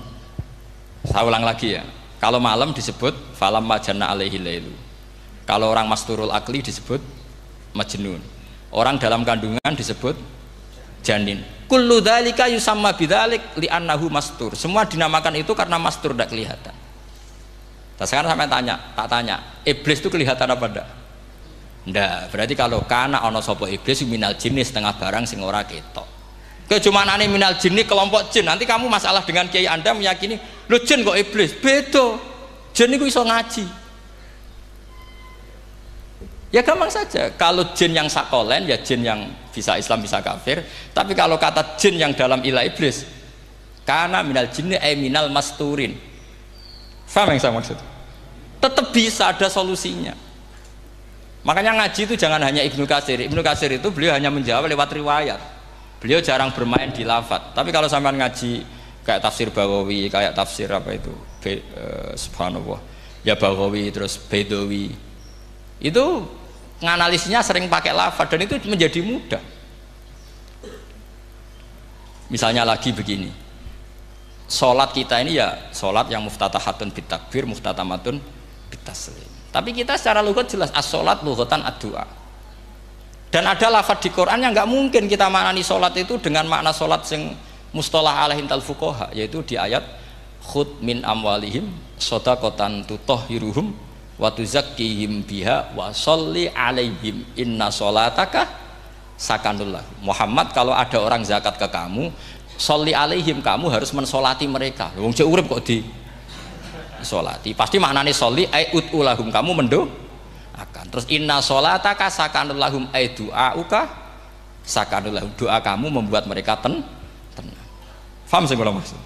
A: Saya ulang lagi ya. Kalau malam disebut falam majana alaihi lailu. Kalau orang masturul akli disebut majnun. Orang dalam kandungan disebut janin. Kullu dzalika yusamma bidzalik li'annahu mastur. Semua dinamakan itu karena mastur tidak kelihatan. Nah, sekarang sampai tak tanya, iblis itu kelihatan apa enggak? Enggak. Berarti kalau kana ana sapa iblis minal jinni setengah barang sing ora ketok. Kecumanane minal jinni kelompok jin. Nanti kamu masalah dengan kiai Anda meyakini, "Lho jin kok iblis?" Beda. Jin niku iso ngaji. Ya gampang saja. Kalau jin yang sakolen ya jin yang bisa Islam bisa kafir. Tapi kalau kata jin yang dalam ilah iblis, kana minal jinni ay minal masturin. Faham yang saya maksud? Tetap bisa ada solusinya. Makanya ngaji itu jangan hanya Ibnu Katsir. Ibnu Katsir itu beliau hanya menjawab lewat riwayat. Beliau jarang bermain di lafadz. Tapi kalau sampean ngaji kayak tafsir Baghawi, kayak tafsir apa itu, subhanallah, ya Baghawi terus Bedawi, itu nganalisnya sering pakai lafadz dan itu menjadi mudah. Misalnya lagi begini, sholat kita ini ya sholat yang muftatahatun bitakbir, muftatamatun bitaslim. Tapi kita secara lughat jelas as-sholat lughatan ad-du'a. Dan ada lafadz di Quran yang nggak mungkin kita maknani sholat itu dengan makna sholat yang mustalah alaihim tal fuqaha, yaitu di ayat khud min amwalihim shadaqatan tutahhiruhum wa tuzakkihim biha wa sholli alaihim inna sholataka sakanul lahum. Muhammad, kalau ada orang zakat ke kamu, sholli alaihim, kamu harus mensolati mereka. Wong cek urip kok di solati, pasti maknanya sholli ay ut'ulahum, kamu akan. Terus inna sholataka sakanul lahum ay du'auka sakanul lahum, doa kamu membuat mereka tenang. Faham sih kalau maksud?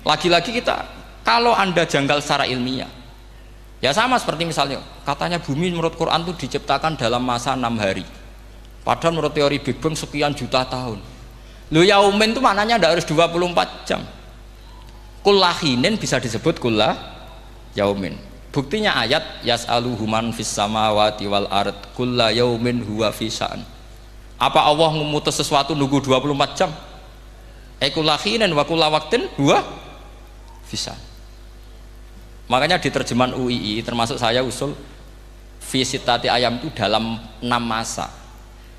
A: Lagi-lagi kita, kalau Anda janggal secara ilmiah, ya sama seperti misalnya katanya bumi menurut Quran itu diciptakan dalam masa 6 hari, padahal menurut teori Big Bang sekian juta tahun. Lu yaumin itu maknanya tidak harus 24 jam. Kullahinin bisa disebut kullah yaumin. Buktinya ayat yas'aluhu man fis samawati wal ard kulla yaumin huwa fi sya'an. Apa Allah memutus sesuatu nunggu 24 jam? Kullahinin wa kulla waqtin huwa fi sya'an. Makanya di terjemahan UII termasuk saya usul Visitati ayam itu dalam 6 masa.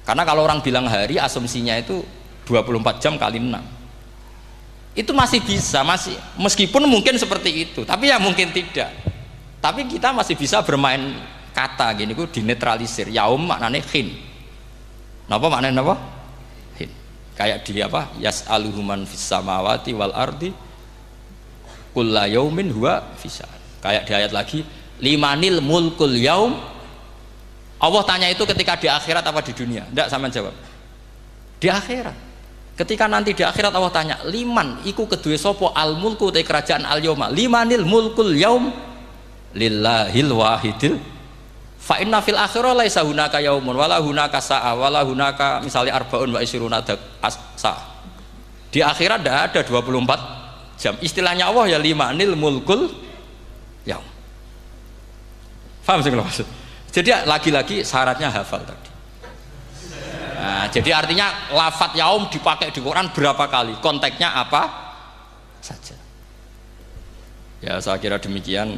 A: Karena kalau orang bilang hari, asumsinya itu 24 jam kali 6. Itu masih bisa, masih meskipun mungkin seperti itu, tapi ya mungkin tidak. Tapi kita masih bisa bermain kata gini, ku dinetralisir. Yaum maknanya khin. Napa maknanya napa? Khin. Kayak di apa? Yas'aluhu man fis samawati wal ardi kulla yaumin huwa fisa. Kayak di ayat lagi, limanil mulkul yaum. Allah tanya itu ketika di akhirat apa di dunia? Tidak, sama jawab. Di akhirat. Ketika nanti di akhirat Allah tanya, liman iku kedue sopo al mulku te kerajaan al yauma. Limanil mulkul yaum lillahil wahidil. Fa inna fil akhirah laisa hunaka yaumun wala hunaka sa'a wala hunaka misalnya arbaun wa isruna sa'a. Di akhirat tidak ada 24 jam. Istilahnya Allah ya limanil mulkul yaum. Paham sih kalau maksud? Jadi lagi-lagi syaratnya hafal tadi. Nah, jadi artinya lafadz yaum dipakai di Quran berapa kali? Konteksnya apa saja? Ya saya kira demikian.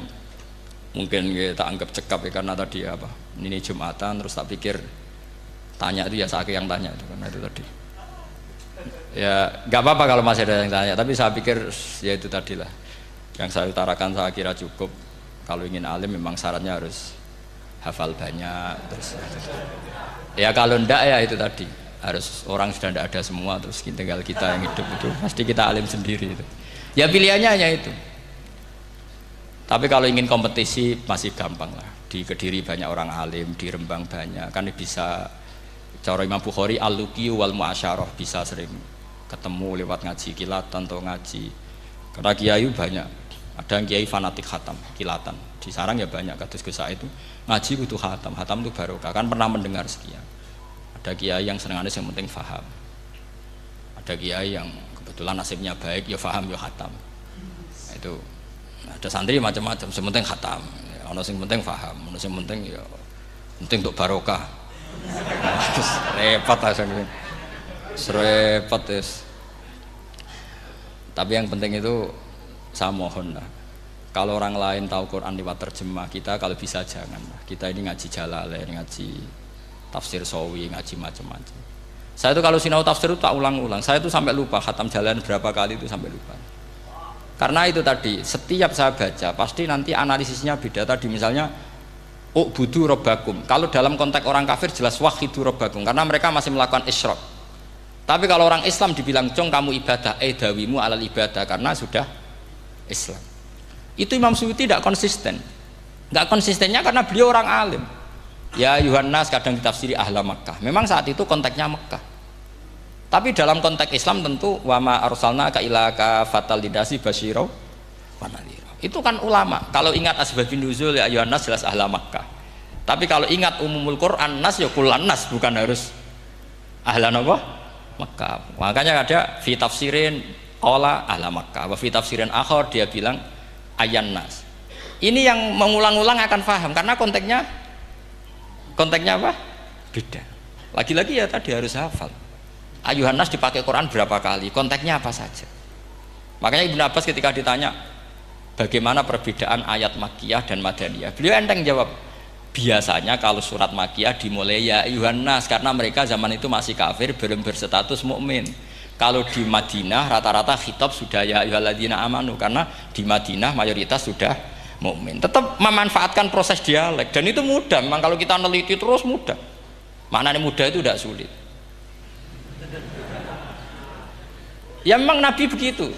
A: Mungkin kita anggap cekap ya, karena tadi apa? Ini Jumatan terus tak pikir tanya itu ya saya yang tanya itu karena itu tadi. Ya nggak apa-apa kalau masih ada yang tanya, tapi saya pikir ya itu tadilah yang saya utarakan, saya kira cukup. Kalau ingin alim memang syaratnya harus hafal banyak terus. Ya kalau ndak ya itu tadi harus orang sudah ndak ada semua terus tinggal kita yang hidup itu pasti kita alim sendiri itu. Ya pilihannya hanya itu. Tapi kalau ingin kompetisi masih gampang lah. Di Kediri banyak orang alim, di Rembang banyak. Kan bisa cara Imam Bukhari al-luqi wal mu'asyarah bisa sering ketemu lewat ngaji kilatan atau ngaji. Karena kiai banyak. Ada yang kiai fanatik khatam, kilatan. Di sarang ya banyak, kados Gus Said itu ngaji butuh khatam. Khatam itu barokah. Kan pernah mendengar sekian. Ada kiai yang senangannya yang penting faham. Ada kiai yang kebetulan nasibnya baik ya faham ya khatam. Itu ada santri macam-macam, sementing khatam. Ya, ono sing penting faham, ono sing penting ya penting untuk barokah. Terus repot asane. Repot terus. Tapi yang penting itu saya mohon lah. Kalau orang lain tahu Quran lewat terjemah, kita kalau bisa jangan lah. Kita ini ngaji Jalalain, ngaji tafsir Sawi, ngaji macam-macam. Saya itu kalau sinau tafsir itu tak ulang-ulang. Saya itu sampai lupa khatam Jalalain berapa kali itu sampai lupa. Karena itu tadi, setiap saya baca pasti nanti analisisnya beda. Tadi misalnya u'budu rabbakum. Kalau dalam konteks orang kafir jelas wahidu rabbakum karena mereka masih melakukan isyrak. Tapi kalau orang Islam dibilang jong kamu ibadah, dawimu alal ibadah karena sudah Islam. Itu Imam Suyuti tidak konsisten. Enggak konsistennya karena beliau orang alim. Ya Yuhannas kadang ditafsiri ahla Makkah. Memang saat itu konteksnya Makkah. Tapi dalam konteks Islam tentu wama arsalna ka ila ka fatal lidasi basyira wa nadhira. Itu kan ulama. Kalau ingat asbabun nuzul ya Yuhannas jelas ahla Makkah. Tapi kalau ingat umumul Quran nas ya kullan nas, bukan harus ahla apa? Makkah. Makanya ada fi tafsirin qala ahla Makkah, wa fi tafsirin akhar dia bilang ayan nas. Ini yang mengulang-ulang akan paham karena konteksnya apa? Beda. Lagi-lagi ya tadi harus hafal. Ayuhan nas dipakai Quran berapa kali? Konteksnya apa saja? Makanya Ibnu Abbas ketika ditanya bagaimana perbedaan ayat Makkiyah dan Madaniyah, beliau enteng jawab, biasanya kalau surat Makkiyah dimulai ya ayuhan nas karena mereka zaman itu masih kafir belum berstatus mukmin. Kalau di Madinah rata-rata khitab sudah ya ayyuhalladzina amanu karena di Madinah mayoritas sudah mukmin. Tetap memanfaatkan proses dialek dan itu mudah. Memang kalau kita neliti terus mudah. Maknanya mudah itu tidak sulit. Ya memang Nabi begitu.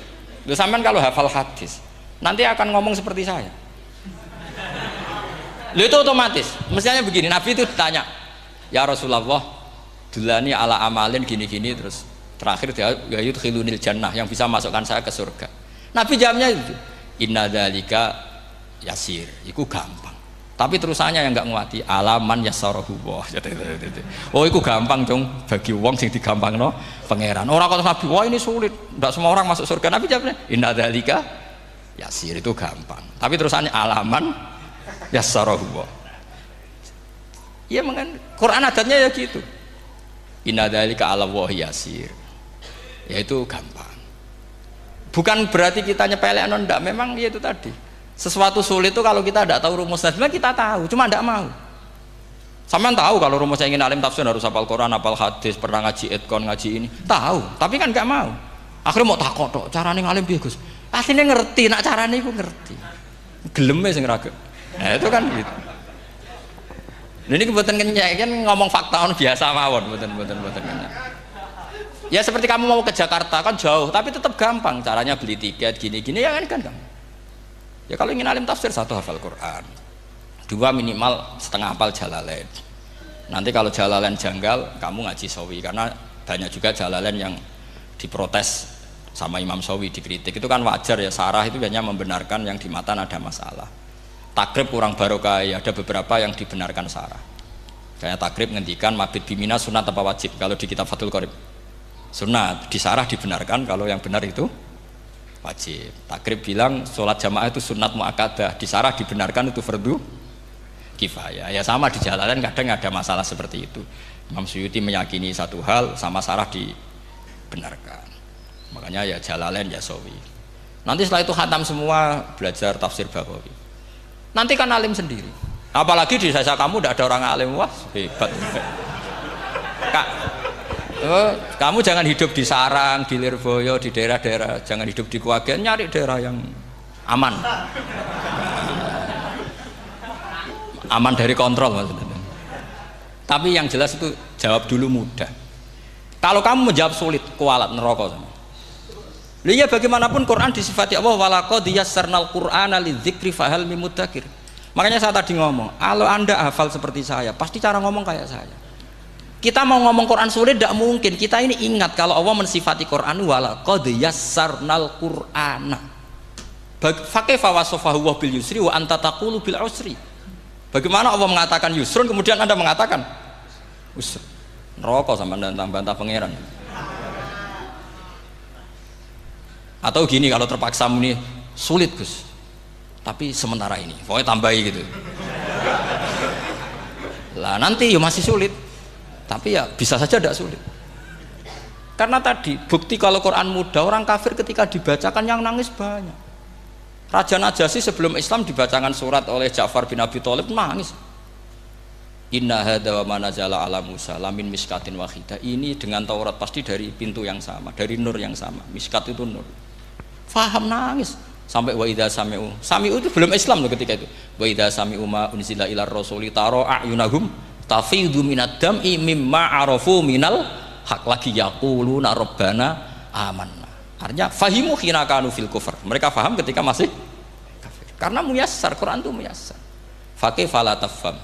A: Loh, sampean kalau hafal hadis nanti akan ngomong seperti saya. Loh, itu otomatis. Mestinya begini, Nabi itu ditanya, ya Rasulullah, dulani ala amalin gini-gini terus terakhir dia yudkhilunil jannah yang bisa masukkan saya ke surga. Nabi jawabnya itu, inna dzalika yasir, itu gampang. Tapi terusannya yang enggak nguati alaman yassarahu wah. Oh itu gampang dong bagi wong sing digampangno pangeran. Orang kata Nabi, wah ini sulit, enggak semua orang masuk surga. Nabi jawabnya inna dzalika yasir, itu gampang. Tapi terusannya alaman yassarahu wah. Iya mengen Quran adatnya ya gitu. Inna dzalika ala wahi yasir. Ya itu gampang. Bukan berarti kita nyepelekno ndak, memang ya itu tadi. Sesuatu sulit itu kalau kita tidak tahu rumusnya, sebenarnya kita tahu, cuma tidak mau. Sampean tahu kalau rumus saya ingin alim tafsir harus hafal Quran, hafal hadis, pernah ngaji etkon, ngaji ini. Tahu, tapi kan nggak mau. Akhirnya mau takut tok, carane ngalim piye Gus? Asline ngerti, nak carane iku ngerti. Geleme sing raga. Nah, itu kan gitu. Ini kebetulan kenyek kan ngomong fakta biasa mawon, betul kenyek. Ya seperti kamu mau ke Jakarta kan jauh, tapi tetap gampang. Caranya beli tiket gini-gini ya kan gampang. Ya kalau ingin alim tafsir satu hafal Quran, dua minimal setengah hafal Jalalain. Nanti kalau Jalalain janggal, kamu ngaji Sawi karena banyak juga Jalalain yang diprotes sama Imam Sawi, dikritik. Itu kan wajar ya, sarah itu hanya membenarkan yang di matan ada masalah. Takrib kurang barokah, ya ada beberapa yang dibenarkan sarah. Kayak takrib ngendikan mabit bimina sunat apa wajib kalau di kitab Fathul Qorib. Sunat, disarah dibenarkan kalau yang benar itu wajib. Takrib bilang sholat jamaah itu sunat muakkadah, disarah dibenarkan itu fardu kifayah. Ya sama di Jalalain kadang ada masalah seperti itu. Imam Suyuti meyakini satu hal, sama sarah dibenarkan. Makanya ya Jalalain ya Sawi. Nanti setelah itu khatam semua, belajar tafsir Baghawi. Nanti kan alim sendiri. Apalagi di desa kamu tidak ada orang alim, wah hebat. Kak, kamu jangan hidup di sarang, di Lirboyo, di daerah-daerah, jangan hidup di Kuwagen, nyari daerah yang aman. Aman dari kontrol maksudnya. Tapi yang jelas itu jawab dulu mudah. Kalau kamu menjawab sulit, kualat neraka sama. Iya bagaimanapun Quran disifati Allah walaqad yassarnal Qur'ana lidzikri fahal mim mudzakir. Makanya saya tadi ngomong, kalau Anda hafal seperti saya, pasti cara ngomong kayak saya. Kita mau ngomong Quran sulit tidak mungkin. Kita ini ingat kalau Allah mensifati Quran walaqad yassarnal Qur'ana. Fakaifa wasafahu wa bil yusri wa anta taqulu bil usri. Bagaimana Allah mengatakan yusrun kemudian Anda mengatakan usr. Neraka sama Anda bantah pangeran. Atau gini, kalau terpaksa muni sulit Gus, tapi sementara ini pokoknya tambahi gitu lah, nanti ya masih sulit, tapi ya bisa saja tidak sulit. Karena tadi bukti kalau Quran mudah, orang kafir ketika dibacakan yang nangis banyak. Raja Najasyi sebelum Islam dibacakan surat oleh Ja'far bin Abi Thalib nangis. Inna hadza wa manazala ala Musa lamin miskatin wahidah. Ini dengan Taurat pasti dari pintu yang sama, dari nur yang sama. Miskat itu nur. Faham nangis sampai wa idza sami'u. Sami'u itu belum Islam loh ketika itu. Wa idza sami'u ma unzila ilar rasuli tara a'yunahum tafidu minad dam'i mimma arafu minal haq lagi yaquluna rabbana amanna. Artinya fahimu khina kanu fil kufr. Mereka faham ketika masih kafir. Karena muyassar, Quran itu muyassar. Faqih fala tafham.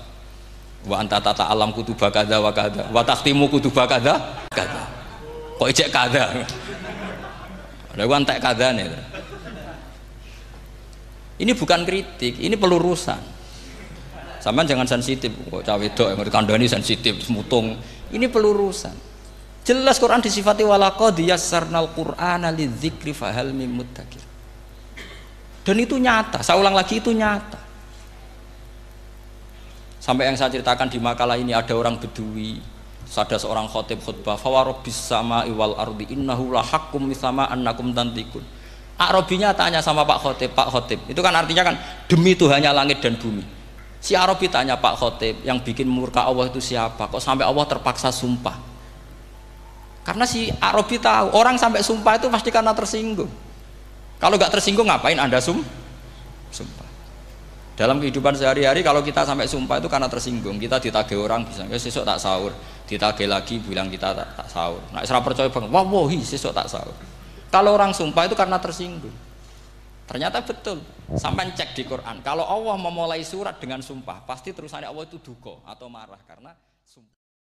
A: Wa anta tata'allam kutuba kadza wa kadza wa takhtimu kutuba kadza kadza. Kok ijek kadza. Lha ku antek kadzane. Ini bukan kritik, ini pelurusan. Sampeyan jangan sensitif kok cah wedok yang kandhani sensitif mutung. Ini pelurusan. Jelas Quran disifati walaqad yassarnal Qur'ana lidzikri fahal mim mudzakir. Dan itu nyata, saya ulang lagi itu nyata. Sampai yang saya ceritakan di makalah ini ada orang Bedui, ada seorang khotib khutbah, fawarabbis sama'i wal ardi innahu lahaqqum mitsama annakum tantikun. Arabinya tanya sama Pak Khotib, itu kan artinya kan demi Tuhannya langit dan bumi. Si Arabi tanya Pak Khotib, yang bikin murka Allah itu siapa? Kok sampai Allah terpaksa sumpah? Karena si Arabi tahu orang sampai sumpah itu pasti karena tersinggung. Kalau nggak tersinggung ngapain Anda sumpah? Dalam kehidupan sehari-hari kalau kita sampai sumpah itu karena tersinggung. Kita ditagih orang bisa, sesuk tak sahur, ditagih lagi bilang kita tak sahur. Nah, serap percaya banget, wallahi sesuk tak sahur. Kalau orang sumpah itu karena tersinggung. Ternyata betul. Sampai cek di Quran. Kalau Allah memulai surat dengan sumpah, pasti terusannya Allah itu duka atau marah karena sumpah.